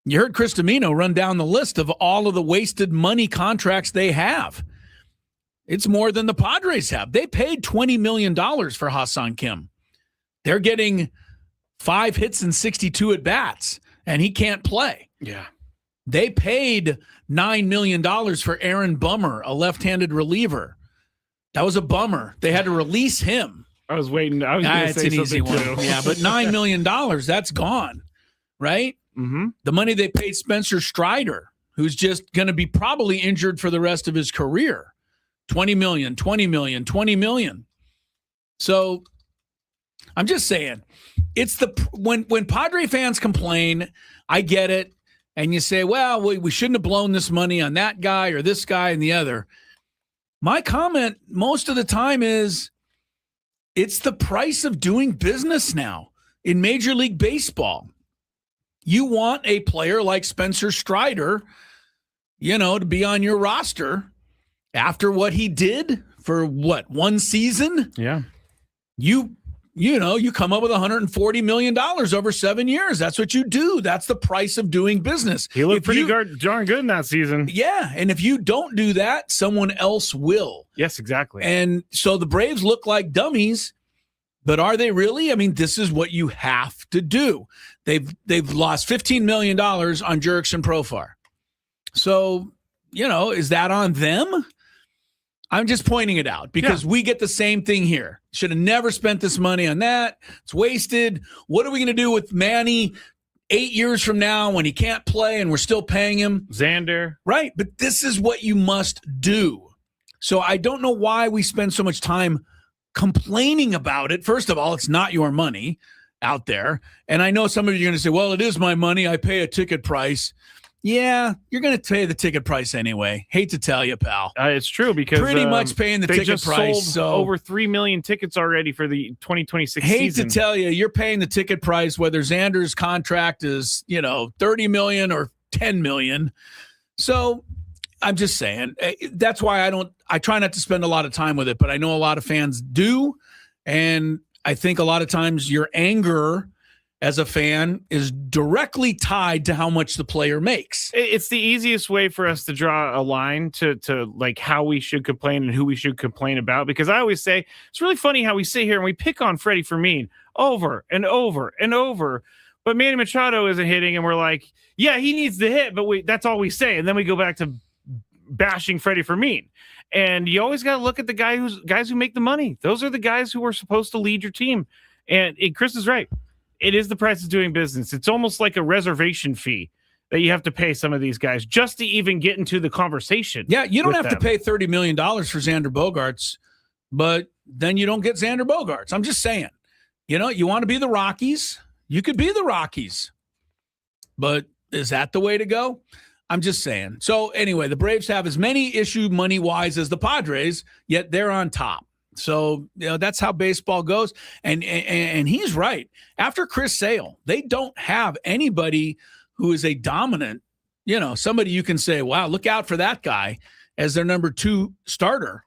You heard Chris Domino run down the list of all of the wasted money contracts they have. It's more than the Padres have. They paid $20 million for Ha-Seong Kim. They're getting 5 hits and 62 at-bats, and he can't play. Yeah. They paid $9 million for Aaron Bummer, a left-handed reliever. That was a bummer. They had to release him. I was waiting. I was going to say an easy something one. too. Yeah, but $9 million, that's gone, right? Mm-hmm. The money they paid Spencer Strider, who's just going to be probably injured for the rest of his career. $20 million, $20 million, $20 million. So I'm just saying, it's when Padre fans complain, I get it. And you say, well, we shouldn't have blown this money on that guy or this guy and the other. My comment most of the time is it's the price of doing business now in Major League Baseball. You want a player like Spencer Strider, to be on your roster after what he did for one season? Yeah. You come up with $140 million over 7 years. That's what you do. That's the price of doing business. He looked pretty darn good in that season. Yeah, and if you don't do that, someone else will. Yes, exactly. And so the Braves look like dummies, but are they really? I mean, this is what you have to do. They've lost $15 million on Jurickson Profar. So, is that on them? I'm just pointing it out because we get the same thing here. Should have never spent this money on that. It's wasted. What are we going to do with Manny 8 years from now when he can't play and we're still paying him? Xander. Right. But this is what you must do. So I don't know why we spend so much time complaining about it. First of all, it's not your money out there. And I know some of you are going to say, well, it is my money. I pay a ticket price. Yeah, you're going to pay the ticket price anyway. Hate to tell you, pal. It's true because pretty much paying the ticket price. Sold over 3 million tickets already for the 2026 season. Hate to tell you, you're paying the ticket price whether Xander's contract is, $30 million or $10 million. So I'm just saying that's why I try not to spend a lot of time with it, but I know a lot of fans do. And I think a lot of times your anger as a fan is directly tied to how much the player makes. It's the easiest way for us to draw a line to like how we should complain and who we should complain about. Because I always say it's really funny how we sit here and we pick on Freddie Fermin over and over and over, but Manny Machado isn't hitting and we're like, yeah, he needs to hit, but that's all we say. And then we go back to bashing Freddie Fermin. And you always got to look at the guys who make the money. Those are the guys who are supposed to lead your team. And Chris is right. It is the price of doing business. It's almost like a reservation fee that you have to pay some of these guys just to even get into the conversation. Yeah, you don't have them. to pay $30 million for Xander Bogaerts, but then you don't get Xander Bogaerts. I'm just saying. You know, you want to be the Rockies? You could be the Rockies. But is that the way to go? I'm just saying. So anyway, the Braves have as many issue money-wise as the Padres, yet they're on top. So, you know, that's how baseball goes. And he's right. After Chris Sale, they don't have anybody who is a dominant, you know, somebody you can say, wow, look out for that guy as their number 2 starter.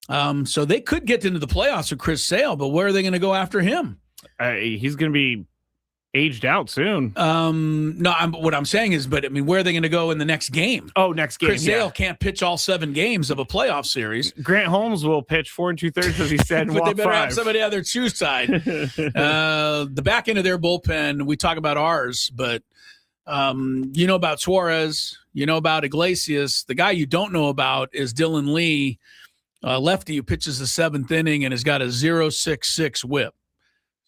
So they could get into the playoffs with Chris Sale, but where are they going to go after him? He's going to be aged out soon. What I'm saying is, but I mean, where are they going to go in the next game? Oh, next game. Chris Sale can't pitch all 7 games of a playoff series. Grant Holmes will pitch 4 2/3, as he said. But they better 5. have somebody on their true side. The back end of their bullpen, we talk about ours, but you know about Suarez, you know about Iglesias. The guy you don't know about is Dylan Lee, lefty who pitches the 7th inning and has got a 0.66 whip.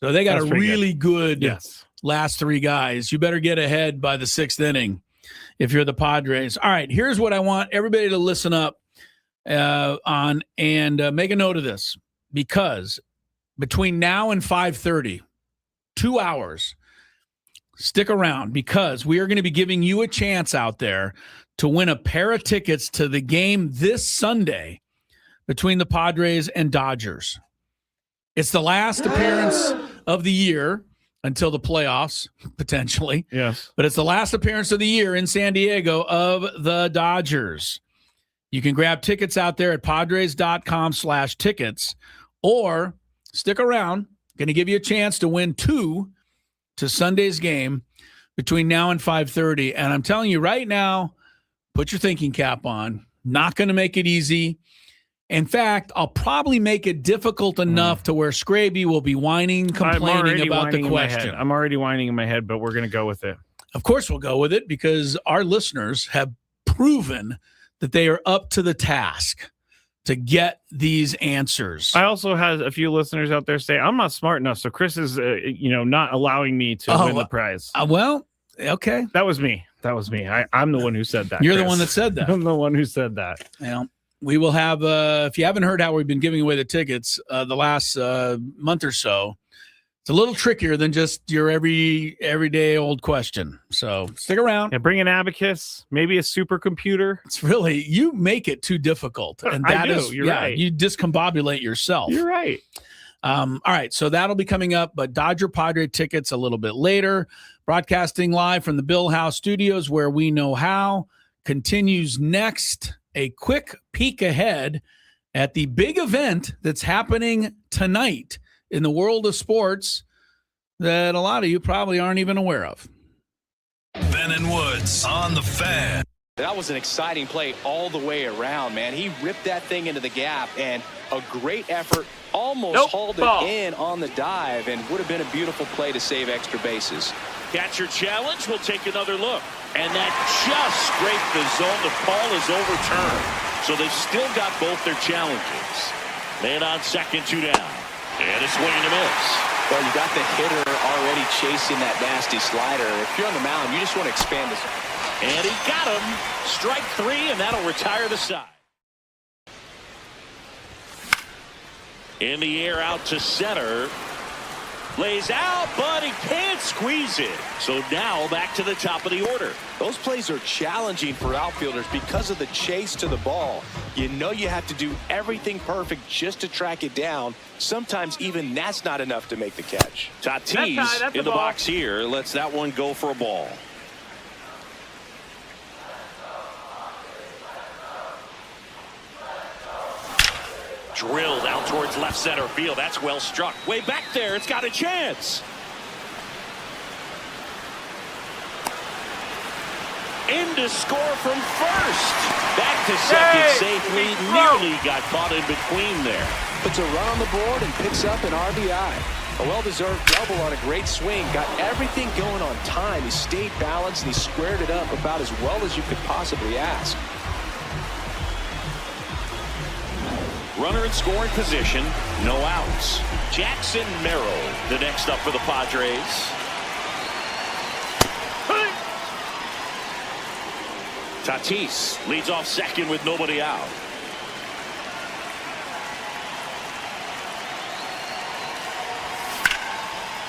So they got a really good last 3 guys. You better get ahead by the 6th inning if you're the Padres. All right, here's what I want everybody to listen up on and make a note of this, because between now and 5:30, 2 hours, stick around, because we are going to be giving you a chance out there to win a pair of tickets to the game this Sunday between the Padres and Dodgers. It's the last appearance of the year until the playoffs, potentially. Yes. But it's the last appearance of the year in San Diego of the Dodgers. You can grab tickets out there at padres.com/tickets, or stick around. Going to give you a chance to win 2 to Sunday's game between now and 5:30. And I'm telling you right now, put your thinking cap on. Not going to make it easy. In fact, I'll probably make it difficult enough to where Skraby will be whining, complaining about the question. I'm already whining in my head, but we're going to go with it. Of course we'll go with it, because our listeners have proven that they are up to the task to get these answers. I also had a few listeners out there say, I'm not smart enough, so Chris is, not allowing me to win the prize. Well, okay. That was me. I'm the one who said that. You're Chris. the one that said that. I'm the one who said that. Well, we will have, if you haven't heard how we've been giving away the tickets the last month or so, it's a little trickier than just your everyday old question. So stick around. Yeah, bring an abacus, maybe a supercomputer. It's really, you make it too difficult. And that You're right. You discombobulate yourself. You're right. All right, so that'll be coming up, but Dodger Padre tickets a little bit later. Broadcasting live from the Bill House Studios, where we know how, continues next. A quick peek ahead at the big event that's happening tonight in the world of sports that a lot of you probably aren't even aware of. Ben and Woods on the Fan. That was an exciting play all the way around, man. He ripped that thing into the gap, and a great effort, almost hauled it in on the dive, and would have been a beautiful play to save extra bases. Catcher challenge. We'll take another look. And that just scraped the zone. The call is overturned. So they've still got both their challenges. Man on second, 2 down. And a swing and a miss. Well, you got the hitter already chasing that nasty slider. If you're on the mound, you just want to expand the zone. And he got him. Strike 3, and that'll retire the side. In the air out to center. Lays out, but he can't squeeze it. So now back to the top of the order. Those plays are challenging for outfielders because of the chase to the ball. You know you have to do everything perfect just to track it down. Sometimes even that's not enough to make the catch. Tatis in the box here lets that one go for a ball. Drilled out towards left center field. That's well struck. Way back there. It's got a chance. In to score from first. Back to second safely. Nearly got caught in between there. Puts a run on the board and picks up an RBI. A well-deserved double on a great swing. Got everything going on time. He stayed balanced and he squared it up about as well as you could possibly ask. Runner in scoring position, no outs. Jackson Merrill, the next up for the Padres. Tatis leads off second with nobody out.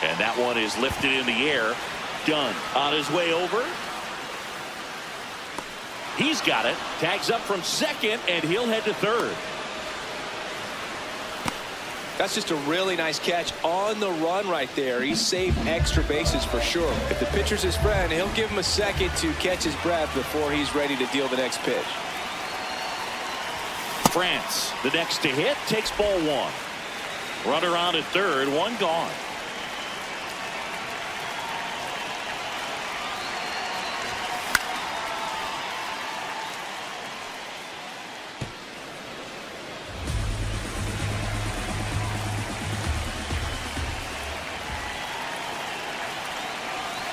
And that one is lifted in the air. Dunn on his way over. He's got it. Tags up from second, and he'll head to third. That's just a really nice catch on the run right there. He saved extra bases for sure. If the pitcher's his friend, he'll give him a second to catch his breath before he's ready to deal the next pitch. France, the next to hit, takes ball one. Runner on at third, one gone.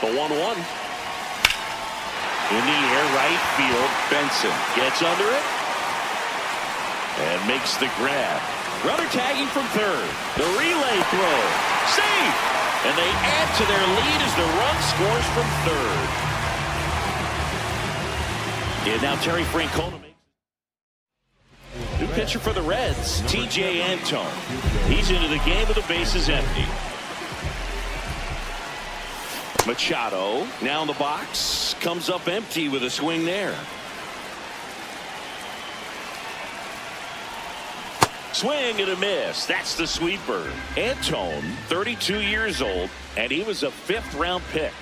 The 1-1. In the air, right field. Benson gets under it and makes the grab. Runner tagging from third. The relay throw. Safe! And they add to their lead as the run scores from third. And now Terry Francona makes it. New pitcher for the Reds, T.J. Antone. He's into the game with the bases empty. Machado now in the box, comes up empty with a swing there. Swing and a miss. That's the sweeper. Antone, 32 years old, and he was a fifth-round pick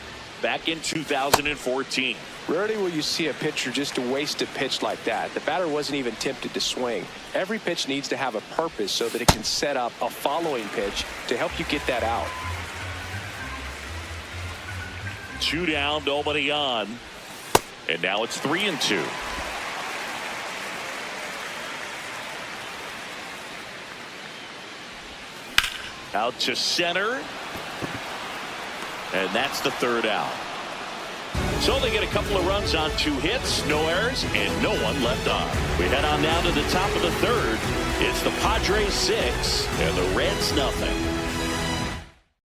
back in 2014. Rarely will you see a pitcher just to waste a pitch like that. The batter wasn't even tempted to swing. Every pitch needs to have a purpose so that it can set up a following pitch to help you get that out. 2 down, nobody on. And now it's 3-2. Out to center. And that's the third out. So they get a couple of runs on 2 hits, no errors, and no one left on. We head on down to the top of the third. It's the Padres 6 and the Reds nothing.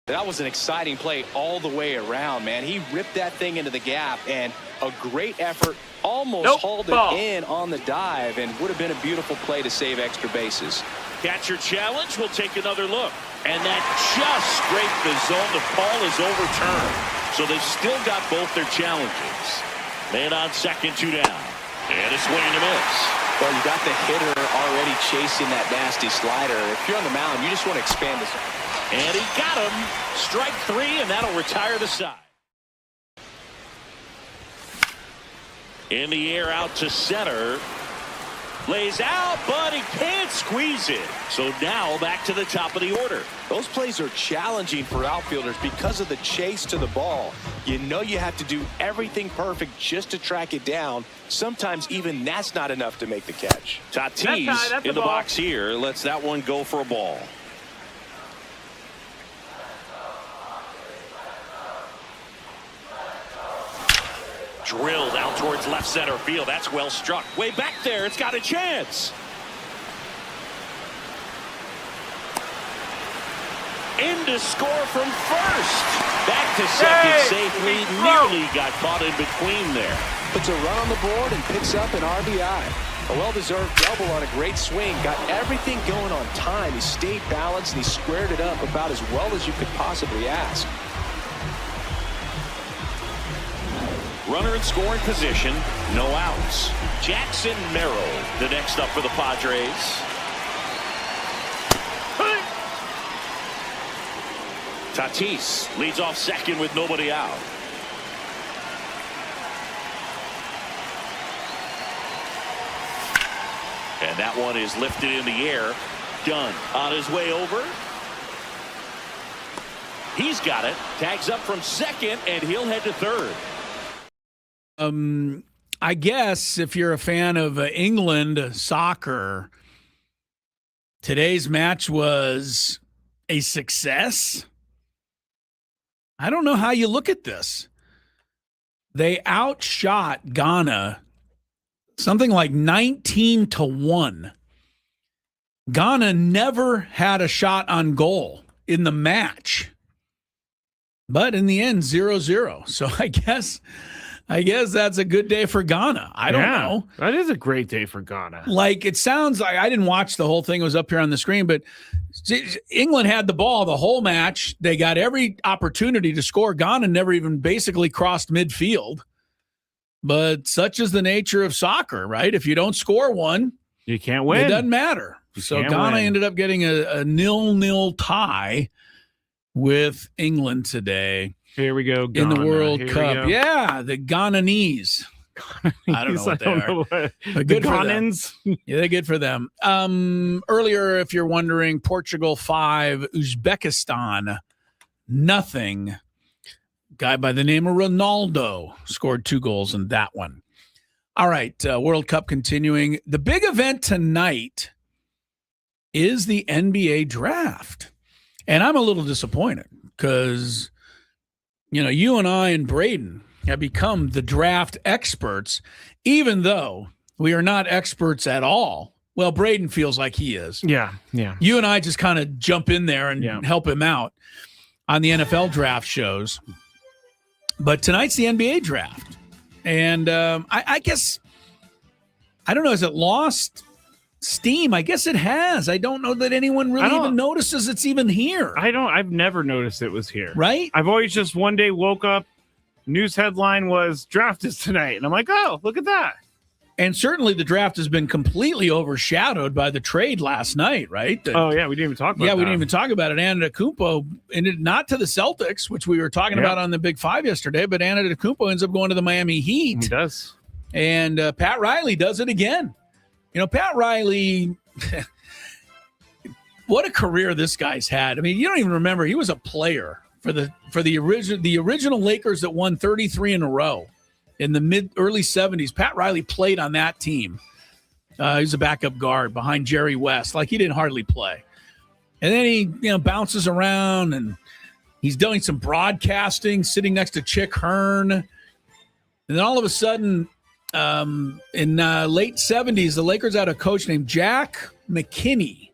That was an exciting play all the way around, man. He ripped that thing into the gap, and a great effort. Almost hauled it in on the dive, and would have been a beautiful play to save extra bases. Catcher challenge. We'll take another look. And that just scraped the zone. The ball is overturned. So they've still got both their challenges. Man on second, 2 down. And a swing and a miss. Well, you got the hitter already chasing that nasty slider. If you're on the mound, you just want to expand this. And he got him. Strike 3, and that'll retire the side. In the air out to center. Lays out, but he can't squeeze it. So now back to the top of the order. Those plays are challenging for outfielders because of the chase to the ball. You know you have to do everything perfect just to track it down. Sometimes even that's not enough to make the catch. Tatis in the box here lets that one go for a ball. Drilled out towards left center field. That's well struck. Way back there. It's got a chance. In to score from first. Back to second safely. Nearly got caught in between there. Puts a run on the board and picks up an RBI. A well-deserved double on a great swing. Got everything going on time. He stayed balanced and he squared it up about as well as you could possibly ask. Runner in scoring position, no outs. Jackson Merrill, the next up for the Padres. Tatis leads off second with nobody out. And that one is lifted in the air. Dunn on his way over. He's got it. Tags up from second, and he'll head to third. I guess if you're a fan of England soccer, today's match was a success. I don't know how you look at this. They outshot Ghana something like 19-1. Ghana never had a shot on goal in the match. But in the end, 0-0. So I guess that's a good day for Ghana. I don't know. That is a great day for Ghana. Like, it sounds like, I didn't watch the whole thing. It was up here on the screen, but England had the ball the whole match. They got every opportunity to score. Ghana never even basically crossed midfield. But such is the nature of soccer, right? If you don't score one, you can't win. It doesn't matter. So Ghana ended up getting a 0-0 tie with England today. Here we go, Ghana. In the World Cup. Yeah, the Ghananese. I don't know what they are. But good for them. Yeah, they're good for them. Earlier, if you're wondering, Portugal 5, Uzbekistan nothing. Guy by the name of Ronaldo scored 2 goals in that one. All right, World Cup continuing. The big event tonight is the NBA draft. And I'm a little disappointed because, you and I and Braden have become the draft experts, even though we are not experts at all. Well, Braden feels like he is. Yeah. You and I just kind of jump in there and help him out on the NFL draft shows. But tonight's the NBA draft. And I guess, I don't know, has it lost steam? I guess it has. I don't know that anyone really even notices it's even here. I've never noticed it was here. Right? I've always just one day woke up, news headline was draft is tonight. And I'm like, oh, look at that. And certainly the draft has been completely overshadowed by the trade last night, right? We didn't even talk about that. We didn't even talk about it. Antetokounmpo ended not to the Celtics, which we were talking about on the Big Five yesterday, but Antetokounmpo ends up going to the Miami Heat. He does. And Pat Riley does it again. Pat Riley, what a career this guy's had. I mean, you don't even remember. He was a player for the original Lakers that won 33 in a row in the early 70s. Pat Riley played on that team. He was a backup guard behind Jerry West. Like, he didn't hardly play. And then he bounces around, and he's doing some broadcasting, sitting next to Chick Hearn. And then all of a sudden, in late 70s, the Lakers had a coach named Jack McKinney.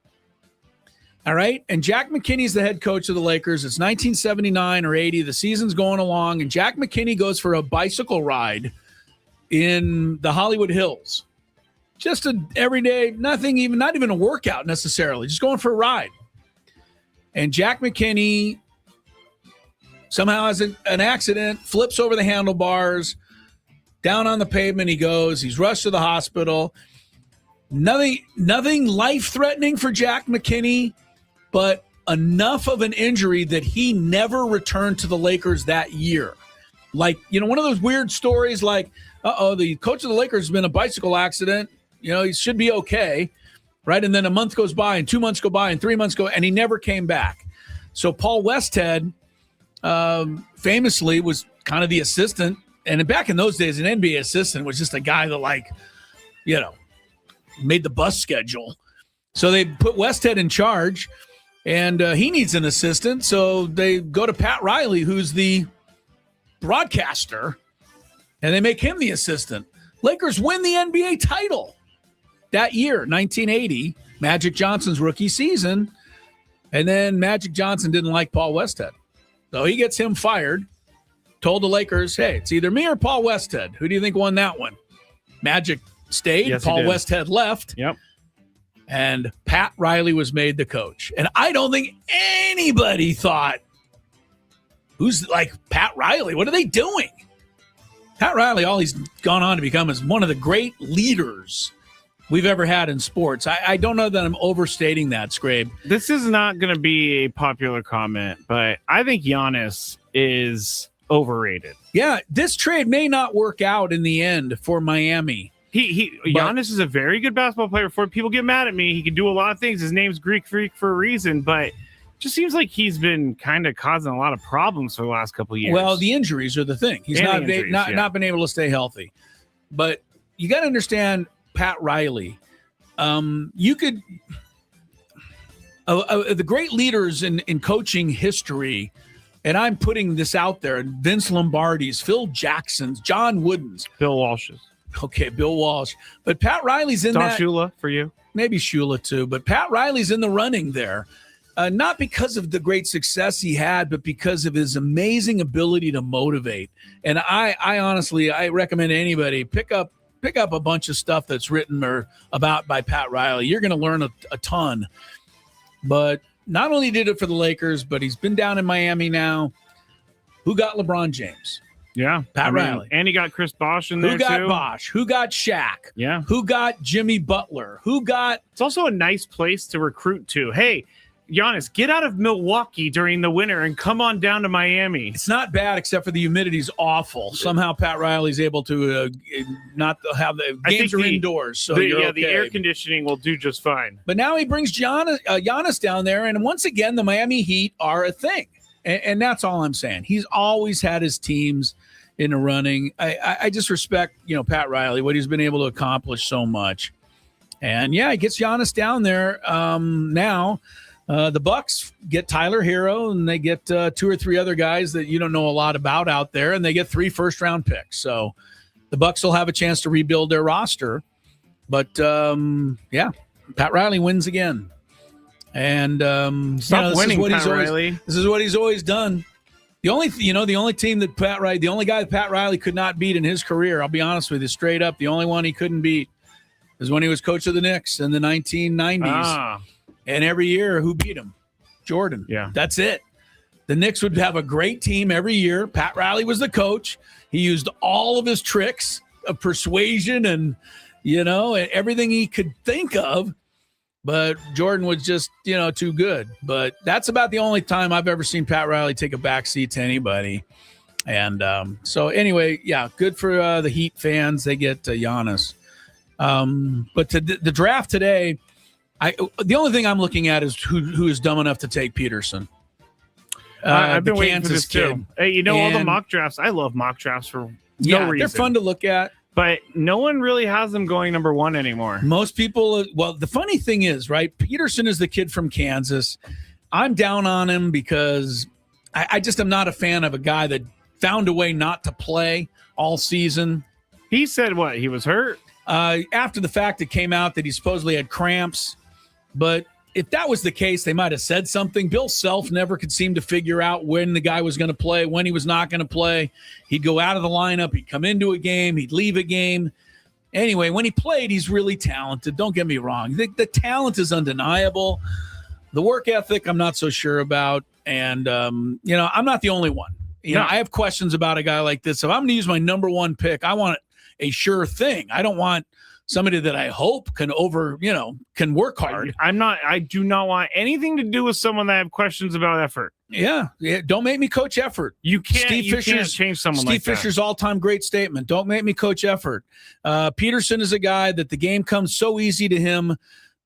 All right. And Jack McKinney's the head coach of the Lakers. It's 1979 or 80. The season's going along, and Jack McKinney goes for a bicycle ride in the Hollywood Hills. Just an everyday, not even a workout necessarily, just going for a ride. And Jack McKinney somehow has an accident, flips over the handlebars. Down on the pavement he goes. He's rushed to the hospital. Nothing life-threatening for Jack McKinney, but enough of an injury that he never returned to the Lakers that year. Like, one of those weird stories like, the coach of the Lakers has been in a bicycle accident. He should be okay, right? And then a month goes by, and 2 months go by, and 3 months go, and he never came back. So Paul Westhead famously was kind of the assistant. And back in those days, an NBA assistant was just a guy that, made the bus schedule. So they put Westhead in charge, and he needs an assistant. So they go to Pat Riley, who's the broadcaster, and they make him the assistant. Lakers win the NBA title that year, 1980, Magic Johnson's rookie season. And then Magic Johnson didn't like Paul Westhead. So he gets him fired. Told the Lakers, hey, it's either me or Paul Westhead. Who do you think won that one? Magic stayed. Yes, Paul Westhead left. Yep. And Pat Riley was made the coach. And I don't think anybody thought, who's like Pat Riley? What are they doing? Pat Riley, all he's gone on to become is one of the great leaders we've ever had in sports. I don't know that I'm overstating that, Skrabe. This is not going to be a popular comment, but I think Giannis is overrated. Yeah, this trade may not work out in the end for Miami. Giannis is a very good basketball player. Before people get mad at me, he can do a lot of things. His name's Greek Freak for a reason, but it just seems like he's been kind of causing a lot of problems for the last couple of years. Well, the injuries are the thing. He's not been able to stay healthy. But you got to understand Pat Riley. You could the great leaders in coaching history. And I'm putting this out there. Vince Lombardi's, Phil Jackson's, John Wooden's. Bill Walsh's. Okay, Bill Walsh. But Pat Riley's in Don that. Shula for you. Maybe Shula too. But Pat Riley's in the running there. not because of the great success he had, but because of his amazing ability to motivate. And I honestly, I recommend anybody pick up a bunch of stuff that's written or about by Pat Riley. You're going to learn a ton. But not only did it for the Lakers, but he's been down in Miami now. Who got LeBron James? Yeah, Pat Riley. And he got Chris Bosh in there, Who got too. Bosh? Who got Shaq? Yeah. Who got Jimmy Butler? Who got... It's also a nice place to recruit to. Hey, Giannis, get out of Milwaukee during the winter and come on down to Miami. It's not bad, except for the humidity's awful. Somehow Pat Riley's able to not have the games are indoors, so you're the okay. air conditioning will do just fine. But now he brings Giannis down there, and once again, the Miami Heat are a thing, and that's all I'm saying. He's always had his teams in the running. I just respect Pat Riley, what he's been able to accomplish so much, and he gets Giannis down there now. The Bucks get Tyler Hero, and they get 2 or 3 other guys that you don't know a lot about out there, and they get 3 first-round picks. So the Bucks will have a chance to rebuild their roster. But Pat Riley wins again, and Stop winning, Pat Riley. This is what he's always done. The only team that the only guy that Pat Riley could not beat in his career, I'll be honest with you, straight up, the only one he couldn't beat is when he was coach of the Knicks in the 1990s. And every year, who beat him? Jordan. Yeah. That's it. The Knicks would have a great team every year. Pat Riley was the coach. He used all of his tricks of persuasion and, everything he could think of. But Jordan was just, too good. But that's about the only time I've ever seen Pat Riley take a backseat to anybody. And so anyway, good for the Heat fans. They get Giannis. But the draft today, the only thing I'm looking at is who is dumb enough to take Peterson. I've been the waiting for Kansas this too. Hey, all the mock drafts. I love mock drafts for no reason. They're fun to look at. But no one really has them going number 1 anymore. Most people, the funny thing is, right, Peterson is the kid from Kansas. I'm down on him because I just am not a fan of a guy that found a way not to play all season. He said what? He was hurt? After the fact, it came out that he supposedly had cramps. But if that was the case, they might have said something. Bill Self never could seem to figure out when the guy was going to play, when he was not going to play. He'd go out of the lineup. He'd come into a game. He'd leave a game. Anyway, when he played, he's really talented. Don't get me wrong. The talent is undeniable. The work ethic, I'm not so sure about. And, I'm not the only one. I have questions about a guy like this. If I'm going to use my number 1 pick, I want a sure thing. I don't want somebody that I hope can work hard. I do not want anything to do with someone that I have questions about effort. Yeah. Don't make me coach effort. You can't change someone like that. Steve Fisher's all-time great statement. Don't make me coach effort. Peterson is a guy that the game comes so easy to him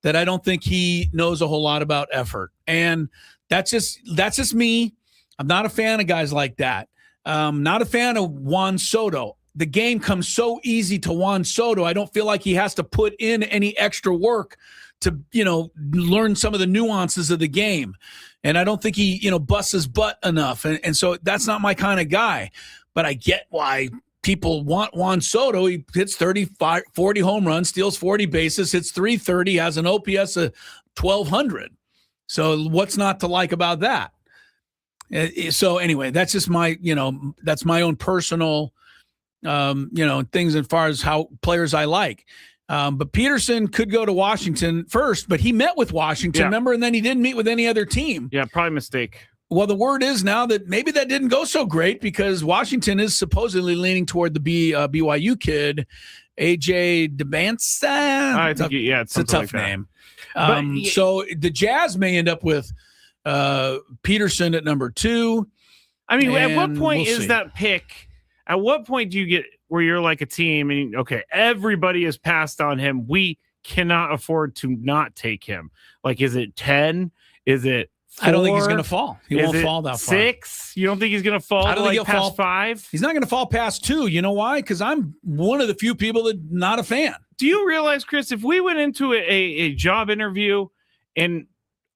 that I don't think he knows a whole lot about effort. And that's just me. I'm not a fan of guys like that. Not a fan of Juan Soto. The game comes so easy to Juan Soto. I don't feel like he has to put in any extra work to, learn some of the nuances of the game. And I don't think he, busts his butt enough. And so that's not my kind of guy. But I get why people want Juan Soto. He hits 35, 40 home runs, steals 40 bases, hits 330, has an OPS of 1,200. So what's not to like about that? So anyway, that's just my, that's my own personal things as far as how players I like. But Peterson could go to Washington first, but he met with Washington, remember? And then he didn't meet with any other team. Yeah, probably a mistake. Well, the word is now that maybe that didn't go so great because Washington is supposedly leaning toward the BYU kid, AJ DeBansa. I think, it's a tough name. So the Jazz may end up with Peterson at number 2. I mean, at what point is that pick? At what point do you get where you're like a team and, okay, everybody has passed on him. We cannot afford to not take him. Like, is it 10? Is it 4? I don't think he's going to fall. He won't fall that far. 6? You don't think he's going to fall to like past 5? He's not going to fall past 2. You know why? Because I'm one of the few people that not a fan. Do you realize, Chris, if we went into a job interview and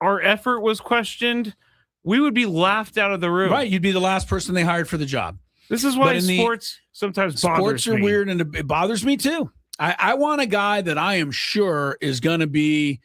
our effort was questioned, we would be laughed out of the room. Right. You'd be the last person they hired for the job. This is why sports sometimes bothers me. Sports are weird, and it bothers me too. I want a guy that I am sure is going to be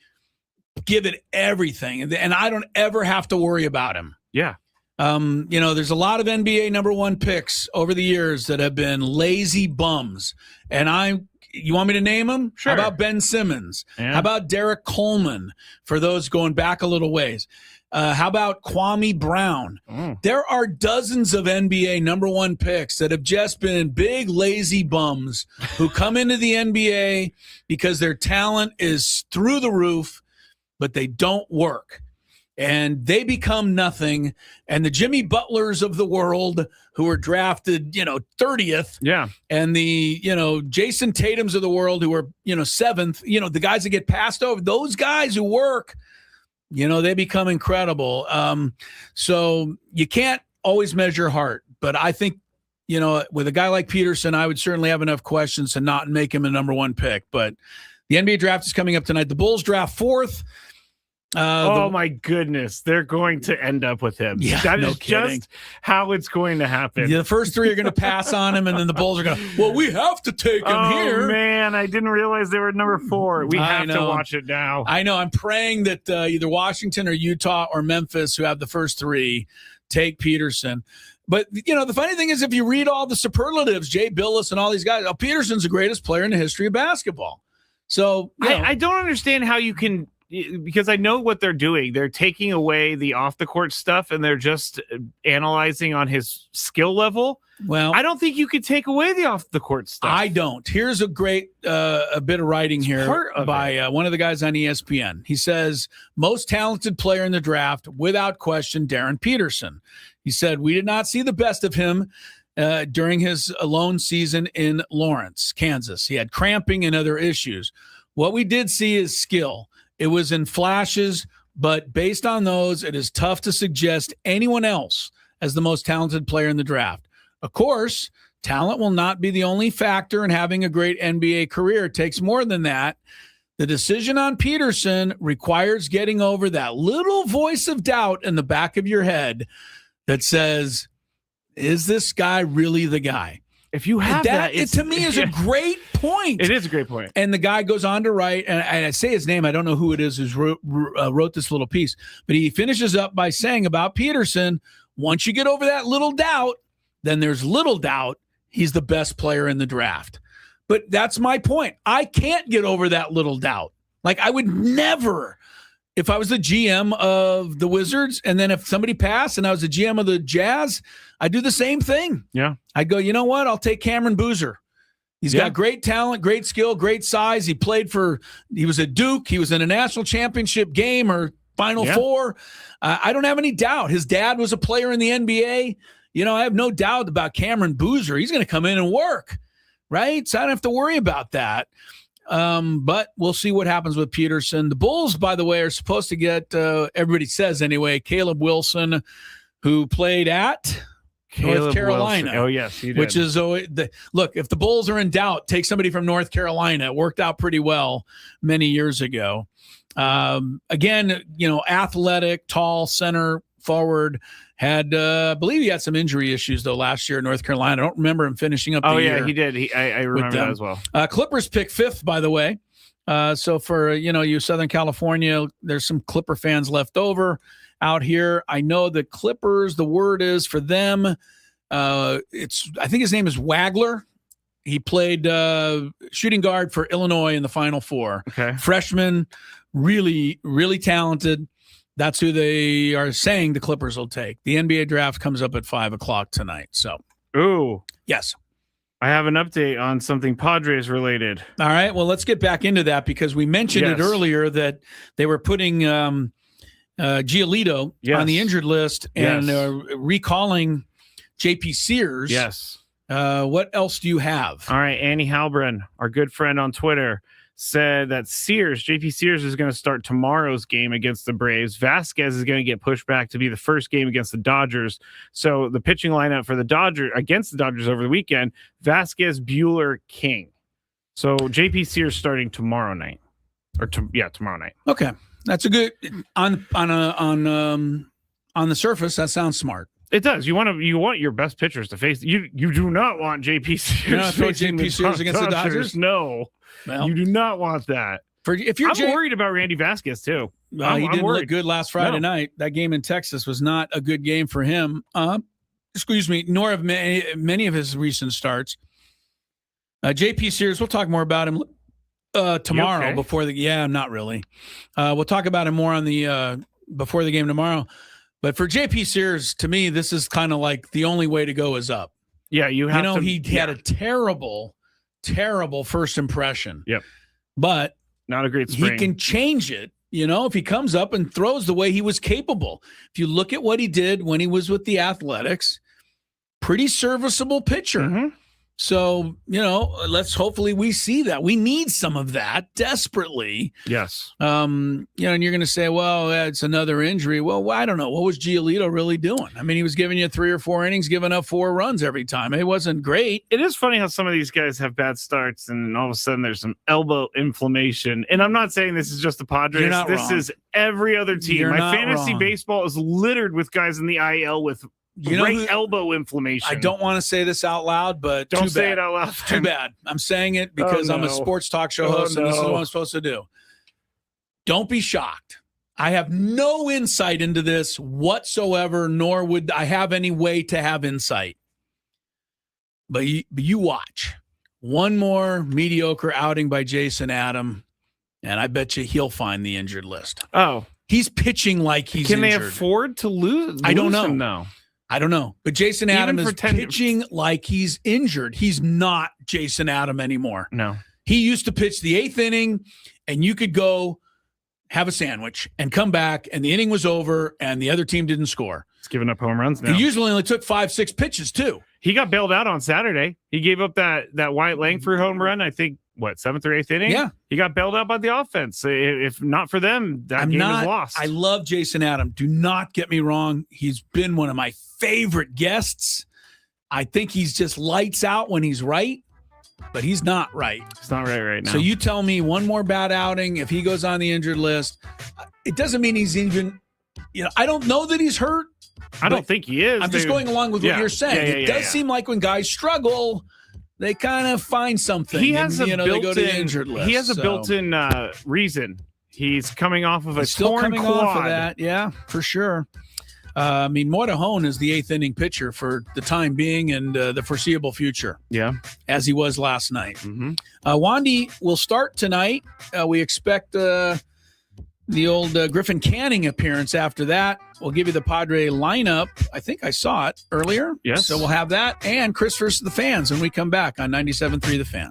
give it everything, and I don't ever have to worry about him. Yeah. There's a lot of NBA number one picks over the years that have been lazy bums, and you want me to name them? Sure. How about Ben Simmons? Yeah. How about Derek Coleman, for those going back a little ways? How about Kwame Brown? There are dozens of NBA number one picks that have just been big, lazy bums who come into the NBA because their talent is through the roof, but they don't work. And they become nothing. And the Jimmy Butlers of the world who are drafted, 30th. Yeah. And the, Jason Tatums of the world who are, 7th, the guys that get passed over, those guys who work, they become incredible. So you can't always measure heart. But I think, with a guy like Peterson, I would certainly have enough questions to not make him a number one pick. But the NBA draft is coming up tonight. The Bulls draft 4th. My goodness. They're going to end up with him. Yeah, that no is kidding. just how it's going to happen. Yeah, the first 3 are going to pass on him, and then the Bulls are going to, well, we have to take him here. Oh, man, I didn't realize they were number 4. We have to watch it now. I know. I'm praying that either Washington or Utah or Memphis, who have the first 3, take Peterson. But, the funny thing is, if you read all the superlatives, Jay Billis and all these guys, Peterson's the greatest player in the history of basketball. So I don't understand how you can, because I know what they're doing. They're taking away the off the court stuff and they're just analyzing on his skill level. Well, I don't think you could take away the off the court stuff. I don't. Here's a great a bit of writing here by one of the guys on ESPN. He says, most talented player in the draft, without question, Darren Peterson. He said, we did not see the best of him during his lone season in Lawrence, Kansas. He had cramping and other issues. What we did see is skill. It was in flashes, but based on those, it is tough to suggest anyone else as the most talented player in the draft. Of course, talent will not be the only factor in having a great NBA career. It takes more than that. The decision on Peterson requires getting over that little voice of doubt in the back of your head that says, is this guy really the guy? If you have that, it to me is a great point. It is a great point. And the guy goes on to write, and I say his name, I don't know who it is who's wrote this little piece, but he finishes up by saying about Peterson, once you get over that little doubt, then there's little doubt he's the best player in the draft. But that's my point. I can't get over that little doubt. Like, I would never, if I was the GM of the Wizards, and then if somebody passed and I was the GM of the Jazz, I'd do the same thing. Yeah. I'd go, you know what? I'll take Cameron Boozer. He's got great talent, great skill, great size. He was at Duke. He was in a national championship game or Final Four. I don't have any doubt. His dad was a player in the NBA. I have no doubt about Cameron Boozer. He's going to come in and work, right? So I don't have to worry about that. But we'll see what happens with Peterson. The Bulls, by the way, are supposed to get, everybody says anyway, Caleb Wilson, who played at North Carolina. Wilson. Oh, yes, he did. Which is, look, if the Bulls are in doubt, take somebody from North Carolina. It worked out pretty well many years ago. Again, athletic, tall, center, forward. I believe he had some injury issues, though, last year in North Carolina. I don't remember him finishing up the year. Oh, yeah, he did. I remember that as well. Clippers pick 5th, by the way. So for, you Southern California, there's some Clipper fans left over out here. I know the Clippers, the word is for them, I think his name is Wagler. He played shooting guard for Illinois in the Final Four. Okay. Freshman, really, really talented. That's who they are saying the Clippers will take. The NBA draft comes up at 5:00 tonight. So, yes. I have an update on something Padres related. All right. Well, let's get back into that because we mentioned it earlier that they were putting Giolito on the injured list and recalling JP Sears. Yes. What else do you have? All right. Annie Halbrin, our good friend on Twitter, said that JP Sears is going to start tomorrow's game against the Braves. Vasquez is going to get pushed back to be the first game against the Dodgers. So the pitching lineup for the Dodgers against the Dodgers over the weekend, Vasquez, Buehler, King. So JP Sears starting tomorrow night tomorrow night. Okay. That's a good on the surface. That sounds smart. It does. You want your best pitchers to face. You do not want JP Sears. You're not throwing JP Sears against the Dodgers? No. Well, you do not want that. I'm worried about Randy Vasquez too. He I'm didn't worried. look good last Friday night. That game in Texas was not a good game for him. Nor have many of his recent starts. JP Sears, we'll talk more about him tomorrow before the. Yeah, not really. We'll talk about him more on the before the game tomorrow. But for JP Sears, to me, this is kind of like the only way to go is up. Yeah, you have to. He had a terrible first impression. Yep. But not a great spring. He can change it, if he comes up and throws the way he was capable. If you look at what he did when he was with the Athletics, pretty serviceable pitcher. Mm-hmm. So, let's hopefully we see that. We need some of that desperately. Yes. And you're going to say, well, it's another injury. Well, I don't know. What was Giolito really doing? I mean, he was giving you 3 or 4 innings, giving up 4 runs every time. It wasn't great. It is funny how some of these guys have bad starts and all of a sudden there's some elbow inflammation. And I'm not saying this is just the Padres. This is every other team. My fantasy baseball is littered with guys in the IL with great elbow inflammation. I don't want to say this out loud, but don't say it out loud. Too bad. I'm saying it because I'm a sports talk show host, and this is what I'm supposed to do. Don't be shocked. I have no insight into this whatsoever, nor would I have any way to have insight. But you watch. One more mediocre outing by Jason Adam, and I bet you he'll find the injured list. Oh. He's pitching like he's injured. Can they afford to lose I don't know. Him now? I don't know. But Jason Adam is pitching like he's injured. He's not Jason Adam anymore. No. He used to pitch the 8th inning, and you could go have a sandwich and come back, and the inning was over, and the other team didn't score. It's giving up home runs now. He usually only took 5-6 pitches, too. He got bailed out on Saturday. He gave up that Wyatt Langford home run, I think, 7th or 8th inning? Yeah. He got bailed out by the offense. If not for them, that game is lost. I love Jason Adam. Do not get me wrong. He's been one of my favorite guests. I think he's just lights out when he's right, but he's not right. He's not right now. So you tell me one more bad outing, if he goes on the injured list, it doesn't mean he's even, I don't know that he's hurt. I don't think he is. I'm just going along with what you're saying. It does seem like when guys struggle, they kind of find something. He has and, a they go to the injured list. He has a built-in reason. He's coming off of a still torn coming quad. off of that. Yeah, for sure. Motorhone is the 8th inning pitcher for the time being and the foreseeable future. Yeah, as he was last night. Mm-hmm. Wandy will start tonight. We expect the old Griffin Canning appearance after that. We'll give you the Padre lineup. I think I saw it earlier. Yes. So we'll have that and Chris versus the Fans when we come back on 97.3 The Fan.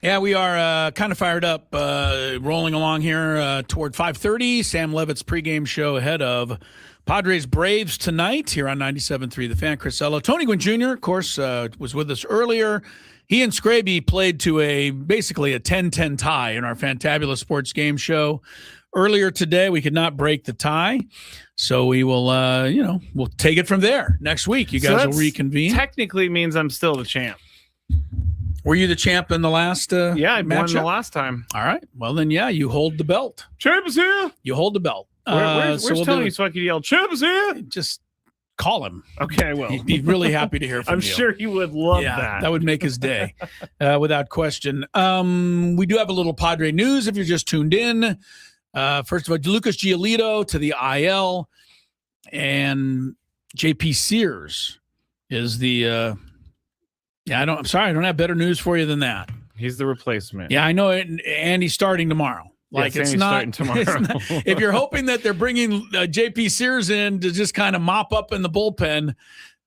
Yeah, we are kind of fired up, rolling along here toward 5:30. Sam Levitt's pregame show ahead of Padres Braves tonight here on 97.3 The Fan. Chris Ello. Tony Gwynn Jr., of course, was with us earlier. He and Skraby played to basically a 10-10 tie in our Fantabulous Sports Game Show. Earlier today, we could not break the tie, so we will, we'll take it from there next week. You guys will reconvene. Technically means I'm still the champ. Were you the champ in the last Yeah, I won matchup? the last time. All right. Well, then, yeah, you hold the belt. Champ is here. You hold the belt. Where's Tony so I can yell, champ is here? Just call him. Okay, I will. He'd be really happy to hear from you. I'm sure he would love that. That would make his day, without question. We do have a little Padre news if you're just tuned in. First of all, Lucas Giolito to the IL, and JP Sears is the I'm sorry, I don't have better news for you than that. He's the replacement. Yeah, I know it, and he's starting tomorrow. Like, yes, it's not, starting tomorrow. It's not, if you're hoping that they're bringing JP Sears in to just kind of mop up in the bullpen,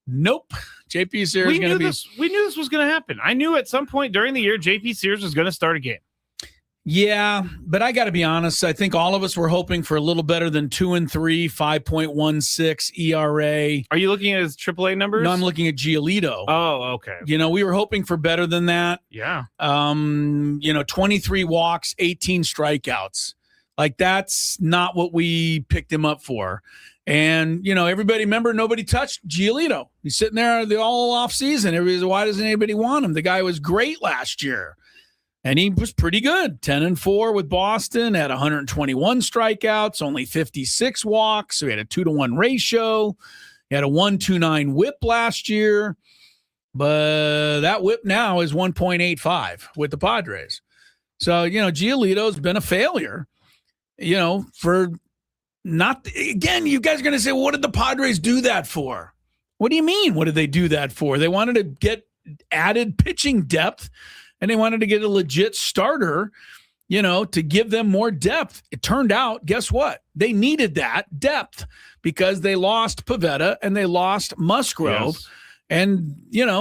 nope. JP Sears is going to be. We knew this was going to happen. I knew at some point during the year JP Sears was going to start a game. Yeah, but I got to be honest. I think all of us were hoping for a little better than 2-3, 5.16 ERA. Are you looking at his AAA numbers? No, I'm looking at Giolito. Oh, okay. We were hoping for better than that. Yeah. 23 walks, 18 strikeouts. Like, that's not what we picked him up for. And, everybody, remember, nobody touched Giolito. He's sitting there the all off season. Everybody said, why doesn't anybody want him? The guy was great last year. And he was pretty good, 10-4 with Boston, had 121 strikeouts, only 56 walks. So he had a 2-to-1 ratio. He had a 1.29 whip last year, but that whip now is 1.85 with the Padres. So, Giolito's been a failure, for not – again, you guys are going to say, well, what did the Padres do that for? What do you mean, what did they do that for? They wanted to get added pitching depth, and they wanted to get a legit starter, to give them more depth. It turned out, guess what? They needed that depth because they lost Pivetta and they lost Musgrove. Yes. And,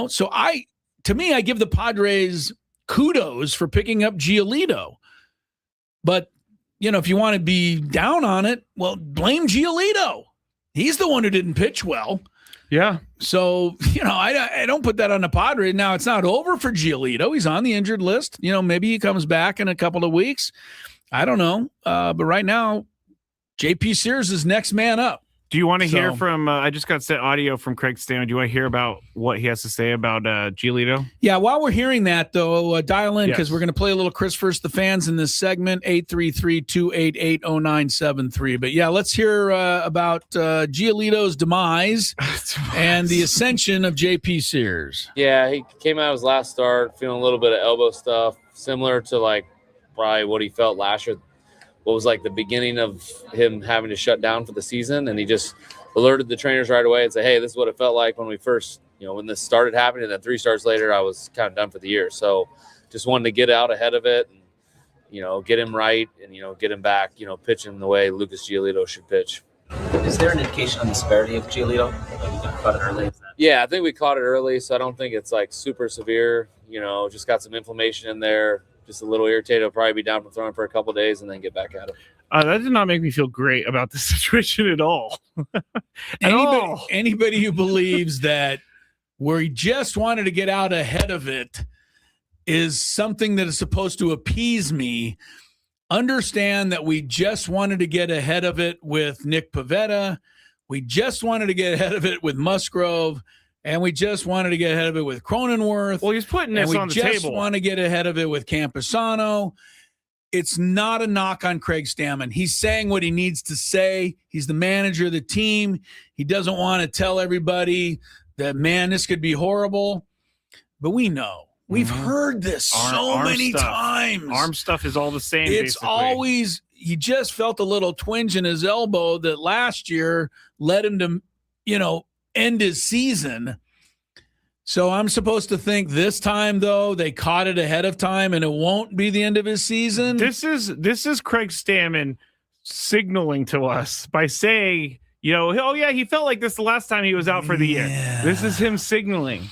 so I give the Padres kudos for picking up Giolito. But, if you want to be down on it, well, blame Giolito. He's the one who didn't pitch well. Yeah. So, I don't put that on the Padres. Now, it's not over for Giolito. He's on the injured list. Maybe he comes back in a couple of weeks. I don't know. But right now, JP Sears is next man up. Do you want to hear from I just got sent audio from Craig Stammen. Do you want to hear about what he has to say about Giolito? Yeah, while we're hearing that, though, dial in because Yes. we're going to play a little Chris First the Fans in this segment, 833-288-0973. But, yeah, let's hear about Giolito's demise and the ascension of JP Sears. Yeah, he came out of his last start feeling a little bit of elbow stuff, similar to, probably what he felt last year. What was the beginning of him having to shut down for the season. And he just alerted the trainers right away and said, hey, this is what it felt like when we first, when this started happening. And then 3 starts later, I was kind of done for the year. So just wanted to get out ahead of it and, get him right and, get him back, pitching the way Lucas Giolito should pitch. Is there an indication on the severity of Giolito? You caught it early? Yeah, I think we caught it early. So I don't think it's super severe, just got some inflammation in there. Just a little irritated. I'll probably be down from throwing for a couple of days and then get back at it. That did not make me feel great about the situation at all. Anybody who believes that we just wanted to get out ahead of it is something that is supposed to appease me. Understand that we just wanted to get ahead of it with Nick Pivetta. We just wanted to get ahead of it with Musgrove. And we just wanted to get ahead of it with Cronenworth. Well, he's putting this on the table. And we just want to get ahead of it with Camposano. It's not a knock on Craig Stammen. He's saying what he needs to say. He's the manager of the team. He doesn't want to tell everybody that, man, this could be horrible. But we know. We've heard this so many times. Arm stuff is all the same, It's basically. always – he just felt a little twinge in his elbow that last year led him to, end his season. So I'm supposed to think this time, though, they caught it ahead of time and it won't be the end of his season. This is Craig Stammen signaling to us by saying, oh yeah, he felt like this the last time he was out for the year. This is him signaling.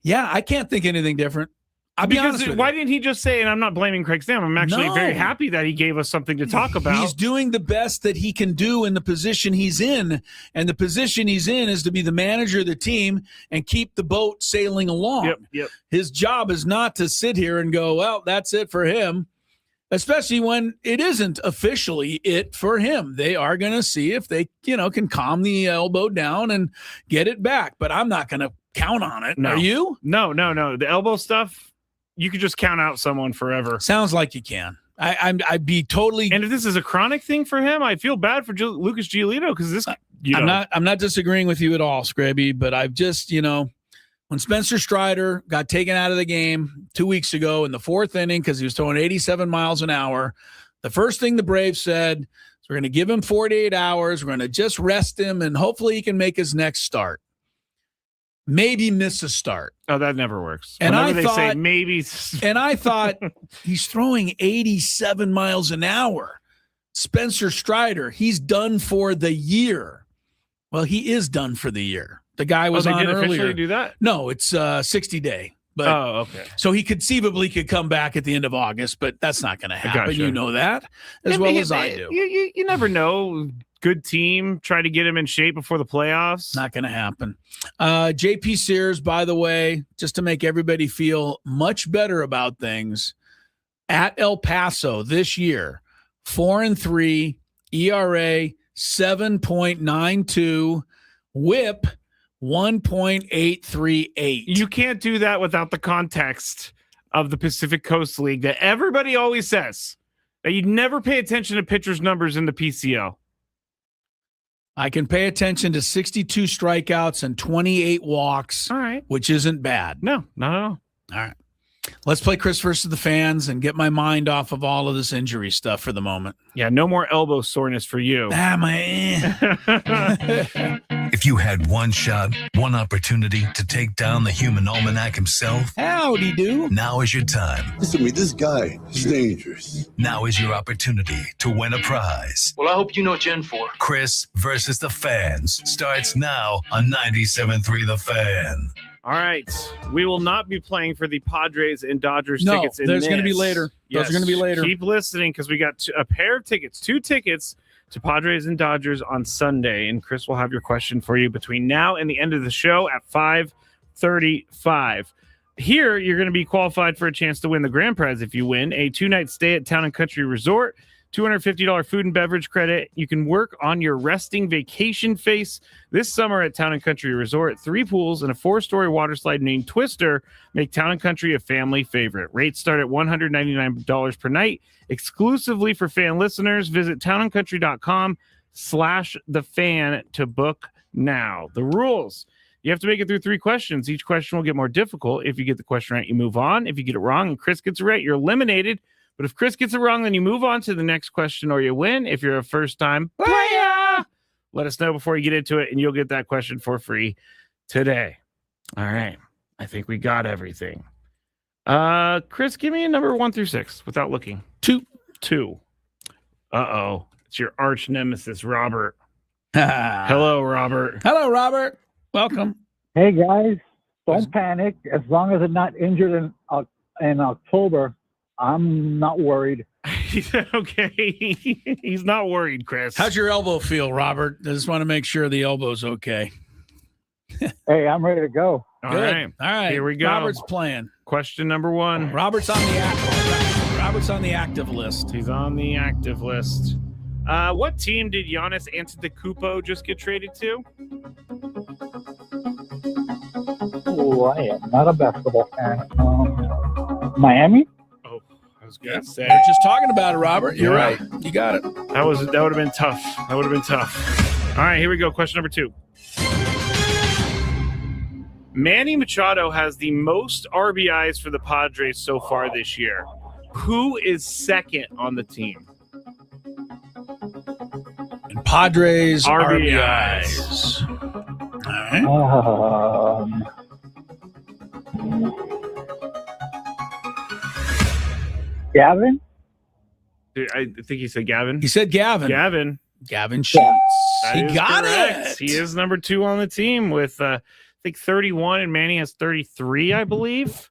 Yeah, I can't think anything different. I'll be honest with why you. didn't he just say, and I'm not blaming Craig Stam, I'm actually very happy that he gave us something to talk about. He's doing the best that he can do in the position he's in, and the position he's in is to be the manager of the team and keep the boat sailing along. Yep. His job is not to sit here and go, well, that's it for him, especially when it isn't officially it for him. They are going to see if they, can calm the elbow down and get it back, but I'm not going to count on it. No. Are you? No. The elbow stuff, you could just count out someone forever. Sounds like you can. I'd be totally. And if this is a chronic thing for him, I feel bad for Lucas Giolito because this. I'm not disagreeing with you at all, Skraby, but I've just when Spencer Strider got taken out of the game 2 weeks ago in the fourth inning because he was throwing 87 miles an hour, the first thing the Braves said is we're going to give him 48 hours. We're going to just rest him and hopefully he can make his next start. Maybe miss a start. Oh, that never works. And Whenever I thought, say maybe. And I thought he's throwing 87 miles an hour. Spencer Strider, he's done for the year. Well, he is done for the year. The guy was on did earlier. Officially do that? No, it's 60 day. But, okay. So he conceivably could come back at the end of August, but that's not going to happen. Gotcha. You know that as well as I do. You never know. Good team. Try to get him in shape before the playoffs. Not going to happen. JP Sears, by the way, just to make everybody feel much better about things, at El Paso this year, 4-3, ERA 7.92, WHIP 1.838. You can't do that without the context of the Pacific Coast League that everybody always says that you'd never pay attention to pitchers' numbers in the PCL. I can pay attention to 62 strikeouts and 28 walks, all right, which isn't bad. No, not at all. All right. Let's play Chris versus the fans and get my mind off of all of this injury stuff for the moment. Yeah, no more elbow soreness for you. If you had one shot, one opportunity to take down the human almanac himself, howdy do. Now is your time. Listen to me, this guy is dangerous. Now is your opportunity to win a prize. Well, I hope you know what you're in for. Chris versus the fans starts now on 97.3 The Fan. All right. We will not be playing for the Padres and Dodgers tickets. There's going to be later. Yes. Those are going to be later. Keep listening because we got a pair of tickets, 2 tickets to Padres and Dodgers on Sunday. And Chris will have your question for you between now and the end of the show at 5:35. Here, you're going to be qualified for a chance to win the grand prize if you win a 2-night stay at Town & Country Resort, $250 food and beverage credit. You can work on your resting vacation face this summer at Town & Country Resort. 3 pools and a 4-story water slide named Twister make Town & Country a family favorite. Rates start at $199 per night. Exclusively for fan listeners, visit townandcountry.com/thefan to book now. The rules. You have to make it through 3 questions. Each question will get more difficult. If you get the question right, you move on. If you get it wrong and Chris gets it right, you're eliminated. But if Chris gets it wrong, then you move on to the next question or you win. If you're a first-time player, let us know before you get into it, and you'll get that question for free today. All right. I think we got everything. Chris, give me a number 1 through 6 without looking. 2. Uh-oh. It's your arch nemesis, Robert. Hello, Robert. Hello, Robert. Welcome. Hey, guys. Don't panic. As long as I'm not injured in October, I'm not worried. Okay. He's not worried, Chris. How's your elbow feel, Robert? I just want to make sure the elbow's okay. Hey, I'm ready to go. All right. Here we go. Robert's playing. Question number 1. Robert's on the active list. He's on the active list. What team did Giannis Antetokounmpo just get traded to? Oh, I am not a basketball fan. Miami? Oh, I was going to say. We're just talking about it, Robert. You're right. You got it. That would have been tough. All right, here we go. Question number 2. Manny Machado has the most RBIs for the Padres so far this year. Who is second on the team? And Padres RBIs. All right. Gavin? I think he said Gavin. He said Gavin. Gavin Sheets. He got it. He is number 2 on the team with, I think, 31, and Manny has 33, I believe.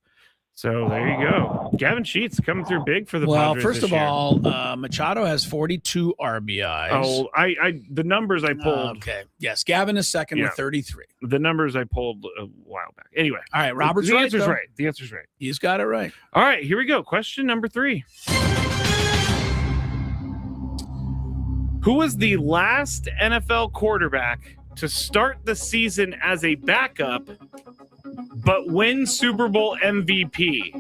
So there you go. Gavin Sheets coming through big for the Padres first this of year. all, Machado has 42 RBIs. Oh, the numbers I pulled. Okay. Yes, Gavin is second with 33. The numbers I pulled a while back. Anyway. All right, Robert's the right. answer's though. right. The answer's right. He's got it right. All right, here we go. Question number 3. Who was the last NFL quarterback to start the season as a backup but win Super Bowl MVP?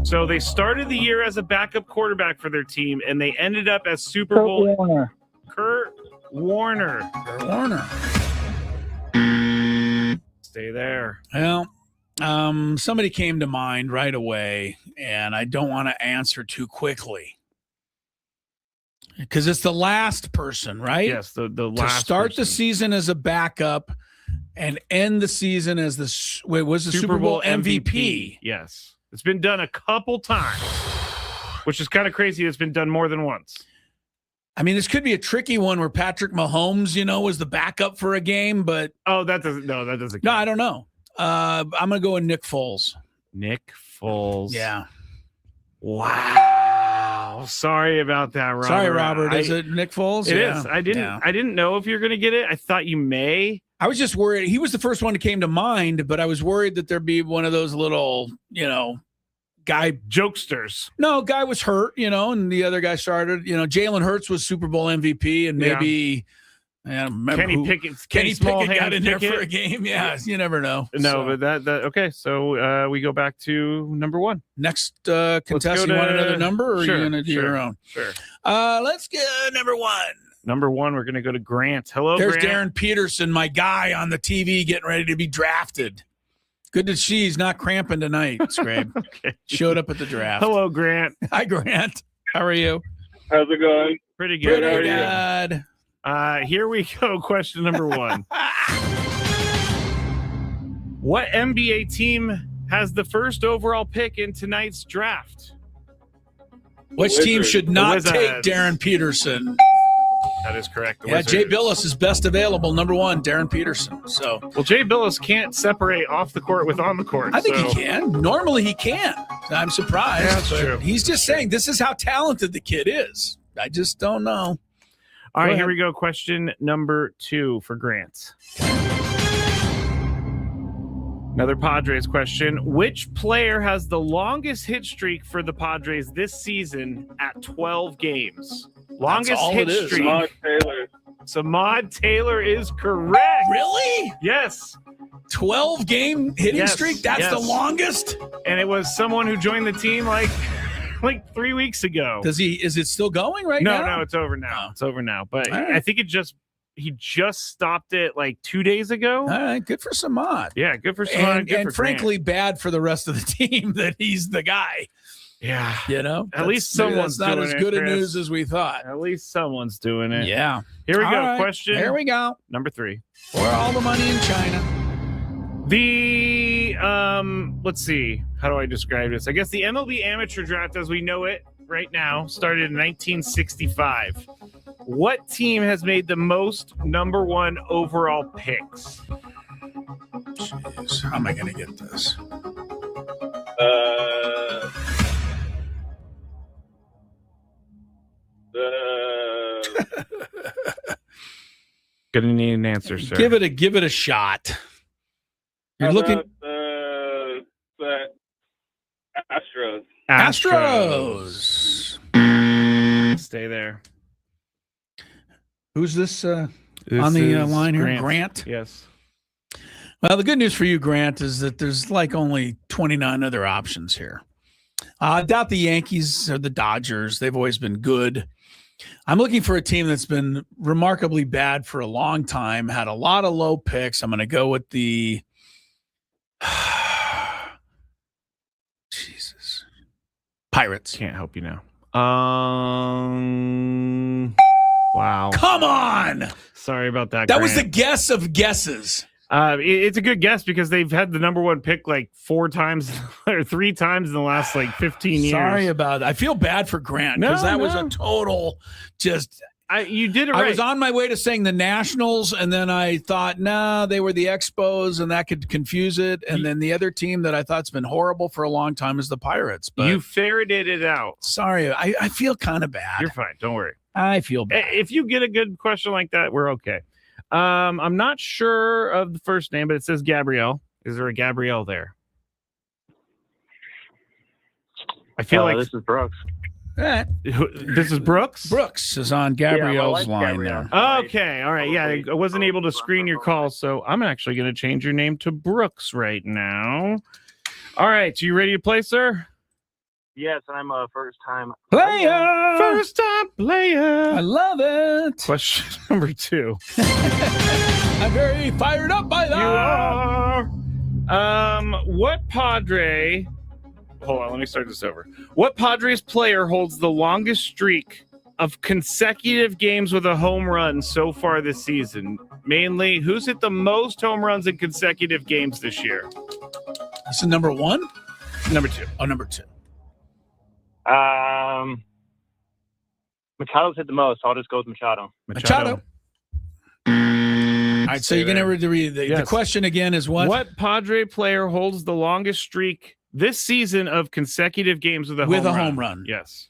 So they started the year as a backup quarterback for their team, and they ended up as Super Bowl. Warner. Kurt Warner. Stay there. Well, somebody came to mind right away, and I don't want to answer too quickly because it's the last person, right? Yes, the to last start person. the season as a backup and end the season as the Super Bowl MVP. Yes, it's been done a couple times, which is kind of crazy. It's been done more than once. I mean, this could be a tricky one where Patrick Mahomes, was the backup for a game, but that doesn't count. No, I don't know. I'm gonna go with Nick Foles. Nick Foles. Yeah. Wow. Sorry about that, Robert. Sorry, Robert. Is it Nick Foles? It is. I didn't know if you're gonna get it. I thought you may. I was just worried. He was the first one that came to mind, but I was worried that there'd be one of those little, guy jokesters. No, guy was hurt, and the other guy started. Jalen Hurts was Super Bowl MVP, and maybe Kenny Pickett got in there for a game. Yeah, you never know. No, but that okay. So we go back to number 1. Next contestant. You want another number, or are you going to do your own? Sure. Let's get number 1. Number 1, we're going to go to Grant. Hello, There's Grant. Darren Peterson, my guy on the TV, getting ready to be drafted. Good to see he's not cramping tonight, Skraby. Okay. Showed up at the draft. Hello, Grant. Hi, Grant. How are you? How's it going? Pretty good. Pretty How are good. you? Here we go. Question number 1. What NBA team has the first overall pick in tonight's draft? Which team should not take Wizards. Darren Peterson? That is correct. Yeah, Jay Billis is best available. Number 1, Darren Peterson. So, well, Jay Billis can't separate off the court with on the court. I think he can. Normally he can. I'm surprised. Yeah, that's but true. He's just saying this is how talented the kid is. I just don't know. All right, Go here ahead. we go. Question number 2 for Grant. Another Padres question. Which player has the longest hit streak for the Padres this season at 12 games? Longest all hit it is. streak. Samad Taylor. Samad Taylor is correct. Really? Yes. 12-game hitting Yes, streak? That's yes. the longest? And it was someone who joined the team like 3 weeks ago. Is it still going right now? No, it's over now. Oh. It's over now. But All right. I think he just stopped it like 2 days ago. All right, good for Samad. Yeah, good for Samad. And, good and for frankly, bad for the rest of the team that he's the guy. Grant. At least maybe someone's that's not doing as it, good a Chris. news as we thought. At least someone's doing it. Yeah. Here we All go. right. Question. Here we go. Number 3. For all the money in China. The let's see. How do I describe this? I guess the MLB amateur draft as we know it right now started in 1965. What team has made the most number 1 overall picks? Jeez, how am I going to get this? Gonna need an answer, sir. Give it a shot. You're looking The Astros. Astros. Stay there. Who's this on This the is line here? Grant? Yes. Well, the good news for you, Grant, is that there's like only 29 other options here. I doubt the Yankees or the Dodgers. They've always been good. I'm looking for a team that's been remarkably bad for a long time, had a lot of low picks. I'm going to go with the Jesus. Pirates. Can't help you now. Wow. Come on. Sorry about that. That was the Grant. guess of guesses. It's a good guess because they've had the number 1 pick like 4 times or 3 times in the last like 15 years. Sorry about that. I feel bad for Grant because No, that was no. a total just You did it right. I was on my way to saying the Nationals, and then I thought, nah, they were the Expos, and that could confuse it. And then the other team that I thought's been horrible for a long time is the Pirates. But you ferreted it out. Sorry, I feel kind of bad. You're fine. Don't worry. I feel bad. If you get a good question like that, we're okay. I'm not sure of the first name, but it says Gabrielle. Is there a Gabrielle there? I feel like this is Brooks. This is Brooks? Brooks is on Gabrielle's line Gabrielle. there. Okay. All right. Yeah, I wasn't able to screen your call, so I'm actually going to change your name to Brooks right now. All right. You ready to play, sir? Yes, I'm a first-time player. First-time player. I love it. Question number 2. I'm very fired up by that. You are. What Padre... Hold on, let me start this over. What Padres player holds the longest streak of consecutive games with a home run so far this season? Mainly, who's hit the most home runs in consecutive games this year? This is number 1? Number 2. Oh, number 2. Machado's hit the most. I'll just go with Machado. Machado. All right, so you're going to read the question again is what? What Padre player holds the longest streak this season of consecutive games with a home run? Yes.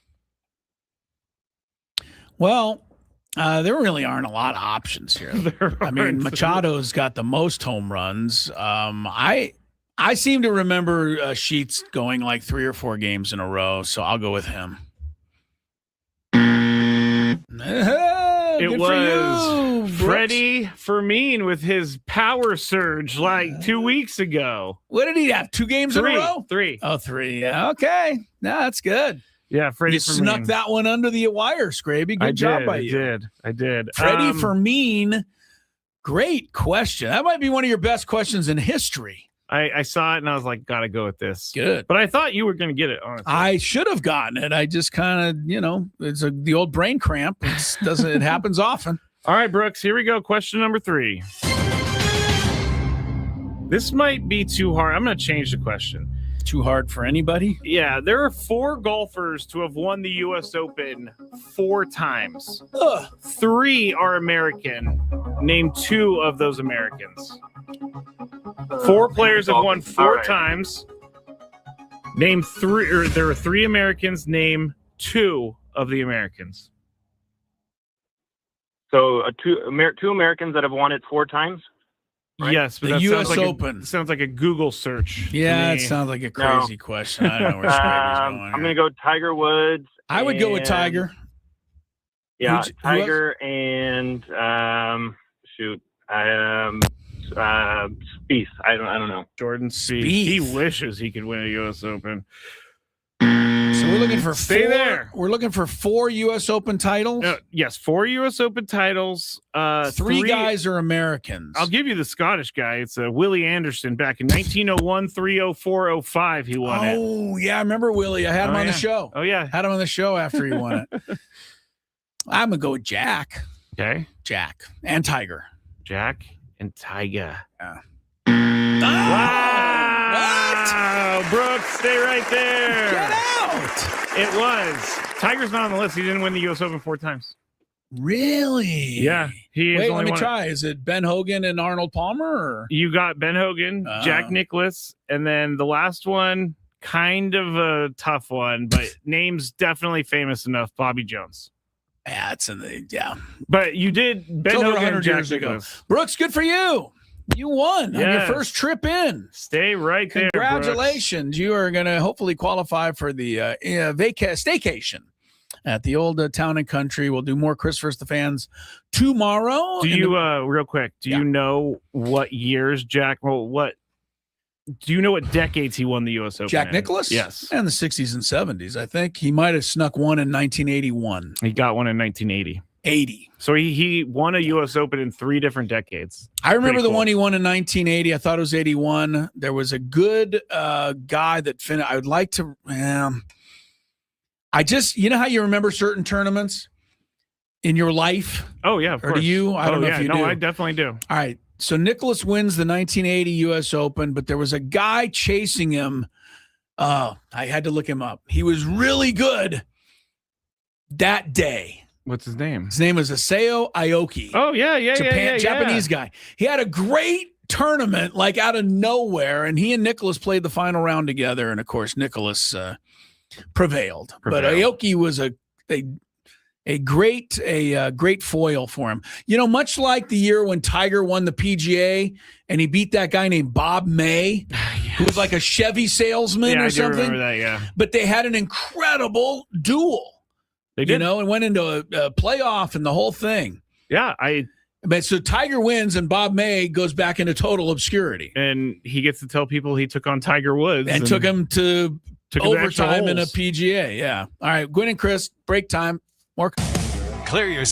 Well, there really aren't a lot of options here. I mean, Machado's got the most home runs. I seem to remember Sheets going like 3 or 4 games in a row, so I'll go with him. It was Freddie Fermin with his power surge like 2 weeks ago. What did he have? 2 games in a row? 3. Oh, 3. Yeah. Okay. No, that's good. Yeah, Freddie Fermin. Snuck that one under the wire, Skraby. Good job by you. I did. Freddie Fermin. Great question. That might be one of your best questions in history. I saw it and I was like, gotta go with this. Good. But I thought you were going to get it, honestly. I should have gotten it. I just kind of, it's the old brain cramp. It happens often. All right, Brooks, here we go. Question number 3. This might be too hard. I'm going to change the question. Too hard for anybody? Yeah, there are 4 golfers to have won the U.S. Open 4 times. 3 are American. Name 2 of those Americans. 4 players have won 4 times. Name 3, or there are 3 Americans. Name 2 of the Americans. So 2 Americans that have won it 4 times? Right? Yes, but the U.S. Open. Sounds like a Google search. Yeah, it sounds like a crazy question. I don't know where Skraby's going. I'm going to go Tiger Woods. I would go with Tiger. Yeah, Tiger and Spieth. I don't know. Jordan Spieth. He wishes he could win a U.S. Open. So we're looking for Stay 4. There. We're looking for 4 U.S. Open titles. Yes, 4 U.S. Open titles. 3 guys are Americans. I'll give you the Scottish guy. It's Willie Anderson back in 1901, 304, 05. He won it. Oh yeah, I remember Willie. I had him on the show. Oh yeah, had him on the show after he won it. I'm gonna go with Jack. Okay, Jack and Tiger. Jack and Tiger. Yeah. Wow! What? Brooks, stay right there. Get out! It was. Tiger's not on the list. He didn't win the U.S. Open 4 times. Really? Yeah. Wait, let me try. Is it Ben Hogan and Arnold Palmer? Or? You got Ben Hogan, Jack Nicklaus, and then the last one, kind of a tough one, but name's definitely famous enough, Bobby Jones. Yeah, it's in the But you did Ben Over Hogan 100 Jack years Nicklaus. ago. Brooks, good for you. You won on your first trip in. Stay right there. Congratulations. You are going to hopefully qualify for the staycation at the old Town and Country. We'll do more Chris vs. the Fans tomorrow. Do you, real quick, do you know what years Jack, do you know what decades he won the U.S. Open? Jack Nicklaus? Yes. In the 60s and 70s. I think he might have snuck one in 1981. He got one in 1980. 80. So he won a U.S. Open in 3 different decades. I remember the one he won in 1980. I thought it was 81. There was a good guy that finished. I would like to. I just, you know how you remember certain tournaments in your life? Oh, yeah. Of or course. do you? I don't know if you do. No, I definitely do. All right. So Nicklaus wins the 1980 U.S. Open, but there was a guy chasing him. I had to look him up. He was really good that day. What's his name? His name was Isao Aoki. Oh, yeah. Japanese guy. He had a great tournament, like out of nowhere, and he and Nicholas played the final round together, and of course Nicholas prevailed. But Aoki was a great foil for him. You know, much like the year when Tiger won the PGA and he beat that guy named Bob May, who was like a Chevy salesman or something. I do remember that, yeah. But they had an incredible duel. They did. You know, and went into a playoff and the whole thing. Yeah, But so Tiger wins and Bob May goes back into total obscurity. And he gets to tell people he took on Tiger Woods. And took him to overtime in a holes. PGA. Yeah. All right, Gwynn and Chris, break time. More. Clear your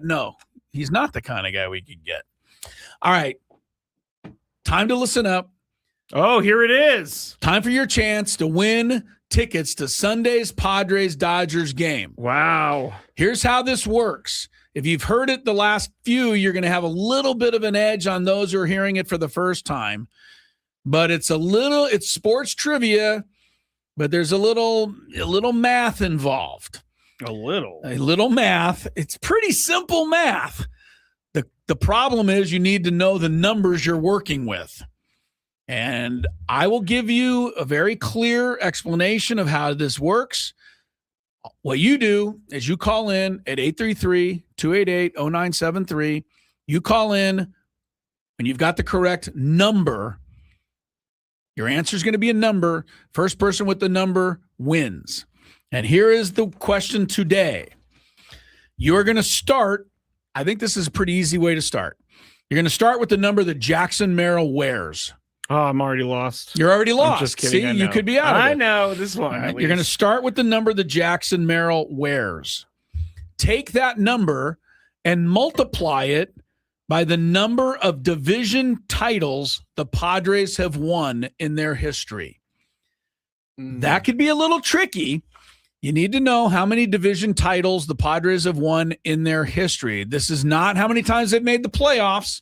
No, he's not the kind of guy we could get. All right. Time to listen up. Oh, here it is. Time for your chance to win tickets to Sunday's Padres-Dodgers game. Wow. Here's how this works. If you've heard it the last few, you're going to have a little bit of an edge on those who are hearing it for the first time. But it's sports trivia, but there's a little math involved. A little math. It's pretty simple math. The problem is you need to know the numbers you're working with. And I will give you a very clear explanation of how this works. What you do is you call in at 833-288-0973. You call in when you've got the correct number. Your answer is going to be a number. First person with the number wins. And here is the question today. You're going to start. I think this is a pretty easy way to start. You're going to start with the number that Jackson Merrill wears. Oh, I'm already lost. You're already lost. I'm just kidding. See, you could be out of it. I know this one. Right, you're going to start with the number that Jackson Merrill wears. Take that number and multiply it by the number of division titles the Padres have won in their history. That could be a little tricky. You need to know how many division titles the Padres have won in their history. This is not how many times they've made the playoffs.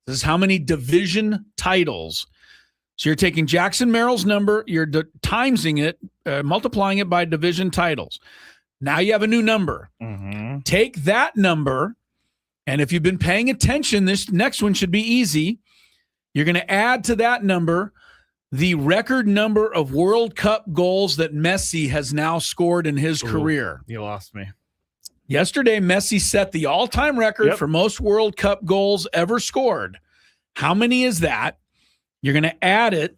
This is how many division titles. So you're taking Jackson Merrill's number, you're timesing it, multiplying it by division titles. Now you have a new number. Mm-hmm. Take that number, and if you've been paying attention, this next one should be easy. You're going to add to that number the record number of World Cup goals that Messi has now scored in his career. You lost me. Yesterday, Messi set the all-time record for most World Cup goals ever scored. How many is that? You're going to add it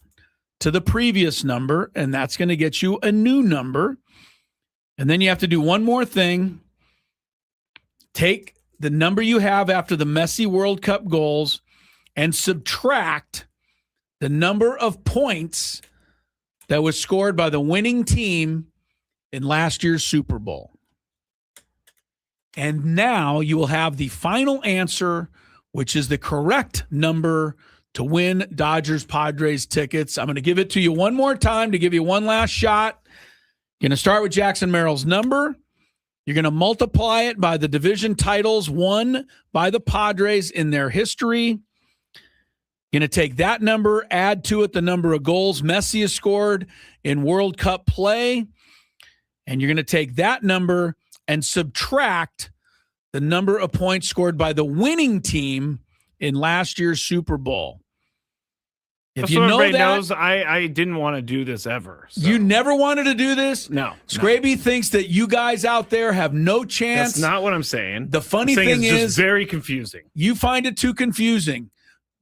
to the previous number, and that's going to get you a new number. And then you have to do one more thing. Take the number you have after the Messi World Cup goals and subtract the number of points that was scored by the winning team in last year's Super Bowl. And now you will have the final answer, which is the correct number to win Dodgers Padres tickets. I'm going to give it to you one more time to give you one last shot. You're going to start with Jackson Merrill's number. You're going to multiply it by the division titles won by the Padres in their history. You're going to take that number, add to it the number of goals Messi has scored in World Cup play, and you're going to take that number and subtract the number of points scored by the winning team in last year's Super Bowl. If you know that, knows, I didn't want to do this ever. So. You never wanted to do this? No. Skraby thinks that you guys out there have no chance. That's not what I'm saying. The funny thing is is very confusing. You find it too confusing.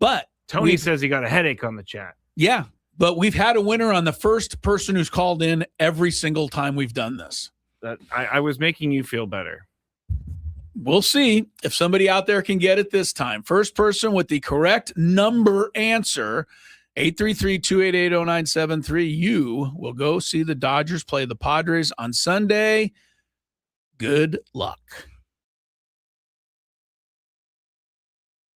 But Tony says he got a headache on the chat. Yeah, but we've had a winner on the first person who's called in every single time we've done this. I was making you feel better. We'll see if somebody out there can get it this time. First person with the correct number answer, 833-288-0973. You will go see the Dodgers play the Padres on Sunday. Good luck.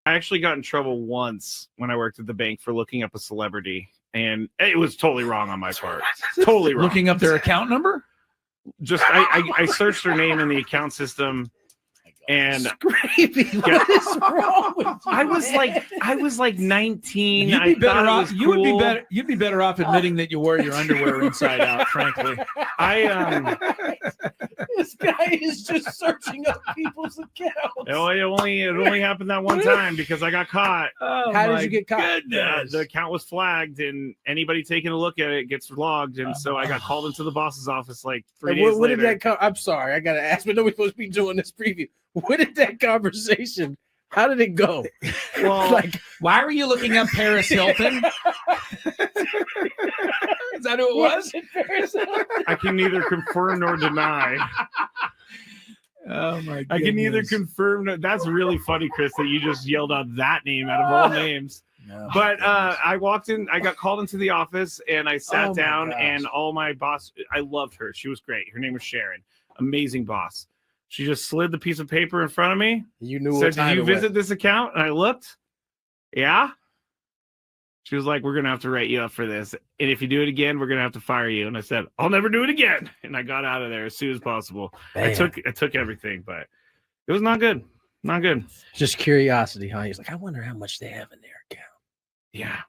I actually got in trouble once when I worked at the bank for looking up a celebrity, and it was totally wrong on my part. Totally wrong. Looking up their account number? Just I searched their name in the account system. And Skraby, what is wrong with you? I was like 19. You'd be better off. You would be better. You'd be better off admitting that you wear your underwear inside out. Frankly, This guy is just searching up people's accounts. It only happened that one time because I got caught. How did you get caught? The account was flagged, and anybody taking a look at it gets logged. And so I got called into the boss's office like 3 days What later. did that come? I'm sorry, I gotta ask, but nobody's supposed to be doing this preview. What did that conversation? How did it go? Well, why were you looking up Paris Hilton? Is that who it was? I can neither confirm nor deny. Oh my goodness. I can neither confirm. That's really funny, Chris, that you just yelled out that name out of all names. No. But I walked in, I got called into the office, and I sat down, gosh. and all my boss, I loved her. She was great. Her name was Sharon. Amazing boss. She just slid the piece of paper in front of me. You knew said, what time did you it was. visit this account? And I looked. Yeah. She was like, we're going to have to write you up for this. And if you do it again, we're going to have to fire you. And I said, I'll never do it again. And I got out of there as soon as possible. I took everything, but it was not good. Not good. Just curiosity, huh? He's like, I wonder how much they have in their account. Yeah.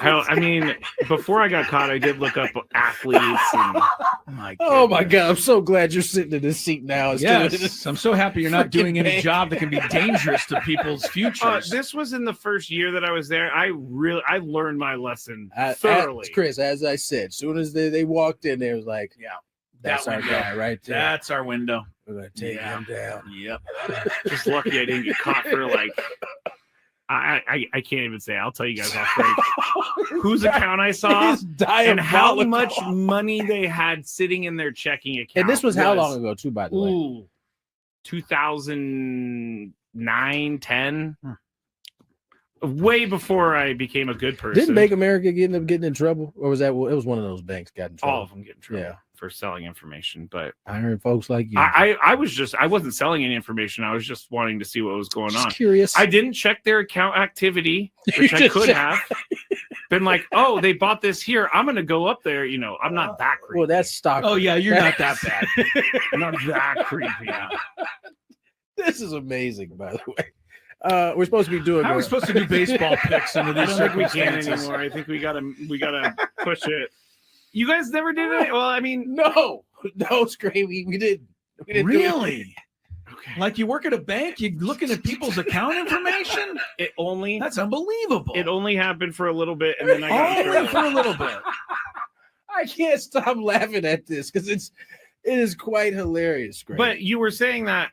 I mean, before I got caught, I did look up athletes. And, oh my God! I'm so glad you're sitting in this seat now. Yes, I'm so happy you're not doing any job that can be dangerous to people's futures. This was in the first year that I was there. I learned my lesson thoroughly. Chris, as I said, as soon as they walked in, there was like, yeah, that's our guy right there. That's our window. We're gonna take him down. Yep. Just lucky I didn't get caught for like. I can't even say. I'll tell you guys off break whose account I saw and how much money they had sitting in their checking account. And this was how long ago, too, by the way? 2009, 10. Way before I became a good person. Didn't Bank America end up getting in trouble? Or was that it was one of those banks got in trouble? All of them get in trouble for selling information. But I heard folks like you. I wasn't selling any information. I was just wanting to see what was going on. Curious. I didn't check their account activity, which I could have. Been like, oh, they bought this here. I'm going to go up there. You know, I'm not that creepy. Well, that's stock. Oh, yeah, you're not that bad. I'm not that creepy. This is amazing, by the way. We're supposed to be doing. How are we supposed to do baseball picks under these circumstances? We can't anymore. I think we gotta push it. You guys never did it? Well, I mean, no, Skraby, we didn't. Really? Okay. Like you work at a bank, you're looking at people's account information. That's unbelievable. It only happened for a little bit, and then I got only for a little bit. I can't stop laughing at this because it is quite hilarious, Skraby. But you were saying that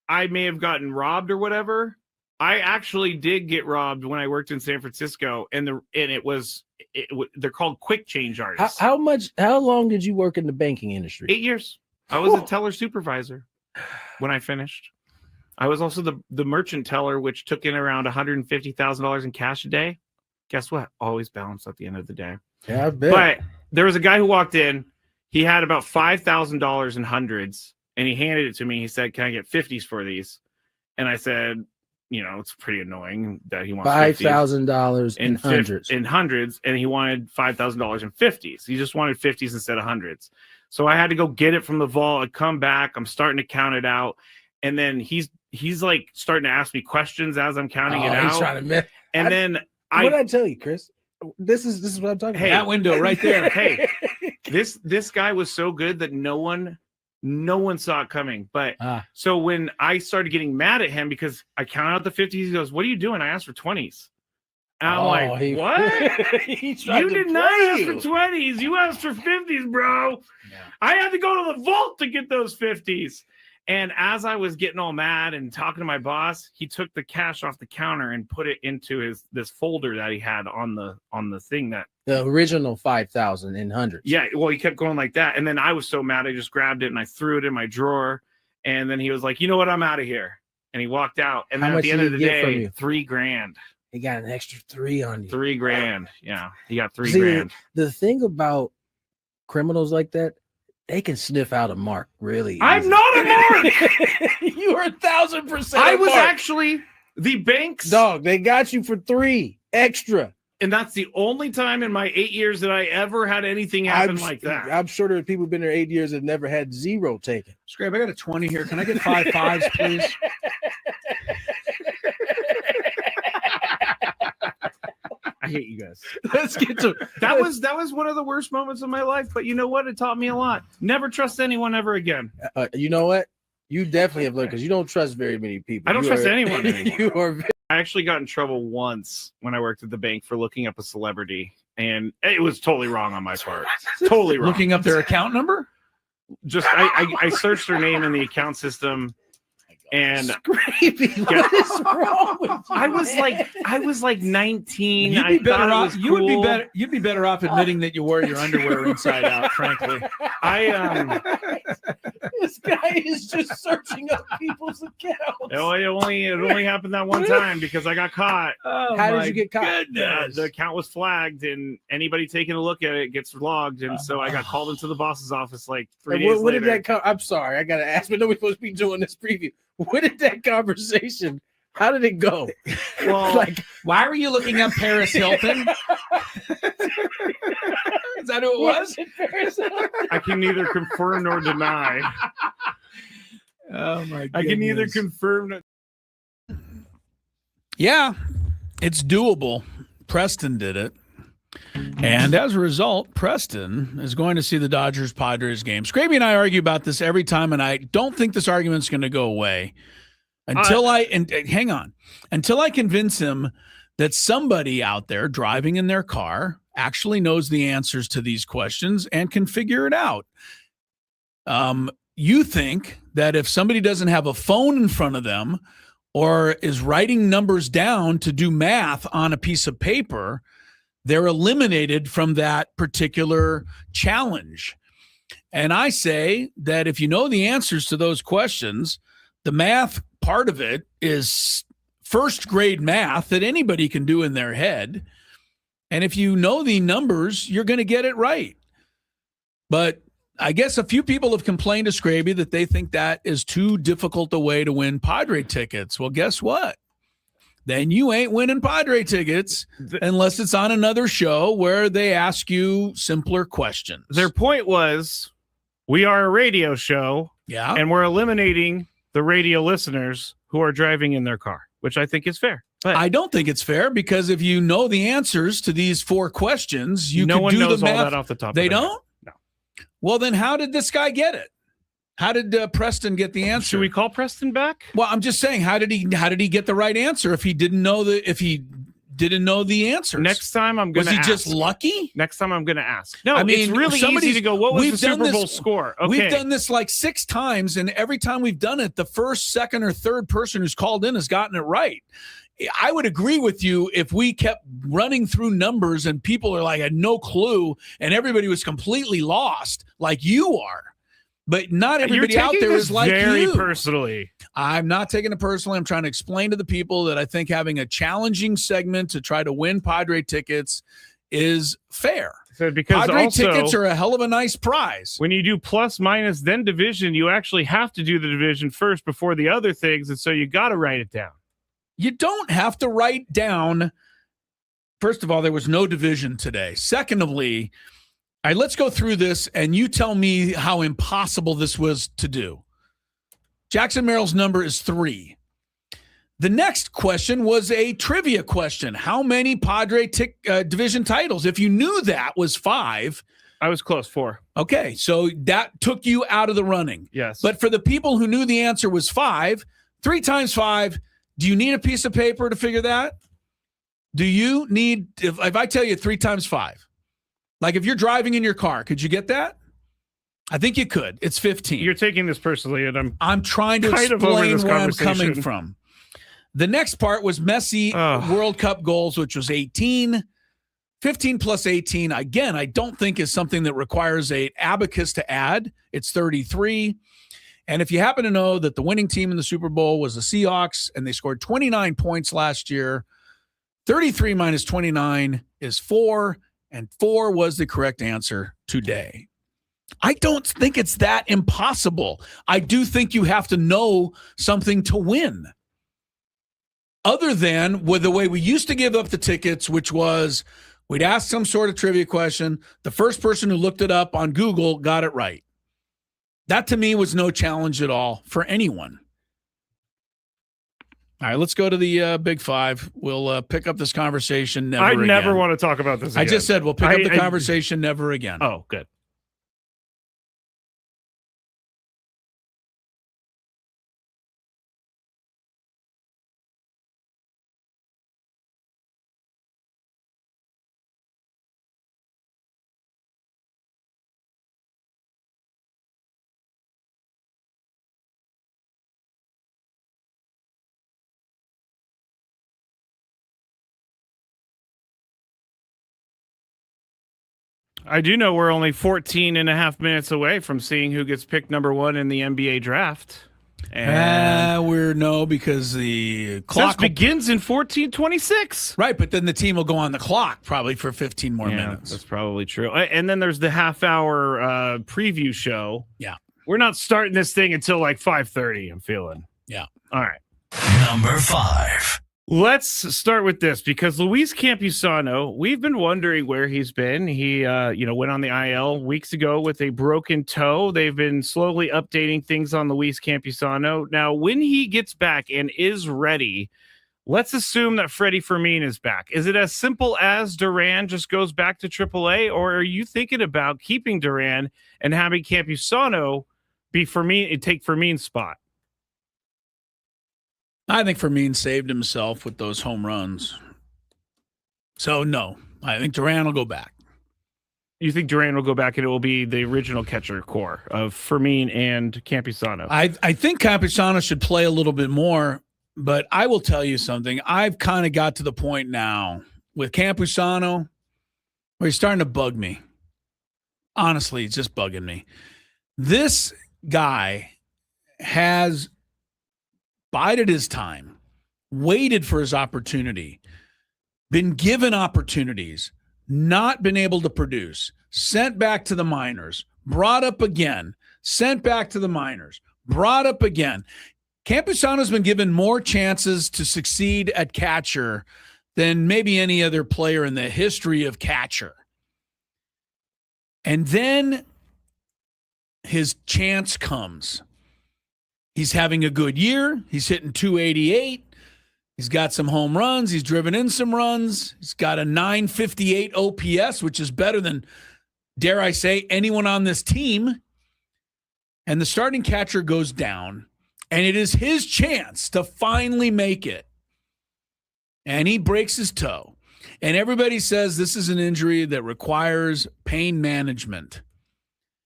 I may have gotten robbed or whatever. I actually did get robbed when I worked in San Francisco, and they're called quick change artists. How long did you work in the banking industry? 8 years. I was a teller supervisor when I finished. I was also the merchant teller, which took in around $150,000 in cash a day. Guess what? Always balanced at the end of the day. Yeah, I bet. But there was a guy who walked in. He had about $5,000 in hundreds, and he handed it to me. He said, "Can I get 50s for these?" And I said, you know, it's pretty annoying that he wants $5,000 in hundreds. And he wanted $5,000 in 50s. He just wanted 50s instead of hundreds. So I had to go get it from the vault. I come back. I'm starting to count it out, and then he's like starting to ask me questions as I'm counting it out. He's trying to what did I tell you, Chris? This is what I'm talking about. That window right there. Hey, this guy was so good that no one saw it coming. But so when I started getting mad at him because I counted out the 50s, he goes, "What are you doing?" I asked for 20s. And I'm like, what? You did not ask for 20s. You asked for 50s, bro. Yeah. I had to go to the vault to get those 50s. And as I was getting all mad and talking to my boss, he took the cash off the counter and put it into this folder that he had on the thing that the original 5,000 in hundreds. Yeah, well, he kept going like that, and then I was so mad, I just grabbed it and I threw it in my drawer. And then he was like, "You know what? I'm out of here." And he walked out. And then at the end of the day, $3,000. He got an extra 3 on you. $3,000. Yeah, he got $3,000. The thing about criminals like that, they can sniff out a mark really easy. I'm not a mark. You are 1,000%. I was actually the bank's dog. They got you for 3 extra. And that's the only time in my 8 years that I ever had anything happen like that. I'm sure there's people who've been there 8 years that never had 0 taken. Scrap, I got a 20 here. Can I get 5 5s, please? I hate you guys. Let's get to that was one of the worst moments of my life, but you know what? It taught me a lot. Never trust anyone ever again. You know what? You definitely have learned because you don't trust very many people. I don't trust anyone anymore. I actually got in trouble once when I worked at the bank for looking up a celebrity, and it was totally wrong on my part. Totally wrong. Looking up their account number? Just I searched their name in the account system. And Skraby, what is wrong with you? I was like 19. You'd be better off. You'd be better off admitting that you wore your underwear inside out. Frankly, This guy is just searching up people's accounts. It only happened that one time because I got caught. Oh, How did you get caught? The account was flagged, and anybody taking a look at it gets logged. And so I got called into the boss's office like 3 days What later. did that come? I'm sorry, I gotta ask, but nobody's supposed to be doing this preview. What did that conversation? How did it go? Well, why were you looking up Paris Hilton? Is that who it was? I can neither confirm nor deny. Oh my! I can neither confirm. Yeah, it's doable. Preston did it. And as a result, Preston is going to see the Dodgers-Padres game. Skraby and I argue about this every time, and I don't think this argument's going to go away until hang on, until I convince him that somebody out there driving in their car actually knows the answers to these questions and can figure it out. You think that if somebody doesn't have a phone in front of them or is writing numbers down to do math on a piece of paper, they're eliminated from that particular challenge. And I say that if you know the answers to those questions, the math part of it is first grade math that anybody can do in their head. And if you know the numbers, you're going to get it right. But I guess a few people have complained to Skraby that they think that is too difficult a way to win Padre tickets. Well, guess what? Then you ain't winning Padre tickets unless it's on another show where they ask you simpler questions. Their point was, we are a radio show, and we're eliminating the radio listeners who are driving in their car, which I think is fair. But I don't think it's fair because if you know the answers to these 4 questions, you no can one do knows the all math. that off the top. They of their don't? Head. No. Well, then how did this guy get it? How did Preston get the answer? Should we call Preston back? Well, I'm just saying, how did he get the right answer if he didn't know the answers? Next time I'm going to ask. Was he ask. just lucky? Next time I'm going to ask. No, I mean, it's really easy to go, what was the Super Bowl score? Okay. We've done this like 6 times, and every time we've done it, the first, second, or third person who's called in has gotten it right. I would agree with you if we kept running through numbers and people are like, had no clue, and everybody was completely lost like you are. But not everybody out there is like very you. Personally. I'm not taking it personally. I'm trying to explain to the people that I think having a challenging segment to try to win Padre tickets is fair. So because Padre also, tickets are a hell of a nice prize. When you do plus, minus, then division, you actually have to do the division first before the other things, and so you got to write it down. You don't have to write down. First of all, there was no division today. Secondly, all right, let's go through this, and you tell me how impossible this was to do. Jackson Merrill's number is 3. The next question was a trivia question. How many Padre division titles? If you knew that was 5. I was close, 4. Okay, so that took you out of the running. Yes. But for the people who knew the answer was 5, 3 times 5, do you need a piece of paper to figure that? Do you need, if I tell you 3 times 5, like if you're driving in your car, could you get that? I think you could. It's 15. You're taking this personally, and I'm trying to kind of over explain this where I'm coming conversation. from. The next part was Messi World Cup goals, which was 18. 15 plus 18, again, I don't think is something that requires an abacus to add. It's 33. And if you happen to know that the winning team in the Super Bowl was the Seahawks, and they scored 29 points last year, 33 minus 29 is 4, and 4 was the correct answer today. I don't think it's that impossible. I do think you have to know something to win. Other than with the way we used to give up the tickets, which was we'd ask some sort of trivia question. The first person who looked it up on Google got it right. That to me was no challenge at all for anyone. All right, let's go to the Big Five. We'll pick up this conversation never again. I never want to talk about this again. I just said we'll pick up the conversation never again. Oh, good. I do know we're only 14 and a half minutes away from seeing who gets picked number 1 in the NBA draft. And because the clock begins in 14:26. Right, but then the team will go on the clock probably for 15 more minutes. That's probably true. And then there's the half-hour preview show. Yeah. We're not starting this thing until like 5:30, I'm feeling. Yeah. All right. Number 5. Let's start with this because Luis Campusano, we've been wondering where he's been. He, went on the IL weeks ago with a broken toe. They've been slowly updating things on Luis Campusano. Now, when he gets back and is ready, let's assume that Freddie Fermin is back. Is it as simple as Duran just goes back to AAA, or are you thinking about keeping Duran and having Campusano be Fermin and take Fermin's spot? I think Fermin saved himself with those home runs. So, no, I think Duran will go back. You think Duran will go back and it will be the original catcher core of Fermin and Campusano? I think Campusano should play a little bit more, but I will tell you something. I've kind of got to the point now with Campusano where he's starting to bug me. Honestly, it's just bugging me. This guy has bided his time, waited for his opportunity, been given opportunities, not been able to produce, sent back to the minors, brought up again, sent back to the minors, brought up again. Campusano's been given more chances to succeed at catcher than maybe any other player in the history of catcher. And then his chance comes. He's having a good year. He's hitting 288. He's got some home runs. He's driven in some runs. He's got a 958 OPS, which is better than, dare I say, anyone on this team. And the starting catcher goes down, and it is his chance to finally make it. And he breaks his toe. And everybody says this is an injury that requires pain management.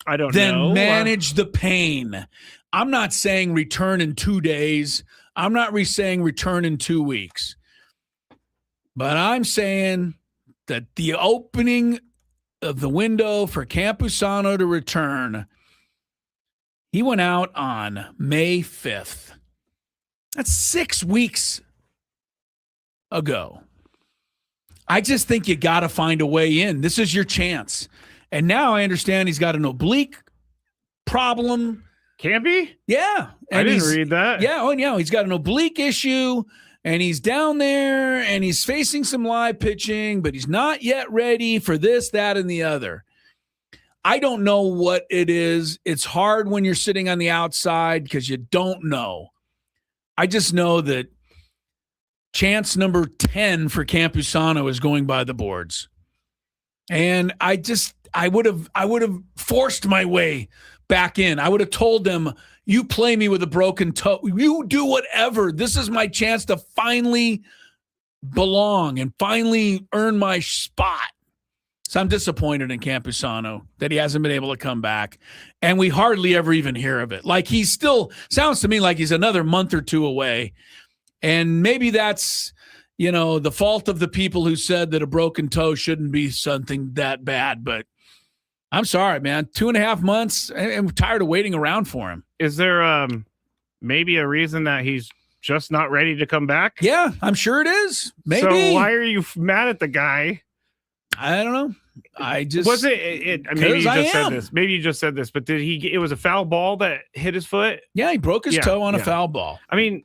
I don't know. Then manage the pain. I'm not saying return in 2 days. I'm not saying return in 2 weeks. But I'm saying that the opening of the window for Campusano to return, he went out on May 5th. That's 6 weeks ago. I just think you got to find a way in. This is your chance. And now I understand he's got an oblique problem. Can be? Yeah. And I didn't read that. Yeah. Oh, yeah. He's got an oblique issue, and he's down there, and he's facing some live pitching, but he's not yet ready for this, that, and the other. I don't know what it is. It's hard when you're sitting on the outside because you don't know. I just know that chance number 10 for Campusano is going by the boards. And I would have forced my way back in. I would have told them, you play me with a broken toe. You do whatever. This is my chance to finally belong and finally earn my spot. So I'm disappointed in Campusano that he hasn't been able to come back. And we hardly ever even hear of it. Like he's still, sounds to me like he's another month or two away. And maybe that's, the fault of the people who said that a broken toe shouldn't be something that bad. But I'm sorry, man. 2.5 months. I'm tired of waiting around for him. Is there maybe a reason that he's just not ready to come back? Yeah, I'm sure it is. Maybe. So why are you mad at the guy? I don't know. I just was it maybe you just said this. Maybe you just said this, but did he? It was a foul ball that hit his foot. Yeah, he broke his toe on a foul ball. I mean,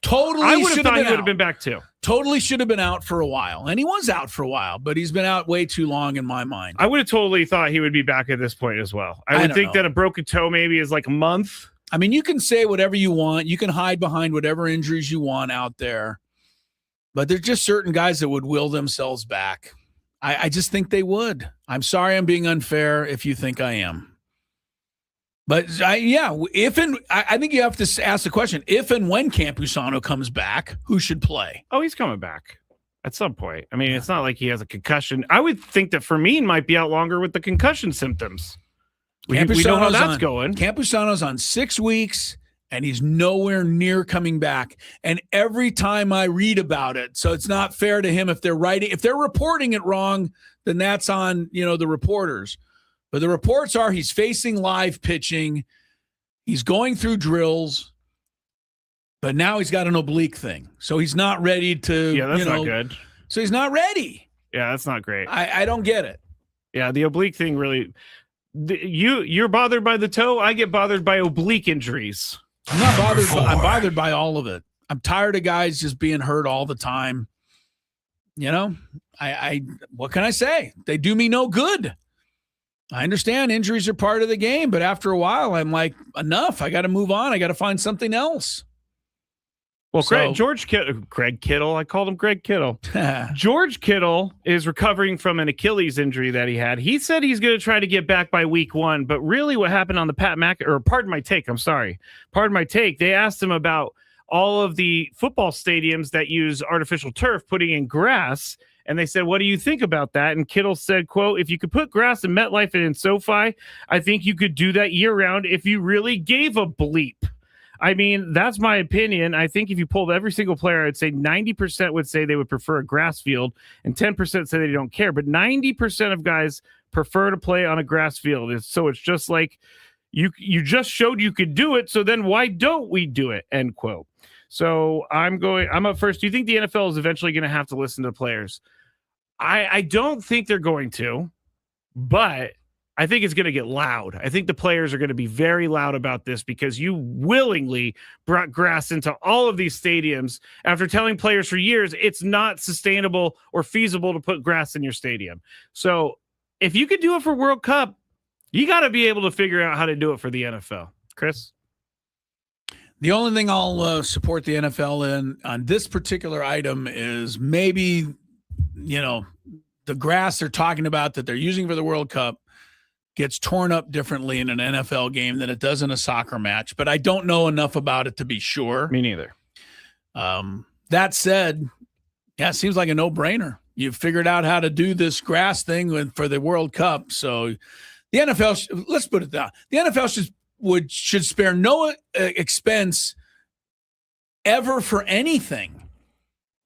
totally. I would have thought he would have been back too. Totally should have been out for a while, and he was out for a while, but he's been out way too long in my mind. I would have totally thought he would be back at this point as well. I would think that a broken toe maybe is like a month. I mean, you can say whatever you want. You can hide behind whatever injuries you want out there, but there's just certain guys that would will themselves back. I just think they would. I'm sorry I'm being unfair if you think I am. But I think you have to ask the question, if and when Campusano comes back, who should play? Oh, he's coming back at some point. I mean, it's not like he has a concussion. I would think that Fermin might be out longer with the concussion symptoms. We know how that's going. Campusano's on 6 weeks, and he's nowhere near coming back. And every time I read about it, so it's not fair to him if they're reporting it wrong, then that's on, the reporters. But the reports are he's facing live pitching. He's going through drills. But now he's got an oblique thing. So he's not ready to, Yeah, that's not good. So he's not ready. Yeah, that's not great. I don't get it. Yeah, the oblique thing really. You're bothered by the toe. I get bothered by oblique injuries. I'm not bothered. I'm bothered by all of it. I'm tired of guys just being hurt all the time. I what can I say? They do me no good. I understand injuries are part of the game, but after a while, I'm like, enough. I got to move on. I got to find something else. Well, Greg Kittle. I called him Greg Kittle. George Kittle is recovering from an Achilles injury that he had. He said he's going to try to get back by week 1, but really what happened on the pardon my take. They asked him about all of the football stadiums that use artificial turf putting in grass. And they said, what do you think about that? And Kittle said, quote, if you could put grass in MetLife and in SoFi, I think you could do that year round if you really gave a bleep. I mean, that's my opinion. I think if you pulled every single player, I'd say 90% would say they would prefer a grass field and 10% say they don't care. But 90% of guys prefer to play on a grass field. So it's just like you just showed you could do it. So then why don't we do it? End quote. So I'm up first. Do you think the NFL is eventually going to have to listen to players? I don't think they're going to, but I think it's going to get loud. I think the players are going to be very loud about this because you willingly brought grass into all of these stadiums after telling players for years it's not sustainable or feasible to put grass in your stadium. So if you could do it for World Cup, you got to be able to figure out how to do it for the NFL. Chris? The only thing I'll support the NFL in on this particular item is maybe, the grass they're talking about that they're using for the World Cup gets torn up differently in an NFL game than it does in a soccer match. But I don't know enough about it to be sure. Me neither. That said, yeah, it seems like a no-brainer. You've figured out how to do this grass thing for the World Cup. So the NFL, let's put it down. The NFL should spare no expense ever for anything,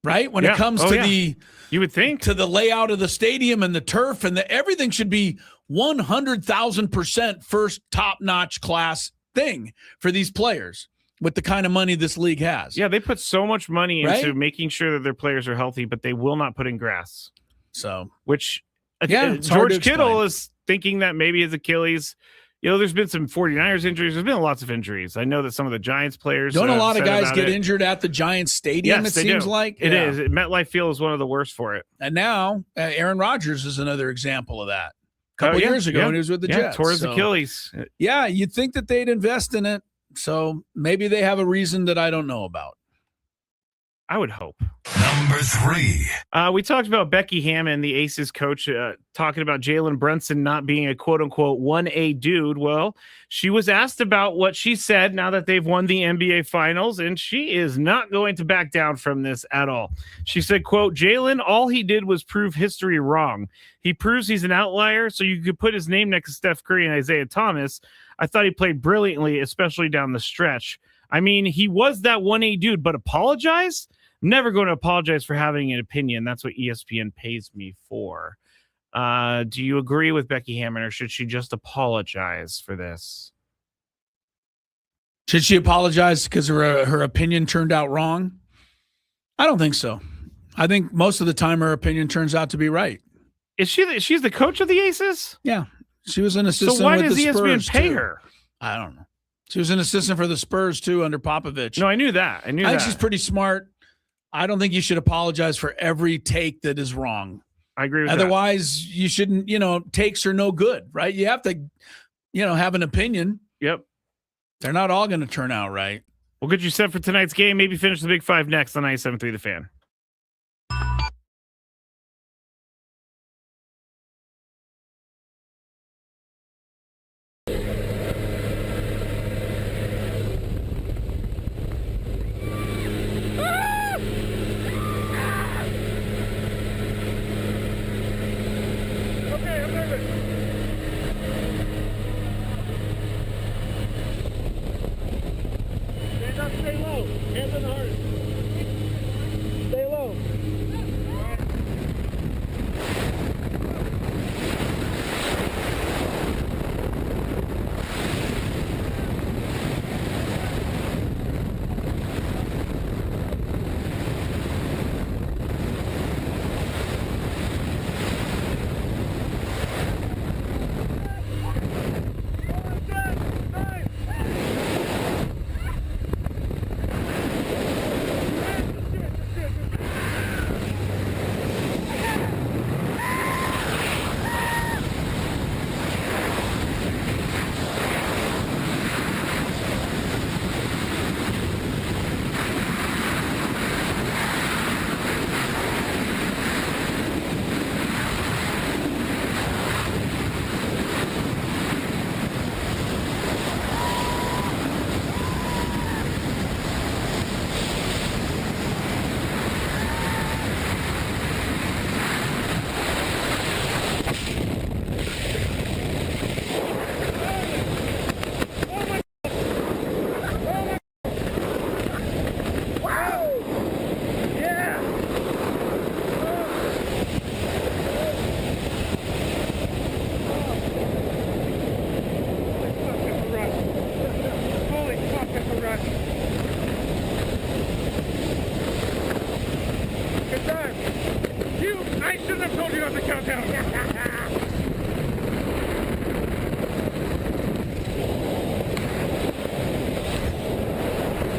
right? When it comes to you would think, to the layout of the stadium and the turf and everything should be 100,000% first top-notch class thing for these players with the kind of money this league has. Yeah, they put so much money into making sure that their players are healthy, but they will not put in grass. So, which George Kittle is thinking that maybe his Achilles. There's been some 49ers injuries. There's been lots of injuries. I know that some of the Giants players. Don't a lot of guys get injured at the Giants stadium, yes, it seems like? It is. MetLife Field is one of the worst for it. And now Aaron Rodgers is another example of that. A couple years ago when he was with the Jets. Tore his Achilles. Yeah, you'd think that they'd invest in it. So maybe they have a reason that I don't know about. I would hope. Number 3. We talked about Becky Hammon, the Aces coach, talking about Jalen Brunson not being a quote-unquote 1A dude. Well, she was asked about what she said now that they've won the NBA Finals, and she is not going to back down from this at all. She said, quote, Jalen, all he did was prove history wrong. He proves he's an outlier, so you could put his name next to Steph Curry and Isaiah Thomas. I thought he played brilliantly, especially down the stretch. I mean, he was that 1A dude, but apologize? I'm never going to apologize for having an opinion. That's what ESPN pays me for. Do you agree with Becky Hammon, or should she just apologize for this? Should she apologize because her opinion turned out wrong? I don't think so. I think most of the time her opinion turns out to be right. Is she's the coach of the Aces? Yeah. She was an assistant. So why with does the ESPN Spurs pay too. her? I don't know. She was an assistant for the Spurs too under Popovich. No, I knew that. I think she's pretty smart. I don't think you should apologize for every take that is wrong. I agree with Otherwise, you shouldn't, takes are no good, right? You have to, have an opinion. Yep. They're not all going to turn out right. We'll get you set for tonight's game. Maybe finish the Big Five next on 97.3 The Fan.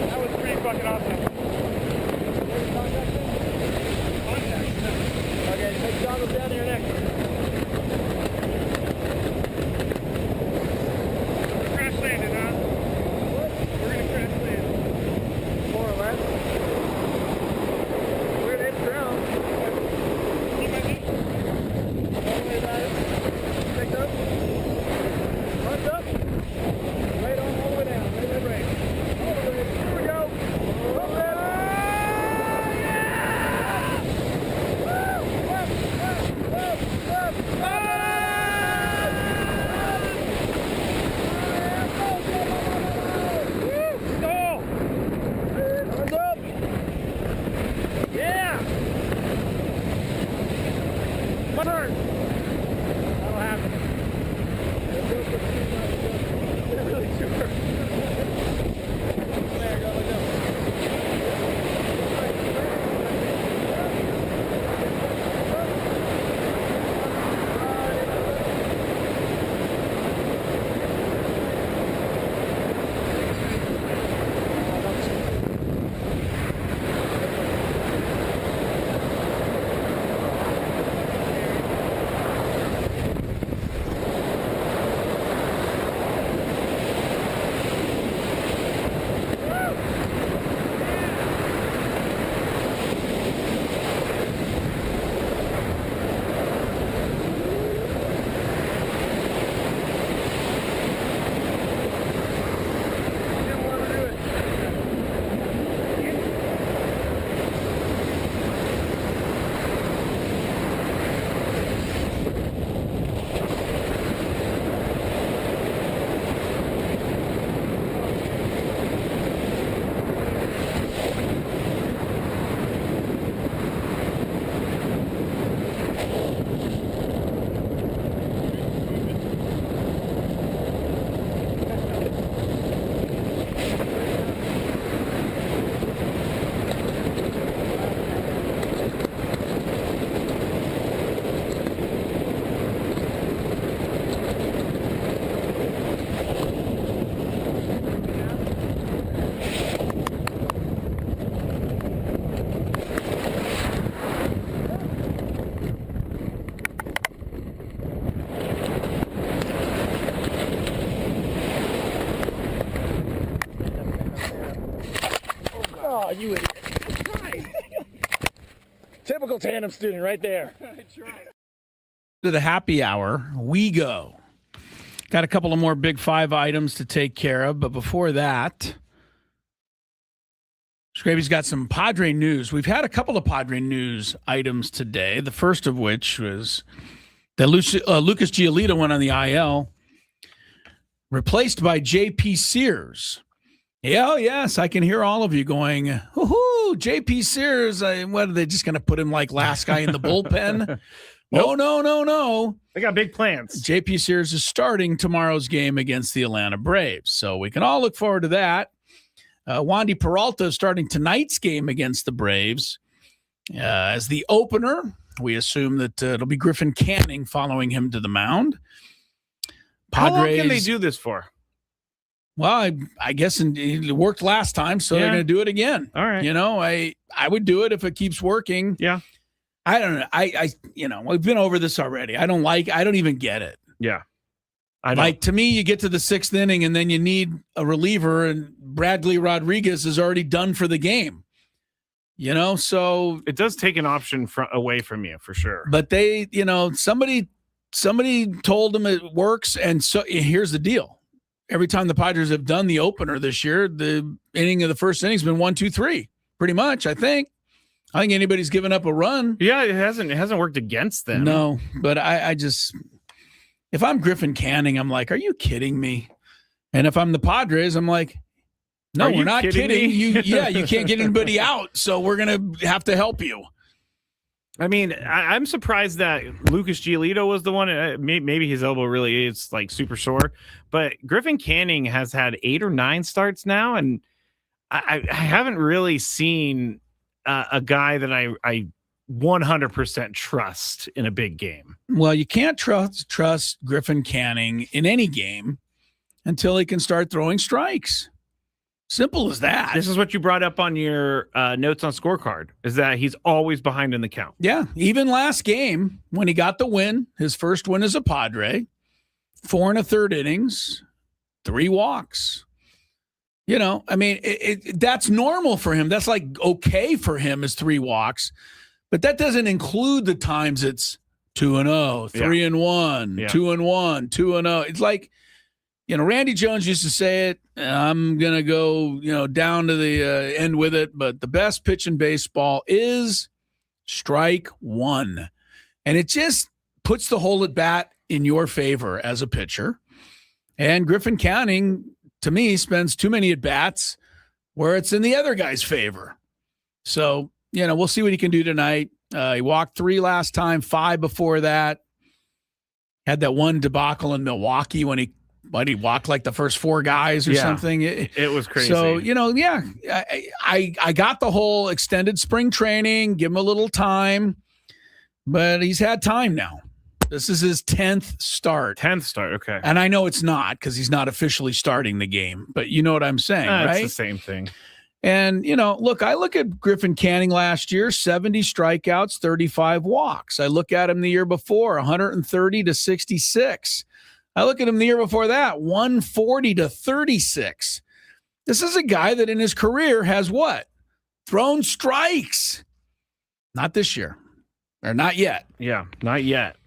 That was pretty fucking awesome. Okay, take goggles down to your neck. Crash landing, huh? What? We're gonna crash land. More or less. We're gonna hit the ground. Keep my feet. All the way back. Pick up. Punch up. Right on all the way down. Right there, brake. All the way. Here we go. Up there. Oh, you idiot. Typical tandem student right there. To the happy hour, we go. Got a couple of more Big Five items to take care of, but before that, Skraby's got some Padre news. We've had a couple of Padre news items today, the first of which was that Lucas Giolito went on the IL, replaced by J.P. Sears. Yeah, oh, yes, I can hear all of you going, woohoo, J.P. Sears. What, are they just going to put him like last guy in the bullpen? Nope. No. They got big plans. J.P. Sears is starting tomorrow's game against the Atlanta Braves, so we can all look forward to that. Wandy Peralta is starting tonight's game against the Braves. As the opener, we assume that it'll be Griffin Canning following him to the mound. How long can they do this for? Well, I guess it worked last time, so they're going to do it again. All right. You know, I would do it if it keeps working. Yeah. I don't know. We've been over this already. I don't even get it. Yeah. Like, to me, you get to the sixth inning and then you need a reliever, and Bradley Rodriguez is already done for the game. You know, so it does take an option away from you for sure. But they, somebody told them it works, and so here's the deal. Every time the Padres have done the opener this year, the inning of the first inning has been 1, 2, 3, pretty much. I think anybody's given up a run. Yeah, it hasn't worked against them. No, but I just, if I'm Griffin Canning, I'm like, are you kidding me? And if I'm the Padres, I'm like, no, we're not kidding. You can't get anybody out, so we're gonna have to help you. I mean, I'm surprised that Lucas Giolito was the one. Maybe his elbow really is like super sore, but Griffin Canning has had 8 or 9 starts now, and I haven't really seen a guy that I 100% trust in a big game. Well, you can't trust Griffin Canning in any game until he can start throwing strikes. Simple as that. This is what you brought up on your notes on scorecard, is that he's always behind in the count. Yeah. Even last game, when he got the win, his first win as a Padre, 4 1/3 innings, 3 walks. You know, I mean, that's normal for him. That's like okay for him is 3 walks. But that doesn't include the times it's 2-0, 3-1, 2-1, 2-0. It's like, you know, Randy Jones used to say it. I'm going to go, you know, down to the end with it. But the best pitch in baseball is strike 1. And it just puts the hole at bat in your favor as a pitcher. And Griffin Canning, to me, spends too many at bats where it's in the other guy's favor. So, you know, we'll see what he can do tonight. He walked 3 last time, 5 before that. Had that one debacle in Milwaukee when he walked like the first 4 guys or something. It was crazy. So, you know, I got the whole extended spring training, give him a little time, but he's had time now. This is his 10th start. 10th start, okay. And I know it's not because he's not officially starting the game, but you know what I'm saying, right? It's the same thing. And, you know, look, I look at Griffin Canning last year, 70 strikeouts, 35 walks. I look at him the year before, 130 to 66. I look at him the year before that, 140 to 36. This is a guy that in his career has what? Thrown strikes. Not this year. Or not yet. Yeah, not yet.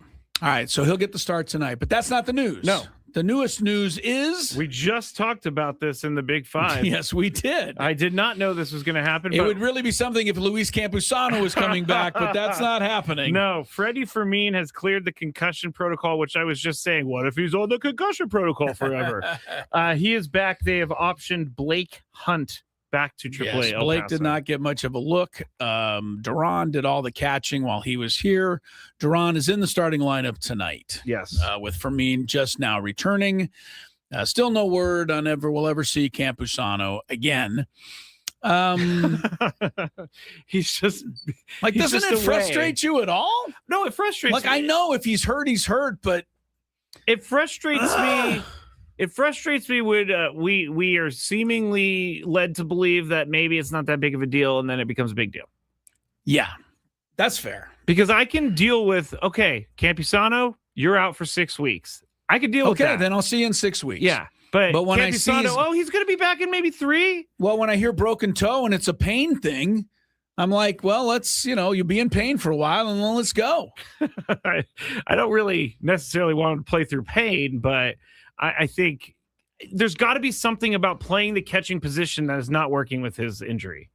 All right, so he'll get the start tonight. But that's not the news. No. The newest news is... We just talked about this in the Big Five. Yes, we did. I did not know this was going to happen. It would really be something if Luis Campusano was coming back, but that's not happening. No, Freddie Fermin has cleared the concussion protocol, which I was just saying, what if he's on the concussion protocol forever? He is back. They have optioned Blake Hunt back to AAA. Yes, Blake did not get much of a look. Duran did all the catching while he was here. Duran is in the starting lineup tonight. Yes. With Fermin just now returning. Still no word on we'll ever see Campusano again. He's just like, doesn't it frustrate you at all? No, it frustrates me. I know if he's hurt, but it frustrates me. It frustrates me when we are seemingly led to believe that maybe it's not that big of a deal, and then it becomes a big deal. Yeah, that's fair. Because I can deal with, okay, Campusano, you're out for 6 weeks. I could deal with that. Okay, then I'll see you in 6 weeks. Yeah, but when Campusano, I see he's going to be back in maybe 3. Well, when I hear broken toe and it's a pain thing, I'm like, well, let's, you'll be in pain for a while and then let's go. I don't really necessarily want to play through pain, but I think there's got to be something about playing the catching position that is not working with his injury.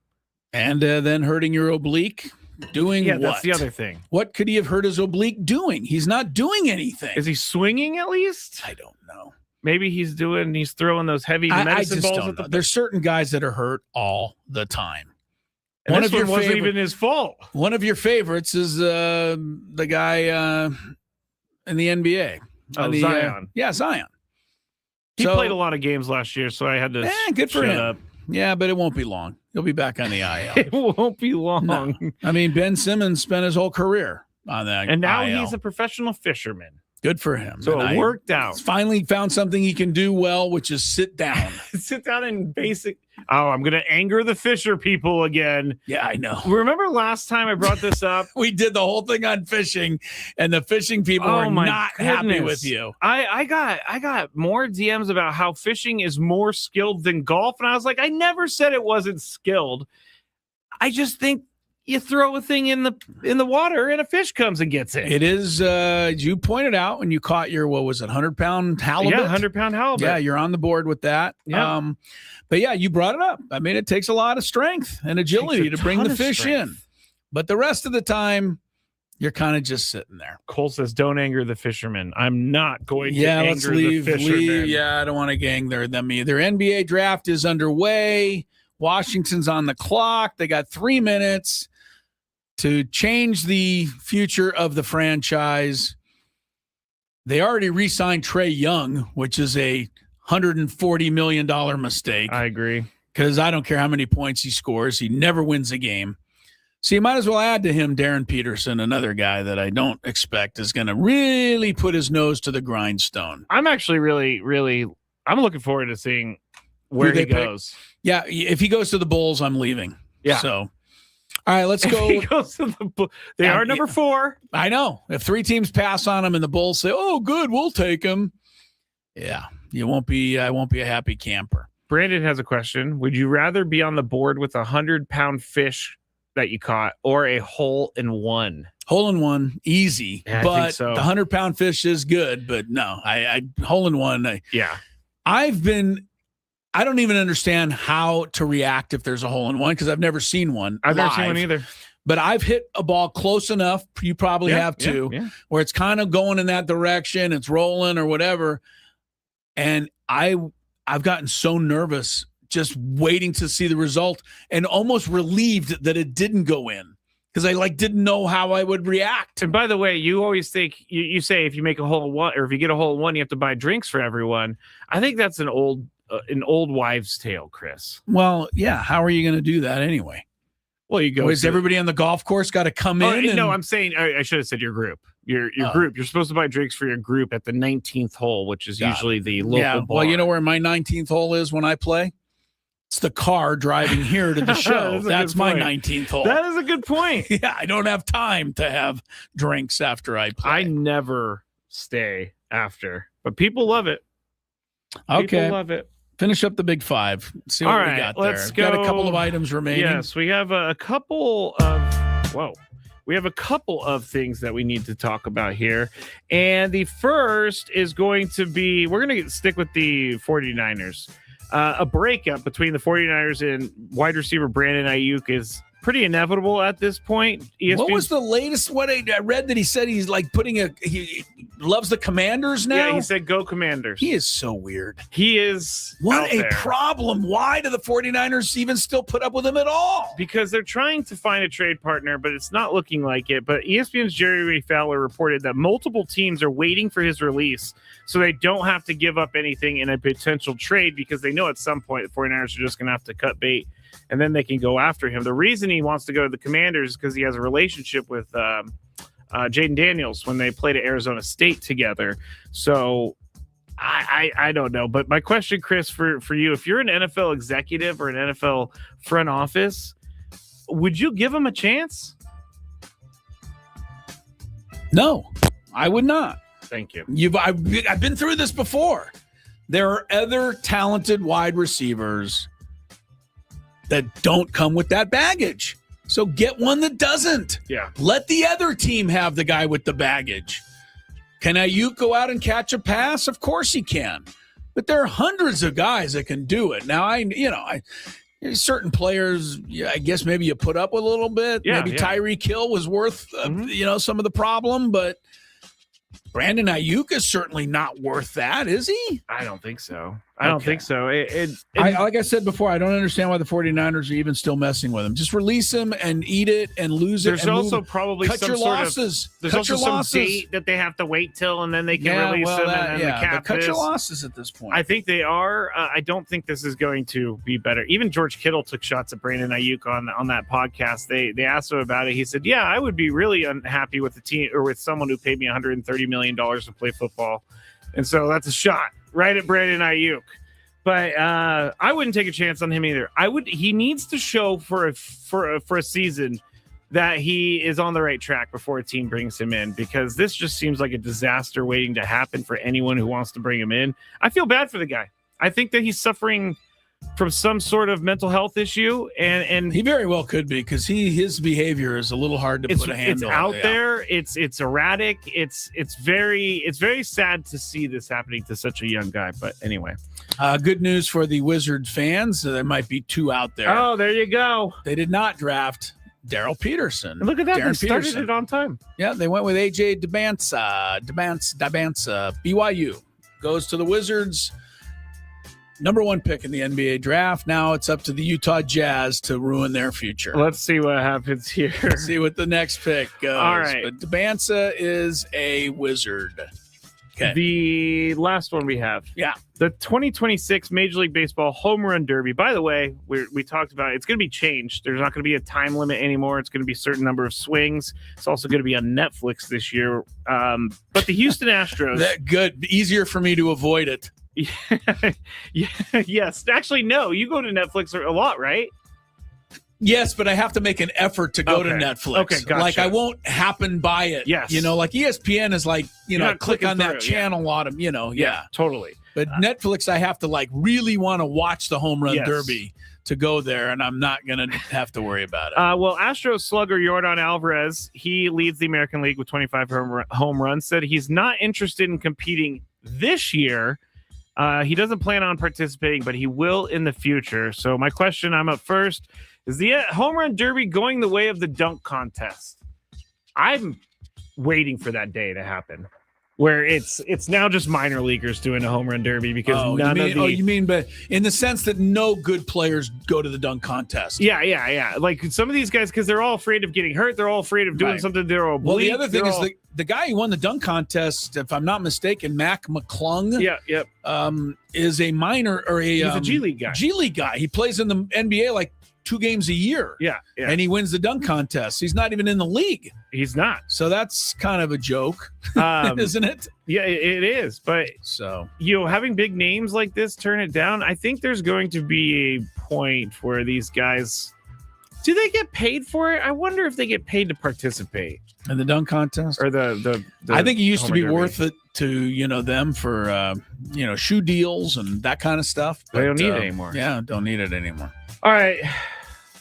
And then hurting your oblique, doing what? That's the other thing. What could he have hurt his oblique doing? He's not doing anything. Is he swinging at least? I don't know. Maybe he's throwing those heavy medicine balls at the... There's certain guys that are hurt all the time. And one of your wasn't even his fault. One of your favorites is the guy in the NBA. Zion. Zion. He played a lot of games last year, so I had to good for him. Up. Yeah, but it won't be long. He'll be back on the IL. It won't be long. No. I mean, Ben Simmons spent his whole career on that and now IL. He's a professional fisherman. Good for him. So it worked out. Finally found something he can do well, which is sit down. Sit down and basic. Oh, I'm going to anger the Fisher people again. Yeah, I know. Remember last time I brought this up? We did the whole thing on fishing, and the fishing people were not happy with you. I got more DMs about how fishing is more skilled than golf, and I was like, I never said it wasn't skilled. I just think you throw a thing in the water and a fish comes and gets it. It is, you pointed out when you caught your, 100-pound halibut? Yeah, 100-pound halibut. Yeah, you're on the board with that. Yeah. But yeah, you brought it up. I mean, it takes a lot of strength and agility to bring the fish in. But the rest of the time, you're kind of just sitting there. Cole says, don't anger the fishermen. I'm not going to let's anger leave, the fishermen. Yeah, I don't want to gang them either. NBA draft is underway. Washington's on the clock. They got 3 minutes to change the future of the franchise. They already re-signed Trae Young, which is a $140 million mistake. I agree. Because I don't care how many points he scores. He never wins a game. So you might as well add to him Darren Peterson, another guy that I don't expect is going to really put his nose to the grindstone. I'm actually I'm looking forward to seeing where he goes. Yeah, if he goes to the Bulls, I'm leaving. Yeah. So, all right, let's go. He goes to they are number 4. I know. If 3 teams pass on him and the Bulls say, "Oh, good, we'll take him," yeah, I won't be a happy camper. Brandon has a question. Would you rather be on the board with 100-pound fish that you caught or a hole-in-one? Hole-in-one, easy. Yeah, but I think so. The 100-pound fish is good, but no, I hole-in-one. Yeah. I don't even understand how to react if there's a hole-in-one because I've never seen one. I've never seen live. one either. But I've hit a ball close enough, you probably have too, where it's kind of going in that direction, it's rolling or whatever. And I've gotten so nervous just waiting to see the result and almost relieved that it didn't go in because I didn't know how I would react. And by the way, you always think you say if you make a hole-in-one or if you get a hole-in-one, you have to buy drinks for everyone. I think that's an old wives' tale, Chris. Well, yeah. How are you going to do that anyway? Well, you go. Is everybody on the golf course got to come in? No, I'm saying I should have said your group. Your group. You're supposed to buy drinks for your group at the 19th hole, which is usually the local bar. Well, you know where my 19th hole is when I play? It's the car driving here to the show. That's my 19th hole. That is a good point. Yeah, I don't have time to have drinks after I play. I never stay after, but people love it. Okay. People love it. Finish up the big 5. See what we got there. Let's go. Got a couple of items remaining. Yes, we have a couple of we have a couple of things that we need to talk about here. And the first is going to be, we're going to stick with the 49ers. A breakup between the 49ers and wide receiver Brandon Ayuk is pretty inevitable at this point. ESPN, what was the latest? What I read that he said he's he loves the Commanders now. Yeah, he said go Commanders. He is so weird. He is. What a problem. Why do the 49ers even still put up with him at all? Because they're trying to find a trade partner, but it's not looking like it. But ESPN's Jerry Fowler reported that multiple teams are waiting for his release so they don't have to give up anything in a potential trade because they know at some point the 49ers are just going to have to cut bait and then they can go after him. The reason he wants to go to the Commanders is because he has a relationship with Jaden Daniels when they played at Arizona State together. So I don't know. But my question, Chris, for you, if you're an NFL executive or an NFL front office, would you give him a chance? No, I would not. Thank you. I've been through this before. There are other talented wide receivers that don't come with that baggage. So get one that doesn't. Yeah. Let the other team have the guy with the baggage. Can Ayuk go out and catch a pass? Of course he can. But there are hundreds of guys that can do it. Now, certain players, I guess maybe you put up with a little bit. Yeah, maybe Tyreek Hill was worth, some of the problem, but Brandon Ayuk is certainly not worth that, is he? I don't think so. I don't think so. Like I said before, I don't understand why the 49ers are even still messing with him. Just release him and eat it and lose it. There's also probably cut some your sort losses. There's also some date that they have to wait till, and then they can release them. And the cap cut your losses at this point. I think they are. I don't think this is going to be better. Even George Kittle took shots at Brandon Ayuk on that podcast. They asked him about it. He said, "Yeah, I would be really unhappy with the team or with someone who paid me $130 million to play football," and so that's a shot right at Brandon Ayuk. But I wouldn't take a chance on him either. He needs to show for a season that he is on the right track before a team brings him in, because this just seems like a disaster waiting to happen for anyone who wants to bring him in. I feel bad for the guy. I think that he's suffering from some sort of mental health issue, and he very well could be, because his behavior is a little hard to put a handle on. It's out there. It's erratic. It's very sad to see this happening to such a young guy. But anyway, good news for the Wizards fans. There might be 2 out there. Oh, there you go. They did not draft Daryl Peterson. Look at that. Darren They started it on time. Yeah, they went with AJ Dabansa. BYU goes to the Wizards. Number 1 pick in the NBA draft. Now it's up to the Utah Jazz to ruin their future. Let's see what happens here. See what the next pick goes. All right. But Dabansa is a Wizard. Okay. The last one we have. Yeah. The 2026 Major League Baseball Home Run Derby. By the way, we talked about it's going to be changed. There's not going to be a time limit anymore. It's going to be a certain number of swings. It's also going to be on Netflix this year. But the Houston Astros. Good. Easier for me to avoid it. Yes. Actually, no. You go to Netflix a lot, right? Yes, but I have to make an effort to go to Netflix. Okay, gotcha. Like I won't happen by it. Yes. Like ESPN is like, click on that channel on them, Yeah, totally. But Netflix, I have to like really want to watch the Home Run Yes. Derby to go there, and I'm not going to have to worry about it. Well, Astros slugger Yordan Alvarez, he leads the American League with 25 home runs, said he's not interested in competing this year. He doesn't plan on participating, but he will in the future. So my question, I'm up first. Is the Home Run Derby going the way of the dunk contest? I'm waiting for that day to happen, where it's now just minor leaguers doing a Home Run Derby because you mean, but in the sense that no good players go to the dunk contest. Yeah. Like some of these guys, because they're all afraid of getting hurt, they're all afraid of doing something. They're all well. The other thing is the guy who won the dunk contest, if I'm not mistaken, Mac McClung. Is a minor or he's a G League guy. G League guy. He plays in the NBA like 2 games a year. Yeah. And he wins the dunk contest. He's not even in the league. He's not. So that's kind of a joke, isn't it? Yeah, it is. But so having big names like this turn it down, I think there's going to be a point where these guys, do they get paid for it? I wonder if they get paid to participate in the dunk contest or the I think it used to be Derby. worth it to them for shoe deals and that kind of stuff. They don't need it anymore. Yeah, don't need it anymore. All right.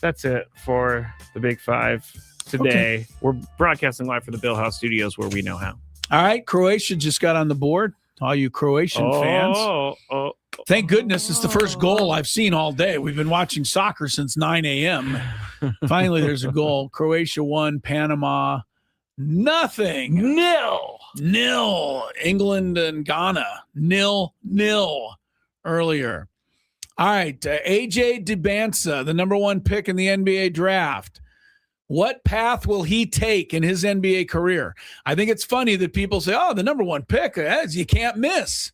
That's it for the Big Five today. Okay. We're broadcasting live from the Bill House Studios where we know how. All right, Croatia just got on the board. All you Croatian fans. Thank goodness it's the first goal I've seen all day. We've been watching soccer since 9 a.m. Finally, there's a goal. Croatia won. Panama, nothing. Nil. England and Ghana, 0-0 earlier. All right, AJ Dybantsa, the number 1 pick in the NBA draft. What path will he take in his NBA career? I think it's funny that people say, the number 1 pick, you can't miss.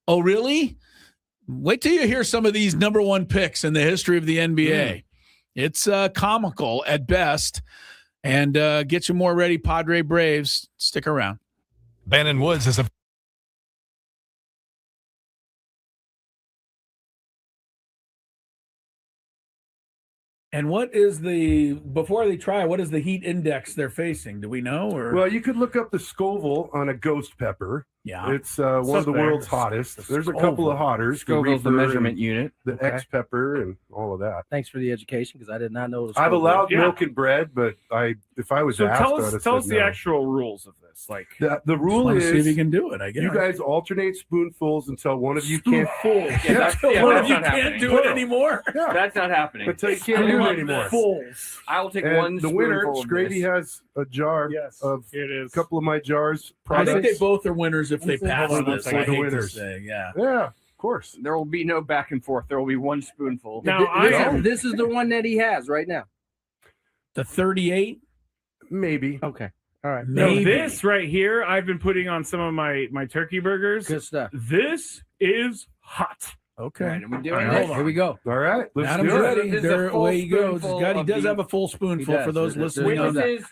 Oh, really? Wait till you hear some of these number 1 picks in the history of the NBA. It's comical at best. And get you more ready, Padre Braves. Stick around. Bannon Woods is a And what is before they try, what is the heat index they're facing? Do we know? Or well, you could look up the Scoville on a ghost pepper. Yeah. It's one of the world's hottest. There's a couple of hotters. Scoville's the measurement unit. The X pepper and all of that. Thanks for the education, because I did not know. I've allowed milk and bread, but if I was asked, tell us the actual rules of this. Like the rule is, see if you can do it. I guess you guys alternate spoonfuls until one of you can't. One of you can't do it anymore. Yeah. That's not happening. Until you can't do it anymore. Fulls. I will take one. The winner, spoonful of Skraby, has a jar of here it is. A couple of my jars. I think they both are winners if they pass this. I hate winners. to say, yeah, of course. There will be no back and forth. There will be one spoonful. Now, this is the one that he has right now. The 38, maybe. Okay. All right. No, this right here, I've been putting on some of my turkey burgers. Good stuff. This is hot. Okay. All right, are we doing it? Here we go. All right. Let's Adam's do ready. it. There, away he goes. He does have a full spoonful for those listening.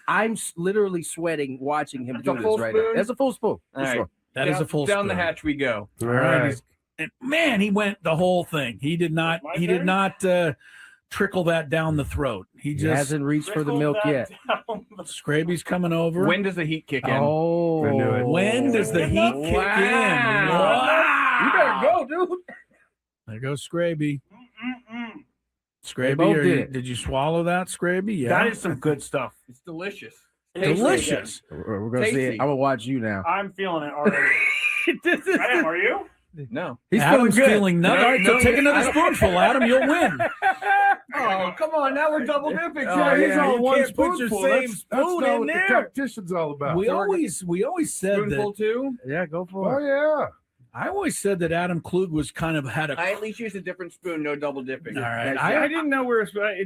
I'm literally sweating watching him do this right now. That's a full spoon. All right. That is a full down spoon. the hatch we go. All right. And man, he went the whole thing. He did not. He did not trickle that down the throat. He just hasn't reached for the milk yet. Skraby's coming over. When does the heat kick in? I knew it. When does the heat kick in? Wow. You better go, dude. There goes Skraby. Skraby, did you swallow that, Skraby? Yeah. That is some good stuff. It's delicious. Delicious. We're gonna see it. I'm gonna watch you now. I'm feeling it already. I am. Are you? No. He's Adam's feeling nothing. All right, so take another spoonful, Adam. You'll win. Oh, come on. Now we're double dipping. He's on one put your spoonful. same That's spoon not in what there. the competition's all about. We always said Spoonful that. too? Yeah, go for Oh, it. yeah. I always said that Adam Klug was kind of had a. I at least used a different spoon, no double dipping. All right. I didn't know where I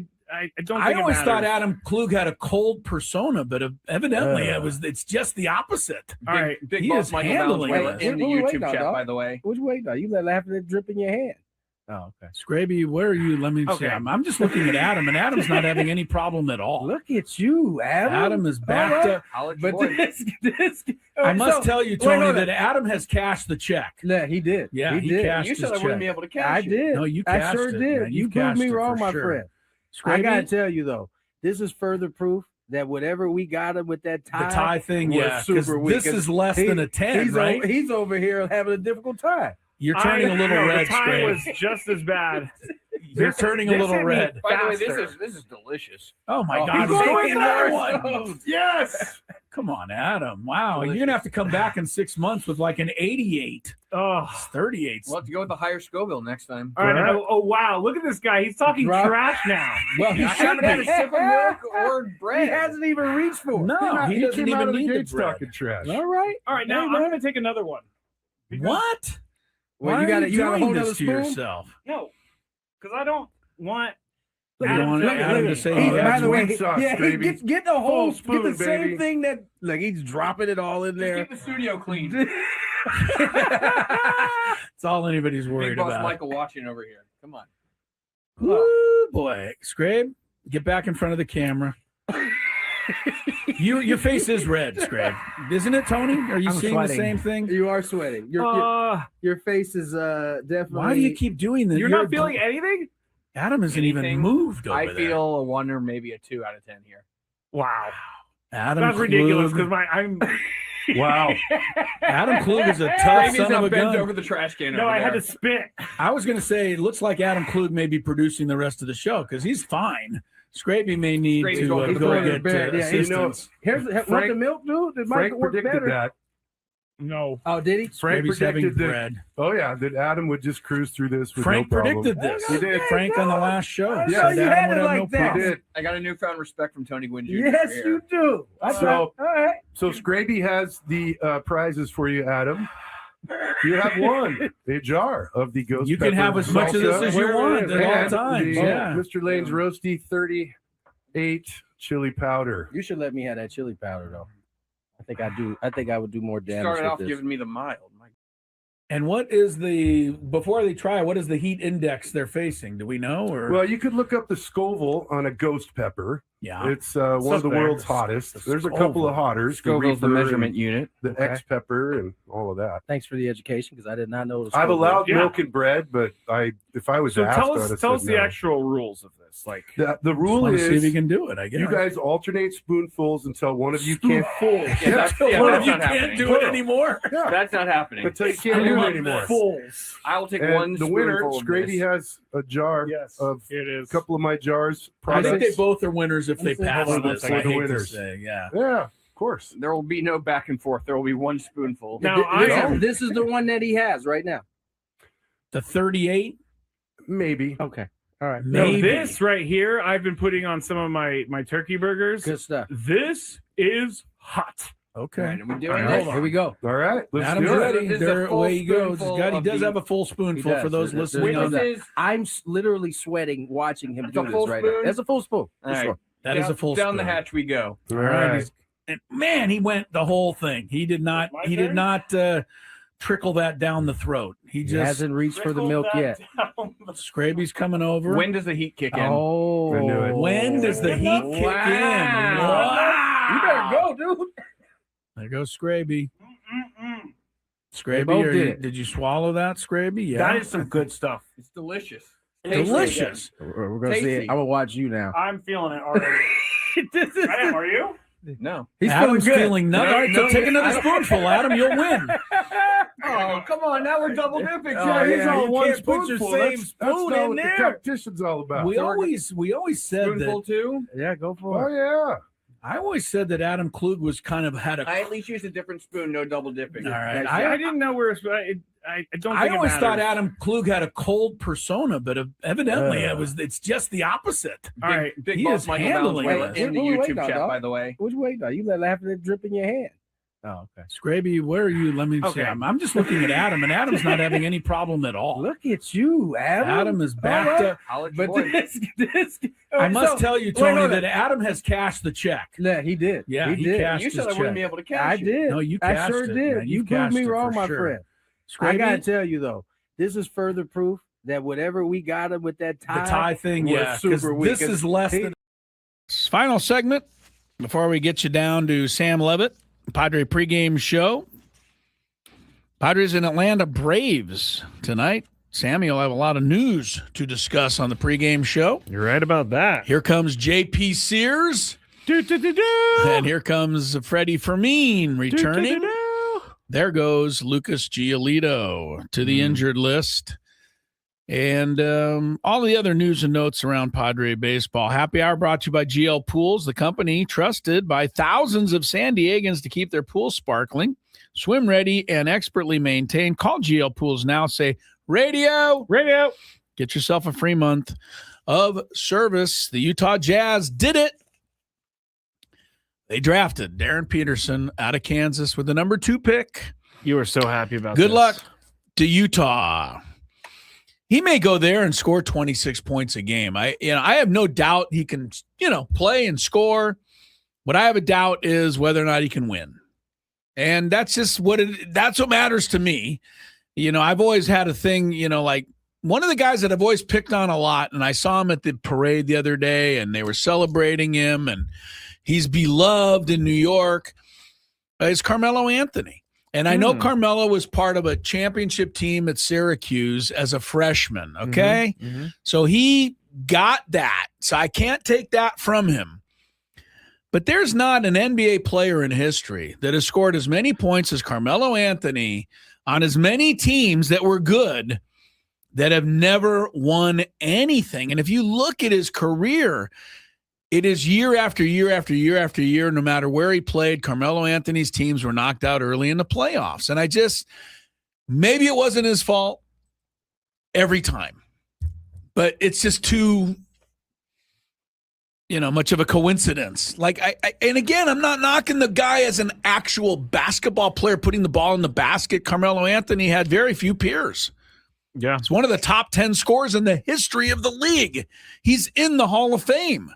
don't. I think always it thought matters. Adam Klug had a cold persona, but evidently it's just the opposite. All right, Big he boss is Michael handling Bell's this. in the YouTube chat, by the way. What you waiting on? You let laughing at drip in your hand. Oh, okay. Skraby, where are you? Let me see. Okay. I'm just looking at Adam, and Adam's not having any problem at all. Look at you, Adam. Adam is back to. But this I must tell you, Tony, hold on. that Adam has cashed the check. Yeah, he did. Yeah, he did. cashed You said his I wouldn't check. be able to cash I it. did. No, you I cashed sure it, did. man. You You proved cashed me it wrong, for my sure. friend. I Skraby? gotta tell you though, this is further proof that whatever we got him with that tie, The tie thing, was yeah, 'cause super weak. this is less than a 10, he's right? He's over here having a difficult time. You're turning a little red, The time Skraby. was just as bad. You're turning a little hit me red. By the way, faster. this is delicious. Oh my God! he's He's going going for that it. one. Yes. Come on, Adam. Wow, you're gonna have to come back in 6 months with like an 88. Oh. It's 38. We'll have to go with the higher Scoville next time. All right. Oh, wow. Look at this guy. He's talking trash now. Well, I haven't had a sip of milk or bread. He hasn't even reached for it. No, he doesn't came out even of the need the gates bread. talking trash. All right. All right. Now Hey, I'm man. going to take another one. What? Well, Why you are gotta doing hold this another to spoon? yourself. No, because I don't want. You don't want Adam to say he By has the way, one sauce, yeah, baby. get the whole Full spoon, get the baby. same thing that like he's dropping it all in there. Keep the studio clean. It's all anybody's Big worried boss about. Michael watching over here. Come on. Ooh, boy, Scrabe, get back in front of the camera. Your face is red, Scrabe, isn't it, Tony? Are you I'm seeing sweating. the same thing? You are sweating. Your face is definitely. Why do you keep doing this? You're not feeling anything? Adam hasn't even Anything? moved over I there. feel a 1 or maybe a 2 out of 10 here. Wow. Adam That's ridiculous Klug. because I'm. Wow. Adam Klug is a tough Amy's son now of a bent gun. over the trash can. No, over I had there. to spit. I was going to say, it looks like Adam Klug may be producing the rest of the show because he's fine. Scraby may need Scraby's to going to go bed. get bed. Yeah, you know, assistance. Here's what Frank- the milk do. It might Frank work predicted better. that. No. Oh, did he? Frank Scraby's having predicted that. bread. Oh yeah, that Adam would just cruise through this with Frank no problem. predicted this. He did. Frank on the last show. Yeah, said you Adam had would it have like no that. problem. He did. I got a newfound respect from Tony Gwynn Jr. Yes, here. you do. So- all right. So Scraby has the prizes for you, Adam. You have one, a jar of the ghost. You can pepper have as much of this salsa. as you want at all And times. the, Yeah. Mr. Lane's roasty 38 chili powder. You should let me have that chili powder though. I think I do. I think I would do more damage. Started with off this. giving me the mild. And what is before they try, what is the heat index they're facing? Do we know? Or Well, you could look up the Scoville on a ghost pepper. yeah. It's one of the Suspect. world's hottest. There's a couple of hotters. Scoville's the Reaper measurement unit. and the X pepper and all of that. Thanks for the education because I did not know. The I've Scoville. allowed Yeah. milk and bread, but if I was So asked, tell I would us have tell said us the no. actual rules of this. Like The rule Want to see if you is can do it, I guess. you guys alternate spoonfuls until one of you can't. Yeah, that's, One yeah, of that's you not can't happening. do it anymore. Yeah, That's not happening. until you can't do it anymore. I will take And one the winner, spoonful of Scraby this. has a jar Yes, of here it is. a couple of my jars. I think Products. they both are winners if they pass Hold on, this. we're I the hate to winners. say, yeah. Yeah, of course. There will be no back and forth. There will be one spoonful. Now I am. This is the one that he has right now. The 38, Maybe. Okay. All right. No, maybe. this right here, I've been putting on some of my turkey burgers. Good stuff. This is hot. Okay. Right, are we doing All right, this? hold on. Here we go. All right, let's Adam's do it. ready. This is a There, full away he goes. spoonful God, he of does the- have a full spoonful does. for those This is- listening. This on that. is I'm literally sweating watching him That's do a this full right spoon? now. That's a full spoon. all For right. sure. That is a full down the spoon. hatch we go. All All right. right. And man, he went the whole thing. He did not. My He did turn? not trickle that down the throat. He He just. hasn't reached for the milk yet. Scraby's coming over. When does the heat kick in? Oh, I knew it. When does the heat kick in? Wow. Wow. You better go, dude. There goes Scraby. They Scraby, both are did you, it. did you swallow that, Scraby? Yeah. That is some good stuff. It's delicious. delicious. We're gonna see it. Tasty. I'm gonna watch you now. I'm feeling it already. I am, are you? No. He's Adam's feeling good. feeling nothing. All right, so take another spoonful, Adam. You'll win. Oh, come on. Now we're double dipping. Oh, He's yeah, all you one can't put your spoonful. same That's spoon not in what the there. competition's all about. We always said Spoonful that. two. Yeah, go for Oh it. yeah. I always said that Adam Klug was kind of had a. I at least used a different spoon, no double dipping. All right. I didn't know where. I don't. I Think always it thought matters. Adam Klug had a cold persona, but evidently it's just the opposite. All right, Big he boss is Michael handling Bell's this. in the Wait, YouTube no, chat, dog. by the way. What you waiting on? You let laughing at drip in your hand. Oh, okay. Skraby, where are you? Let me see. I'm just looking at Adam, and Adam's not having any problem at all. Look at you, Adam. Adam is backed up. But this I must tell you, Tony, that Adam has cashed the check. Yeah, he did. Yeah, he did. cashed You said his I wouldn't check. be able to cash. I did. No, you I cashed sure it, did. man. You proved cashed me it wrong, for my sure. friend. I Skraby? gotta tell you though, this is further proof that whatever we got him with that tie, The tie thing, was yeah. 'cause super weak. this is less than. Final segment before we get you down to Sam Levitt, Padre pregame show. Padres and Atlanta Braves tonight. Sammy will have a lot of news to discuss on the pregame show. You're right about that. Here comes J.P. Sears. And here comes Freddie Fermin returning. There goes Lucas Giolito to the injured list. And all the other news and notes around Padre baseball. Happy Hour brought to you by GL Pools, the company trusted by thousands of San Diegans to keep their pools sparkling, swim ready, and expertly maintained. Call GL Pools now. Say, radio. Get yourself a free month of service. The Utah Jazz did it. They drafted Darren Peterson out of Kansas with the number 2 pick. You were so happy about Good this. luck to Utah. He may go there and score 26 points a game. I have no doubt he can, play and score. What I have a doubt is whether or not he can win. And that's just that's what matters to me. I've always had a thing, like one of the guys that I've always picked on a lot, and I saw him at the parade the other day, and they were celebrating him, and he's beloved in New York, is Carmelo Anthony. And I know Carmelo was part of a championship team at Syracuse as a freshman, okay? So he got that. So I can't take that from him. But there's not an NBA player in history that has scored as many points as Carmelo Anthony on as many teams that were good that have never won anything. And if you look at his career, it is year after year after year after year, no matter where he played, Carmelo Anthony's teams were knocked out early in the playoffs. And maybe it wasn't his fault every time, but it's just too, much of a coincidence. And again, I'm not knocking the guy as an actual basketball player putting the ball in the basket. Carmelo Anthony had very few peers. Yeah. He's one of the top 10 scorers in the history of the league. He's in the Hall of Fame.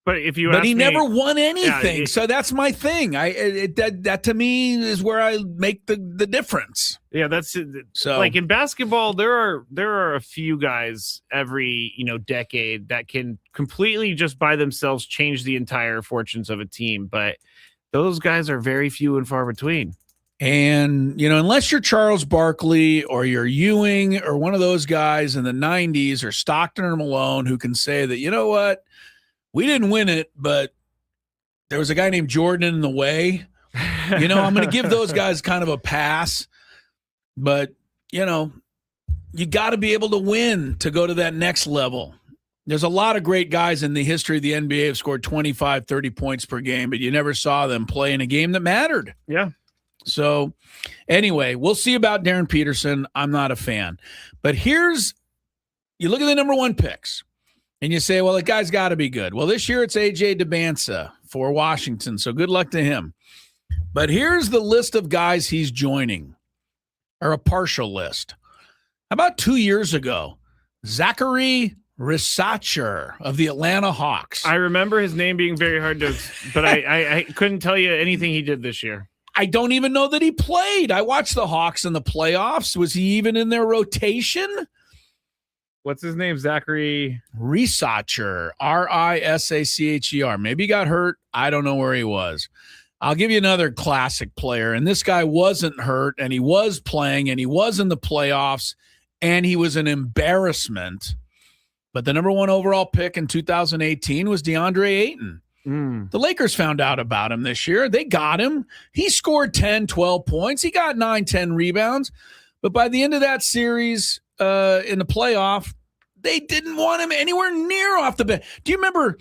But he never won anything, so that's my thing. That to me is where I make the difference. Yeah, that's so. Like in basketball, there are a few guys every decade that can completely just by themselves change the entire fortunes of a team, but those guys are very few and far between. And unless you're Charles Barkley or you're Ewing or one of those guys in the '90s or Stockton or Malone who can say that, you know what. We didn't win it, but there was a guy named Jordan in the way. I'm going to give those guys kind of a pass. But, you got to be able to win to go to that next level. There's a lot of great guys in the history of the NBA have scored 25, 30 points per game, but you never saw them play in a game that mattered. Yeah. So, anyway, we'll see about Darren Peterson. I'm not a fan. But you look at the number 1 picks. And you say, well, the guy's got to be good. Well, this year it's A.J. DeBansa for Washington, so good luck to him. But here's the list of guys he's joining, or a partial list. About 2 years ago, Zachary Risacher of the Atlanta Hawks. I remember his name being very hard to, but I couldn't tell you anything he did this year. I don't even know that he played. I watched the Hawks in the playoffs. Was he even in their rotation? What's his name? Zachary Risacher, Risacher. Maybe he got hurt. I don't know where he was. I'll give you another classic player. And this guy wasn't hurt, and he was playing, and he was in the playoffs, and he was an embarrassment. But the number 1 overall pick in 2018 was DeAndre Ayton. The Lakers found out about him this year. They got him. He scored 10, 12 points. He got 9, 10 rebounds. But by the end of that series in the playoff, they didn't want him anywhere near off the bench. Do you remember?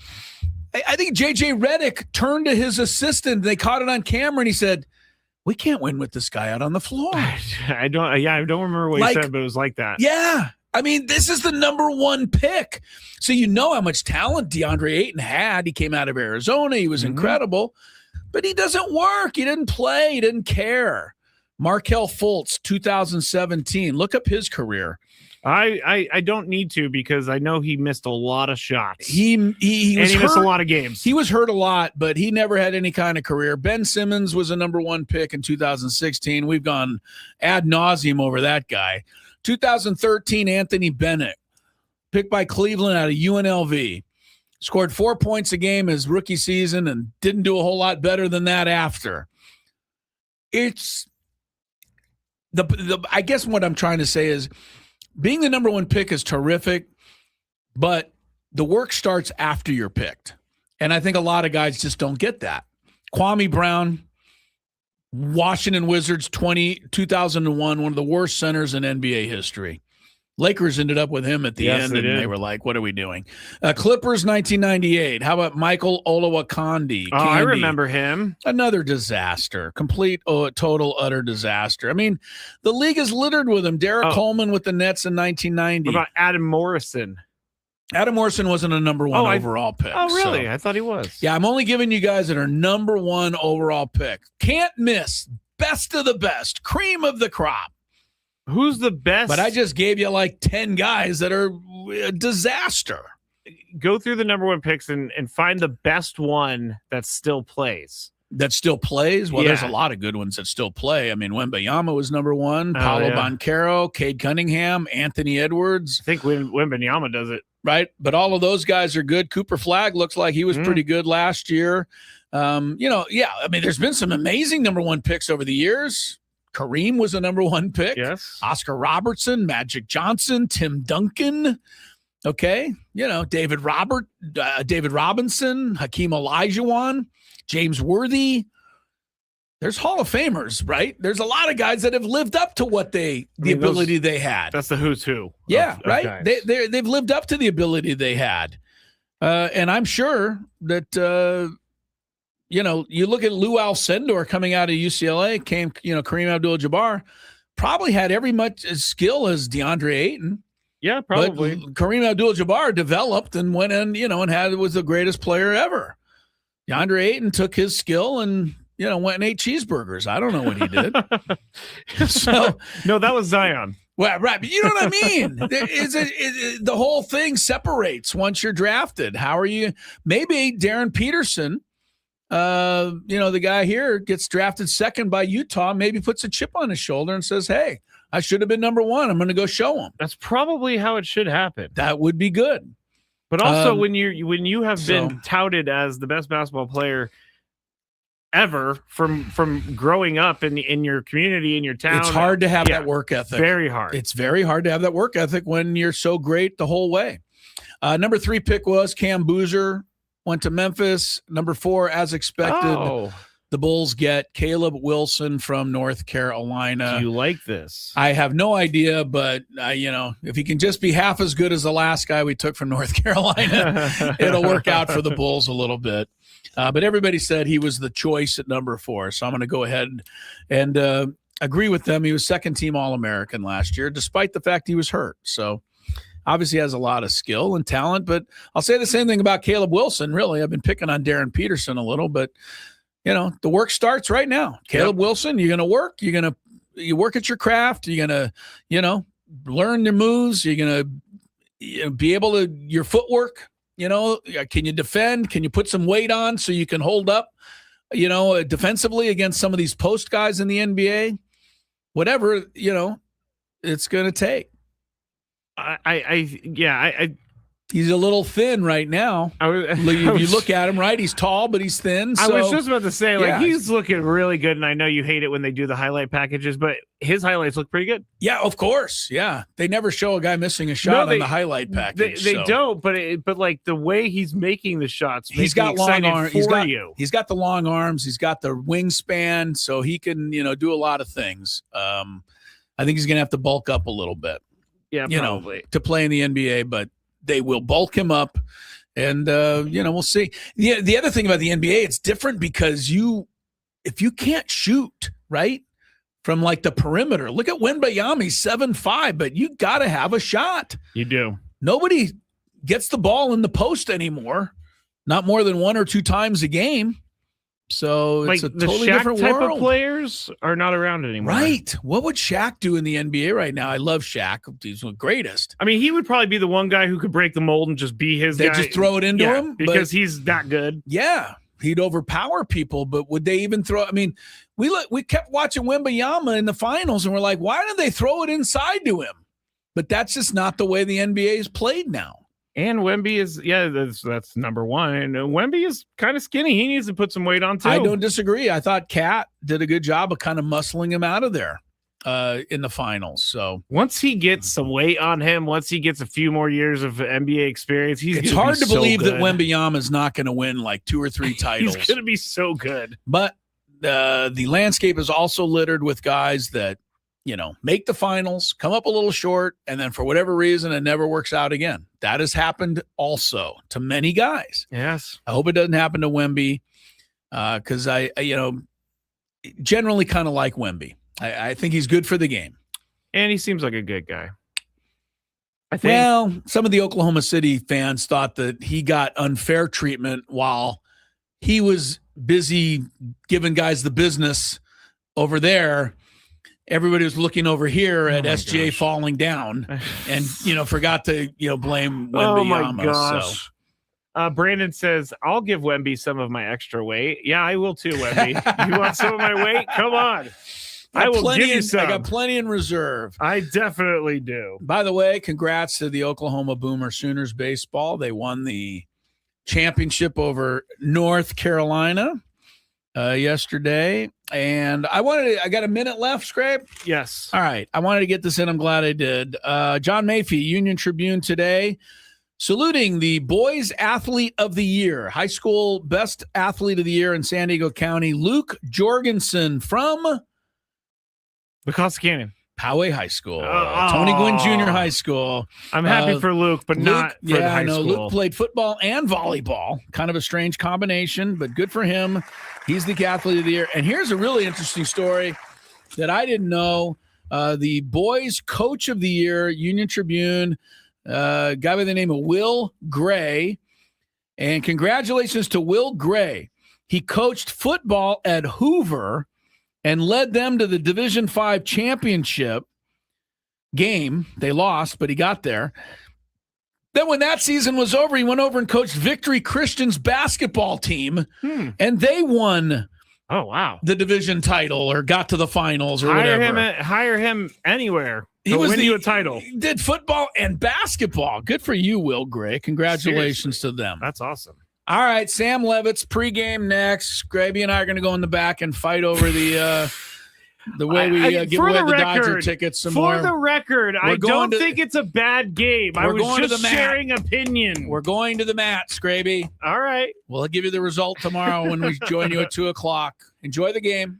I think J.J. Redick turned to his assistant. They caught it on camera, and he said, "We can't win with this guy out on the floor." I don't remember what he said, but it was like that. Yeah. I mean, this is the number 1 pick. So you know how much talent DeAndre Ayton had. He came out of Arizona. He was incredible. But he doesn't work. He didn't play. He didn't care. Markelle Fultz, 2017. Look up his career. I don't need to because I know he missed a lot of shots. He was missed hurt a lot of games. He was hurt a lot, but he never had any kind of career. Ben Simmons was a number 1 pick in 2016. We've gone ad nauseum over that guy. 2013, Anthony Bennett, picked by Cleveland out of UNLV. Scored 4 points a game his rookie season and didn't do a whole lot better than that after. It's I guess what I'm trying to say is being the number 1 pick is terrific, but the work starts after you're picked. And I think a lot of guys just don't get that. Kwame Brown, Washington Wizards, 2001, one of the worst centers in NBA history. Lakers ended up with him at the end, and they were like, what are we doing? Clippers, 1998. How about Michael Olowokandi? Oh, I remember him. Another disaster. Complete, total, utter disaster. I mean, the league is littered with him. Derek Coleman with the Nets in 1990. What about Adam Morrison? Adam Morrison wasn't a number 1 overall pick. Oh, really? So. I thought he was. Yeah, I'm only giving you guys that are number 1 overall pick. Can't miss. Best of the best. Cream of the crop. Who's the best? But I just gave you like 10 guys that are a disaster. Go through the number 1 picks and find the best one that still plays. That still plays? Well, there's a lot of good ones that still play. I mean, Wembanyama was number 1. Paolo Banchero, Cade Cunningham, Anthony Edwards. I think Wembanyama does it. Right? But all of those guys are good. Cooper Flagg looks like he was pretty good last year. I mean, there's been some amazing number 1 picks over the years. Kareem was a number 1 pick. Yes. Oscar Robertson, Magic Johnson, Tim Duncan. Okay. David Robinson, Hakeem Olajuwon, James Worthy. There's Hall of Famers, right? There's a lot of guys that have lived up to what ability they had. That's the who's who. Yeah, right. They've lived up to the ability they had. And I'm sure that, you look at Lou Alcindor coming out of UCLA, Kareem Abdul-Jabbar, probably had every much as skill as DeAndre Ayton. Yeah, probably. But Kareem Abdul-Jabbar developed and went in, was the greatest player ever. DeAndre Ayton took his skill and, went and ate cheeseburgers. I don't know what he did. No, that was Zion. Well, right, but you know what I mean? The whole thing separates once you're drafted. How are you? Maybe Darren Peterson, the guy here gets drafted 2nd by Utah, maybe puts a chip on his shoulder and says, hey, I should have been number 1. I'm going to go show him. That's probably how it should happen. That would be good. But also when you have been touted as the best basketball player ever from growing up in your community, in your town, it's hard to have that work ethic. Very hard. It's very hard to have that work ethic when you're so great the whole way. Number 3 pick was Cam Boozer. Went to Memphis. Number 4, as expected, the Bulls get Caleb Wilson from North Carolina. Do you like this? I have no idea, but, if he can just be half as good as the last guy we took from North Carolina, it'll work out for the Bulls a little bit. But everybody said he was the choice at number 4, so I'm going to go ahead and agree with them. He was 2nd-team All-American last year, despite the fact he was hurt. So obviously has a lot of skill and talent, but I'll say the same thing about Caleb Wilson, really. I've been picking on Darren Peterson a little, but, the work starts right now. Caleb Wilson, you're going to work. You work at your craft. You're going to, learn your moves. You're going to be able to, your footwork, can you defend? Can you put some weight on so you can hold up, defensively against some of these post guys in the NBA? Whatever, it's going to take. He's a little thin right now. You look at him, right? He's tall, but he's thin. So, I was just about to say, he's looking really good, and I know you hate it when they do the highlight packages, but his highlights look pretty good. Yeah, of course. Yeah, they never show a guy missing a shot on the highlight package. They don't, but like the way he's making the shots, he's got long arms. He's got the long arms. He's got the wingspan, so he can do a lot of things. I think he's gonna have to bulk up a little bit. Yeah, probably to play in the NBA, but they will bulk him up, and we'll see. The other thing about the NBA, it's different because if you can't shoot right from like the perimeter, look at Wembanyama, 7'5", but you got to have a shot. You do. Nobody gets the ball in the post anymore, not more than 1 or 2 times a game. So like it's a the totally Shaq different type world. of players are not around anymore. Right. What would Shaq do in the NBA right now? I love Shaq. He's the greatest. I mean, he would probably be the one guy who could break the mold and just be his They guy. just throw it into him? because But- he's that good. Yeah. He'd overpower people, but would they even throw? I mean, we kept watching Wembanyama in the finals, and we're like, why did they throw it inside to him? But that's just not the way the NBA is played now. And Wemby is, that's number one. And Wemby is kind of skinny. He needs to put some weight on too. I don't disagree. I thought Kat did a good job of kind of muscling him out of there in the finals. So once he gets some weight on him, once he gets a few more years of NBA experience, it's hard to believe that Wembanyama is not going to win like 2 or 3 titles. He's going to be so good. But the landscape is also littered with guys that, make the finals, come up a little short, and then for whatever reason, it never works out again. That has happened also to many guys. Yes. I hope it doesn't happen to Wemby because I generally kind of like Wemby. I think he's good for the game. And he seems like a good guy. I think. Well, some of the Oklahoma City fans thought that he got unfair treatment while he was busy giving guys the business over there. Everybody was looking over here at SGA falling down and, forgot to, blame Wembanyama. Oh, my gosh. So. Brandon says, I'll give Wemby some of my extra weight. Yeah, I will too, Wemby. You want some of my weight? Come on. I will give you some. I got plenty in reserve. I definitely do. By the way, congrats to the Oklahoma Boomer Sooners baseball. They won the championship over North Carolina yesterday. And I got a minute left, Skrabe? Yes. All right. I wanted to get this in. I'm glad I did. John Mayfie, Union Tribune today, saluting the Boys Athlete of the Year, high school best athlete of the year in San Diego County, Luke Jorgensen from the Costa Canyon. Poway High School, Tony Gwynn Jr. High School. I'm happy for Luke, but not for the high school. Luke played football and volleyball. Kind of a strange combination, but good for him. He's the athlete of the year. And here's a really interesting story that I didn't know. The boys coach of the year, Union Tribune, guy by the name of Will Gray. And congratulations to Will Gray. He coached football at Hoover and led them to the Division V championship game. They lost, but he got there. Then when that season was over, he went over and coached Victory Christian's basketball team, and they won the division title or got to the finals or whatever. Hire him anywhere. He was win you a title. He did football and basketball. Good for you, Will Gray. Congratulations to them. That's awesome. All right, Sam Levitt's pregame next. Skraby and I are going to go in the back and fight over the way we give away the Dodger tickets some more. For the record, I don't think it's a bad game. I was just sharing opinion. We're going to the mat, Skraby. All right. We'll give you the result tomorrow when we join you at 2:00. Enjoy the game.